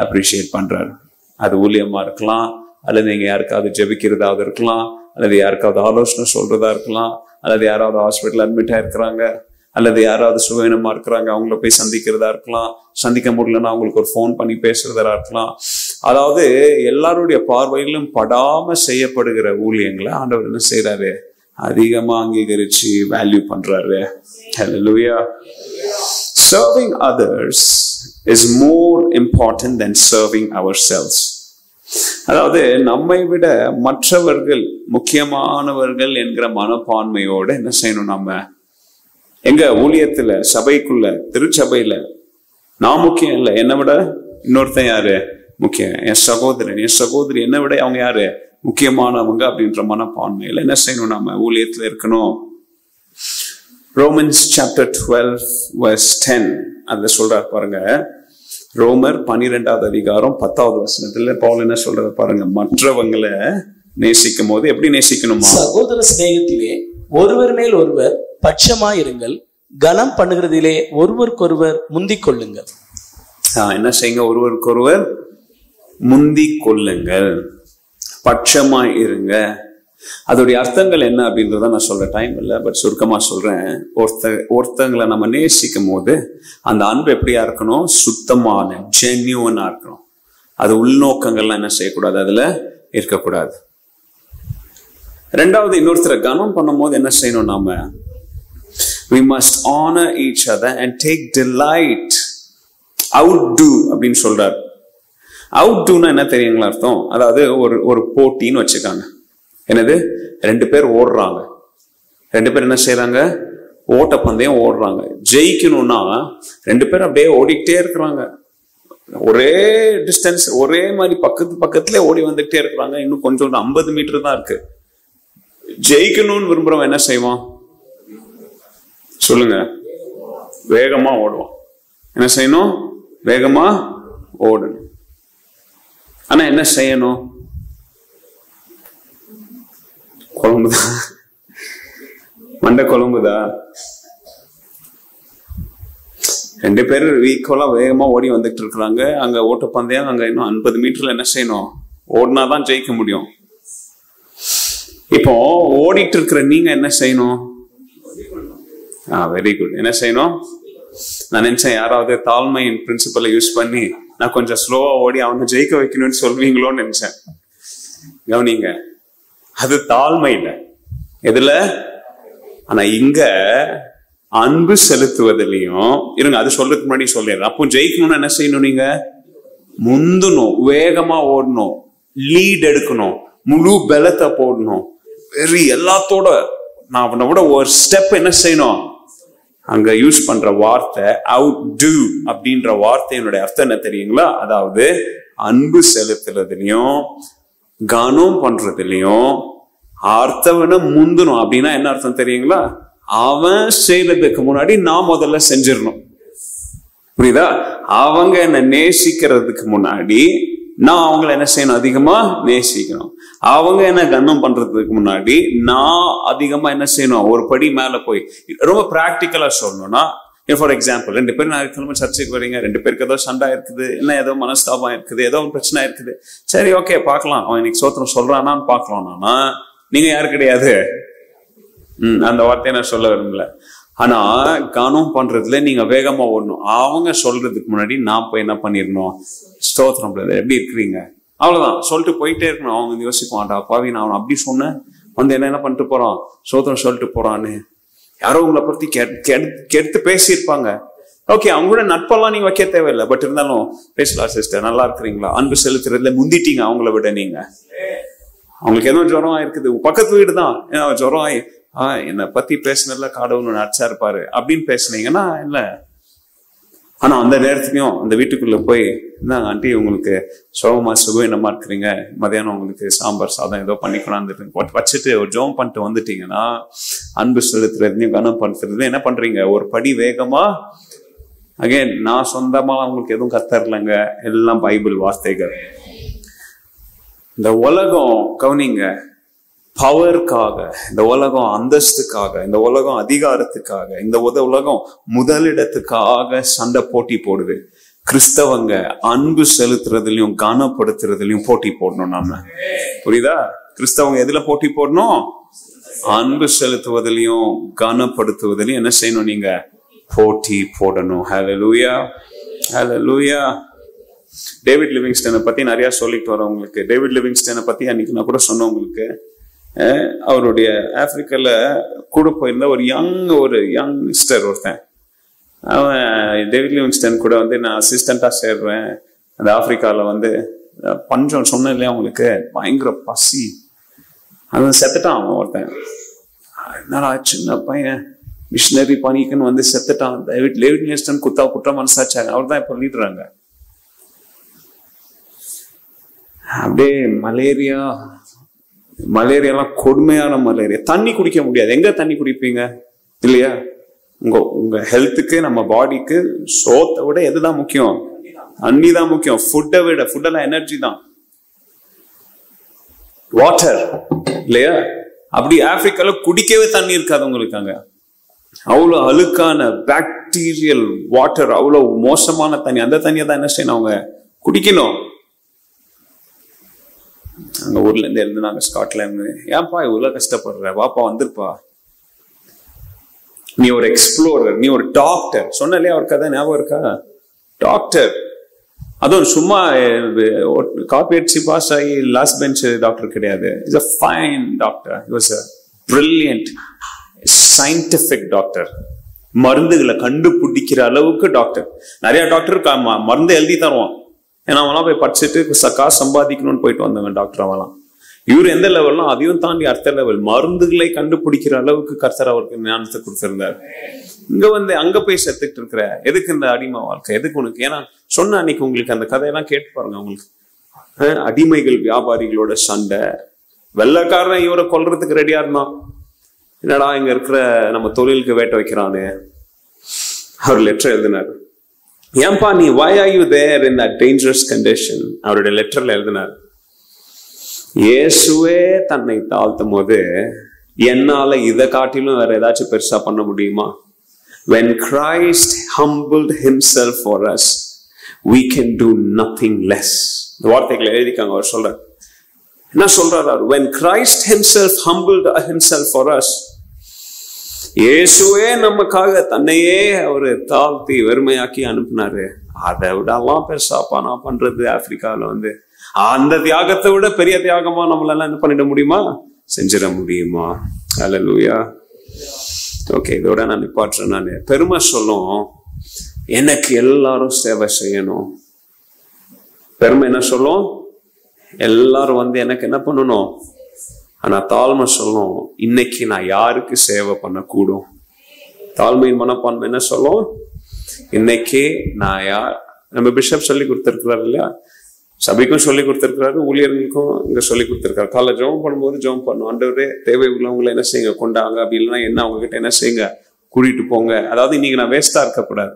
[SPEAKER 1] அப்ரிஷியேட் பண்றாரு. அது ஊழியமா இருக்கலாம், அல்லது நீங்க யாருக்காவது ஜெபிக்கிறதாவது இருக்கலாம், அல்லது யாருக்காவது ஆலோசனை சொல்றதா இருக்கலாம், அல்லது யாராவது ஹாஸ்பிட்டல் அட்மிட் ஆயிருக்கிறாங்க, அல்லது யாராவது சுகவீனமா இருக்கிறாங்க அவங்கள போய் சந்திக்கிறதா இருக்கலாம், சந்திக்க முடியலன்னா அவங்களுக்கு ஒரு ஃபோன் பண்ணி பேசுறதா இருக்கலாம். அதாவது எல்லாருடைய பார்வையிலும் படாம செய்யப்படுகிற ஊழியங்களை ஆண்டவர் என்ன செய்யறாரு? அதிகமா அங்கீகரிச்சு வேல்யூ பண்றாரு. Hallelujah. Serving others is more important than serving ourselves. அதாவது நம்மை விட மற்றவர்கள் முக்கியமானவர்கள் என்கிற மனப்பான்மையோட என்ன செய்யணும்? நம்ம எங்க ஊழியத்துல, சபைக்குள்ள, திருச்சபையில நான் முக்கியம் இல்லை, என்னை விட இன்னொருத்தன் யாரு முக்கியம்? என் சகோதரன், என் சகோதரி என்னை விட அவங்க யாரு முக்கியமானவங்க அப்படின்ற மனப்பான்மையில என்ன செய்யணும்? நம்ம ஊழியத்துல இருக்கணும். Romans chapter 12 verse 10 அதுல சொல்றாரு பாருங்க. ரோமர் 12வது அதிகாரம் 10வது வசனத்துல பவுல் என்ன சொல்றாரு பாருங்க. மற்றவங்களை நேசிக்கும் போது எப்படி நேசிக்கணுமா?
[SPEAKER 2] சகோதர சிநேகத்திலே ஒருவர் மேல் ஒருவர் பட்சமாயிருங்கள், கனம் பண்ணுகிறதிலே ஒருவருக்கொருவர் முந்திக் கொள்ளுங்கள்.
[SPEAKER 1] என்ன செய்யுங்க? ஒருவருக்கொருவர் முந்திக் கொள்ளுங்கள், பட்சமாய் இருங்க. அதோடைய அர்த்தங்கள் என்ன அப்படின்றத நான் சொல்ற டைம் இல்லை, பட் சுருக்கமா சொல்றேன். ஒருத்தங்களை நம்ம நேசிக்கும் போது அந்த அன்பு எப்படியா இருக்கணும்? சுத்தமான, ஜென்யூனா இருக்கணும். அது உள்நோக்கங்கள்லாம் என்ன செய்யக்கூடாது? அதுல இருக்கக்கூடாது. ரெண்டாவது, இன்னொருத்தரை கனம் பண்ணும் போது என்ன செய்யணும்? நாம we must honor each other and take delight. outdo அப்படின்னு சொல்றாரு. outdoனா என்ன தெரியுங்களா அர்த்தம்? அதாவது ஒரு போட்டின்னு வச்சுக்காங்க. என்னது? 2 பேர் ஓடுறாங்க, 2 பேர் என்ன செய்யறாங்க? ஓட்டப்பந்தயம் ஓடுறாங்க. ஜெயிக்கணும்னா 2 பேர் அப்படியே ஓடிக்கிட்டே இருக்கிறாங்க, ஒரே டிஸ்டன்ஸ், ஒரே மாதிரி பக்கத்துல ஓடி வந்துகிட்டே இருக்கிறாங்க. இன்னும் கொஞ்சம் 50 மீட்டர் தான் இருக்கு. ஜெயிக்கணும்னு விரும்புறவன் என்ன செய்வான் சொல்லுங்க? வேகமா ஓடுவான். என்ன செய்யணும்? வேகமா ஓடணும். ஆனா என்ன செய்யணும்? குழம்புதா? மண்டை குழம்புதா? 2 பேர் ஈக்குவலா வேகமா ஓடி வந்துட்டு இருக்கிறாங்க. அங்க ஓட்டப்பந்தயம், அங்க இன்னும் 50 மீட்டர்ல என்ன செய்யணும்? ஓடினாதான் ஜெயிக்க முடியும். இப்போ ஓடிட்டு இருக்கிற நீங்க என்ன செய்யணும்? Very good. என்ன செய்யணும்? நான் நினைச்சேன் யாராவது தாழ்மையின் பிரின்சிபலை யூஸ் பண்ணி நான் கொஞ்சம் ஸ்லோவா ஓடி அவனை ஜெயிக்க வைக்கணும்னு சொல்வீங்களோன்னு நினைச்சேன். கவனிங்க, அது தாழ்மை இல்லை. எதுல? ஆனா இங்க அன்பு செலுத்துவதிலையும் இருங்க. அது சொல்றதுக்கு முன்னாடி சொல்லிடுறேன். அப்போ ஜெயிக்கணும்னு என்ன செய்யணும்? நீங்க முந்தணும், வேகமா ஓடணும். லீட் எடுக்கணும், முழு பலத்தை போடணும், வெறி எல்லாத்தோட நான் அவனை விட ஒரு ஸ்டெப் என்ன செய்யணும். அங்க யூஸ் பண்ற வார்த்தை அவுட் டூ அப்படின்ற வார்த்தையினுடைய அர்த்தம் என்ன தெரியுங்களா? அதாவது அன்பு செலுத்துறதுலயும் கனம் பண்றதுலயும் அர்த்தவனை முந்தணும். அப்படின்னா என்ன அர்த்தம் தெரியுங்களா? அவன் செய்யறதுக்கு முன்னாடி நான் முதல்ல செஞ்சிடணும். புரியுதா? அவங்க என்ன நேசிக்கிறதுக்கு முன்னாடி நான் அவங்களை என்ன செய்யணும்? அதிகமா நேசிக்கணும். அவங்க என்ன கனம் பண்றதுக்கு முன்னாடி நான் அதிகமா என்ன செய்யணும்? ஒரு படி மேல போய். ரொம்ப பிராக்டிக்கலா சொல்லணும்னா, ஃபார் எக்ஸாம்பிள், 2 பேர் ஞாயிற்றுக்கிழமை சர்ச்சைக்கு வரீங்க, 2 பேருக்கு ஏதோ சண்டை இருக்குது, இல்லை ஏதோ மனஸ்தாபம் இருக்குது, ஏதோ ஒரு பிரச்சனை இருக்குது. சரி, ஓகே, பார்க்கலாம், அவன் இன்னைக்கு சோத்திரம் சொல்றானான்னு பார்க்கலாம்னா நீங்க யாரு கிடையாது. அந்த வார்த்தையை நான் சொல்ல விரும்பல. ஆனா கனம் பண்றதுல நீங்க வேகமா ஓடணும். அவங்க சொல்றதுக்கு முன்னாடி நான் போய் என்ன பண்ணிடணும்? ஸ்தோத்திரம் பிரதர், எப்படி இருக்கிறீங்க, அவ்வளவுதான் சொல்லிட்டு போயிட்டே இருக்கணும். அவங்க யோசிப்பான்டா, பாவி நான் அவன் அப்படி சொன்னேன், வந்து என்ன பண்ணிட்டு போறான், ஸ்தோத்திரம் சொல்லிட்டு போறான்னு. யாரோ உங்களை பத்தி கெடுத்து பேசியிருப்பாங்க. ஓகே, அவங்க கூட நட்பெல்லாம் நீங்க வைக்க தேவையில்லை. பட் இருந்தாலும் பேசலாம் சிஸ்டர், நல்லா இருக்கிறீங்களா, அன்பு செலுத்துறதுல முந்திட்டீங்க அவங்கள விட. நீங்க அவங்களுக்கு ஏதோ ஜுரம் ஆயிருக்குது, பக்கத்து வீடு தான், ஜுரம் ஆயி என்னை பத்தி பேசினதுல கடவுள் நடிச்சா இருப்பாரு அப்படின்னு பேசுனீங்கன்னா இல்ல. ஆனா அந்த நேரத்துலயும் அந்த வீட்டுக்குள்ள போய், இந்தாங்க ஆண்டி, உங்களுக்கு சோகமா சுகவீனமா இருக்கிறீங்க, மதியானம் உங்களுக்கு சாம்பார் சாதம் ஏதோ பண்ணி கொண்டாந்துட்டு வச்சுட்டு ஒரு ஜோம் பண்ணிட்டு வந்துட்டீங்கன்னா, அன்பு செலுத்துறதுலையும் கனம் பண்றதுலையும் என்ன பண்றீங்க? ஒரு படி வேகமா. அகைன், நான் சொந்தமா அவங்களுக்கு எதுவும் கத்தரலைங்க, எல்லாம் பைபிள் வார்த்தைகள். இந்த உலகம் கவனிங்க, பவருக்காக, இந்த உலகம் அந்தஸ்துக்காக, இந்த உலகம் அதிகாரத்துக்காக, இந்த உலகம் முதலிடத்துக்காக சண்டை போட்டி போடுது. கிறிஸ்தவங்க அன்பு செலுத்துறதுலயும் கனப்படுத்துறதுலயும் போட்டி போடணும். நாம புரியுதா? கிறிஸ்தவங்க எதுல போட்டி போடணும்? அன்பு செலுத்துவதிலையும் கனப்படுத்துவதிலையும் என்ன செய்யணும்? நீங்க போட்டி போடணும். ஹல்லேலூயா, ஹல்லேலூயா. டேவிட் லிவிங்ஸ்டனை பத்தி நிறைய சொல்லிட்டு வரோம் உங்களுக்கு. டேவிட் லிவிங்ஸ்டனை பத்தி அன்னைக்கு நான் கூட சொன்னேன் உங்களுக்கு. அவருடைய ஆப்பிரிக்கால கூட போயிருந்த ஒரு யங்ஸ்டர் ஒருத்தன். அவன் டேவிட் லிவிங்ஸ்டன் கூட வந்து நான் அசிஸ்டண்டா சேர்றேன். அந்த ஆப்பிரிக்கால வந்து பஞ்சம் சொன்னேன் இல்லையா உங்களுக்கு, பயங்கர பசி. அவன் செத்துட்டான். அவன் ஒருத்தன், என்னடா சின்ன பையன் மிஷினரி பணிக்குன்னு வந்து செத்துட்டான். டேவிட் லிவிங்ஸ்டன் குற்ற மனசாச்சாங்க. அவர் தான் இப்ப லீடுறாங்க. அப்படியே மலேரியாலாம் கொடுமையான மலேரியா. தண்ணி குடிக்க முடியாது. எங்க தண்ணி குடிப்பீங்க இல்லையா? உங்க ஹெல்த்துக்கு, நம்ம பாடிக்கு சோத்தை விட எதுதான் முக்கியம்? தண்ணி தான் முக்கியம். ஃபுட்டை விட. ஃபுட்டெல்லாம் எனர்ஜி தான், வாட்டர் இல்லையா? அப்படி ஆப்பிரிக்கால குடிக்கவே தண்ணி இருக்காது உங்களுக்கு. அங்க அவ்வளவு அழுக்கான பாக்டீரியல் வாட்டர், அவ்வளவு மோசமான தண்ணி. அந்த தண்ணியை தான் என்ன செய்யணும்? அவங்க குடிக்கணும். அங்க ஊர்ல இருந்து எழுதுனாங்க ஸ்காட்லாந்து. ஏன்பா இவ்வளவு கஷ்டப்படுற, வாப்பா வந்துருப்பா, நீ ஒரு எக்ஸ்ப்ளோரர், நீ ஒரு டாக்டர். சொன்னாலே அவர் கதை ஞாபகம் இருக்கா? டாக்டர், அதுவும் சும்மா காப்பி அடிச்சு பாஸ் ஆகி லாஸ்ட் பெஞ்ச் டாக்டர் கிடையாது. Is a fine doctor. He was a brilliant scientific doctor. மருந்துகளை கண்டுபிடிக்கிற அளவுக்கு டாக்டர். நிறைய டாக்டர் மருந்து எழுதி தருவான். ஏன்னா அவெல்லாம் போய் படிச்சுட்டு காசு சம்பாதிக்கணும்னு போயிட்டு வந்தவன் டாக்டர் அவெல்லாம். இவர் எந்த லெவல்லாம் அதையும் தாண்டி அடுத்த லெவல் மருந்துகளை கண்டுபிடிக்கிற அளவுக்கு கர்த்தர் அவருக்கு ஞானத்தை கொடுத்திருந்தார். இங்க வந்து அங்க போய் செத்துட்டு இருக்கிற எதுக்கு இந்த அடிமை வாழ்க்கை, எதுக்கு உனக்கு? ஏன்னா சொன்ன அன்னைக்கு உங்களுக்கு அந்த கதையெல்லாம் கேட்டு பாருங்க. உங்களுக்கு அடிமைகள் வியாபாரிகளோட சண்டை, வெள்ளைக்காரன் இவரை கொல்றதுக்கு ரெடியா இருந்தான். என்னடா இங்க இருக்கிற நம்ம தொழிலுக்கு வேட்ட வைக்கிறானு அவர் லெட்டர் எழுதினார். ஏன்பா நீ why are you there in that dangerous condition? அவருடைய லெட்டர்ல எழுதினார், இயேசுவே தன்னை தாழ்த்தும் போது என்னால இதை காட்டிலும் வேற ஏதாச்சும் பெருசா பண்ண முடியுமா? When Christ humbled himself for us, we can do nothing less. இந்த வார்த்தைகளை எழுதிக்காங்க. அவர் சொல்ற என்ன சொல்றாரு? When Christ himself humbled himself for us, இயேசுவே நமக்காக தன்னையே அவரு தாழ்த்தி வெறுமையாக்கி அனுப்புனாரு. அதை விடலாம் பெருசாப்பா நான் பண்றது ஆப்பிரிக்கால வந்து. அந்த தியாகத்தை விட பெரிய தியாகமா நம்மளால என்ன பண்ணிட முடியுமா? செஞ்சிட முடியுமா? ஹல்லேலூயா. ஓகே, இதோட நான் நிப்பாட்டுறேன். நான் பெருமை சொல்லும் எனக்கு எல்லாரும் சேவை செய்யணும். பெருமை என்ன சொல்லும்? எல்லாரும் வந்து எனக்கு என்ன பண்ணணும்? ஆனா தாழ்மை சொல்லணும், இன்னைக்கு நான் யாருக்கு சேவை பண்ணக்கூடும்? தாழ்மையின் மனப்பான்மை என்ன சொல்லும்? இன்னைக்கு நான் யார்? நம்ம பிஷப் சொல்லி கொடுத்திருக்கிறாரு இல்லையா, சபைக்கும் சொல்லி கொடுத்திருக்கிறாரு, ஊழியர்களுக்கும் இங்க சொல்லி கொடுத்திருக்காரு. காலைல ஜெபம் பண்ணும்போது ஜெபம் பண்ணும், ஆண்டவரே தேவை உள்ளவங்களை என்ன செய்யுங்க, கொண்டாங்க. அப்படி இல்லைன்னா என்ன, அவங்க கிட்ட என்ன செய்யுங்க, கூட்டிட்டு போங்க. அதாவது இன்னைக்கு நான் வேஸ்டா இருக்கக்கூடாது.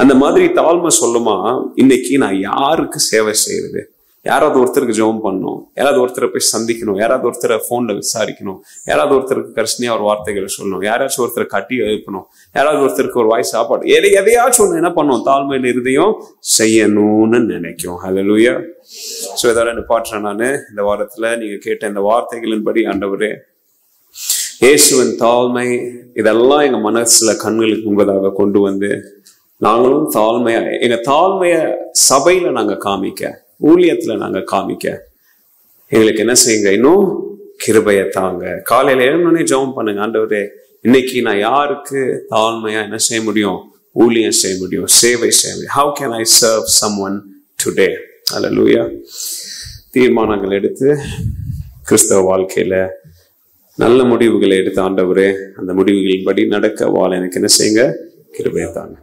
[SPEAKER 1] அந்த மாதிரி தாழ்மை சொல்லுமா, இன்னைக்கு நான் யாருக்கு சேவை செய்யறது? யாராவது ஒருத்தருக்கு ஜெபம் பண்ணணும், யாராவது ஒருத்தரை போய் சந்திக்கணும், யாராவது ஒருத்தரை போன்ல விசாரிக்கணும், யாராவது ஒருத்தருக்கு கரிசனையா ஒரு வார்த்தைகளை சொல்லணும், யாராச்சும் ஒருத்தரை கட்டி எழுப்பணும், யாராவது ஒருத்தருக்கு ஒரு வாய் சாப்பாடு, எதையாச்சும் ஒண்ணு என்ன பண்ணும், தாழ்மையில இருதையும் செய்யணும்னு நினைக்கும். ஹல்லேலூயா. சோ இதோட நிப்பாட்டுறேன் நானு. இந்த வாரத்துல நீங்க கேட்ட இந்த வார்த்தைகளின்படி ஆண்டவரே, இயேசுவின் தாழ்மை இதெல்லாம் எங்க மனசுல கண்களுக்கு முன்பதாக கொண்டு வந்து நாங்களும் தாழ்மையா, எங்க தாழ்மைய சபையில நாங்க காமிக்க, ஊழியத்துல நாங்க காமிக்க எங்களுக்கு என்ன செய்யுங்க, இன்னும் கிருபையை தாங்க. காலையில எழுந்தோடனே ஜெபம் பண்ணுங்க, ஆண்டவரே இன்னைக்கு நான் யாருக்கு தாழ்மையா என்ன செய்ய முடியும், ஊழியம் செய்ய முடியும், சேவை செய்ய முடியும். How can I serve someone today? ஹல்லேலூயா. தீர்மானங்கள் எடுத்து கிறிஸ்தவ வாழ்க்கையில நல்ல முடிவுகளை எடுத்து ஆண்டவரே அந்த முடிவுகளின்படி நடக்க வாழ எனக்கு என்ன செய்யுங்க, கிருபையை தாங்க.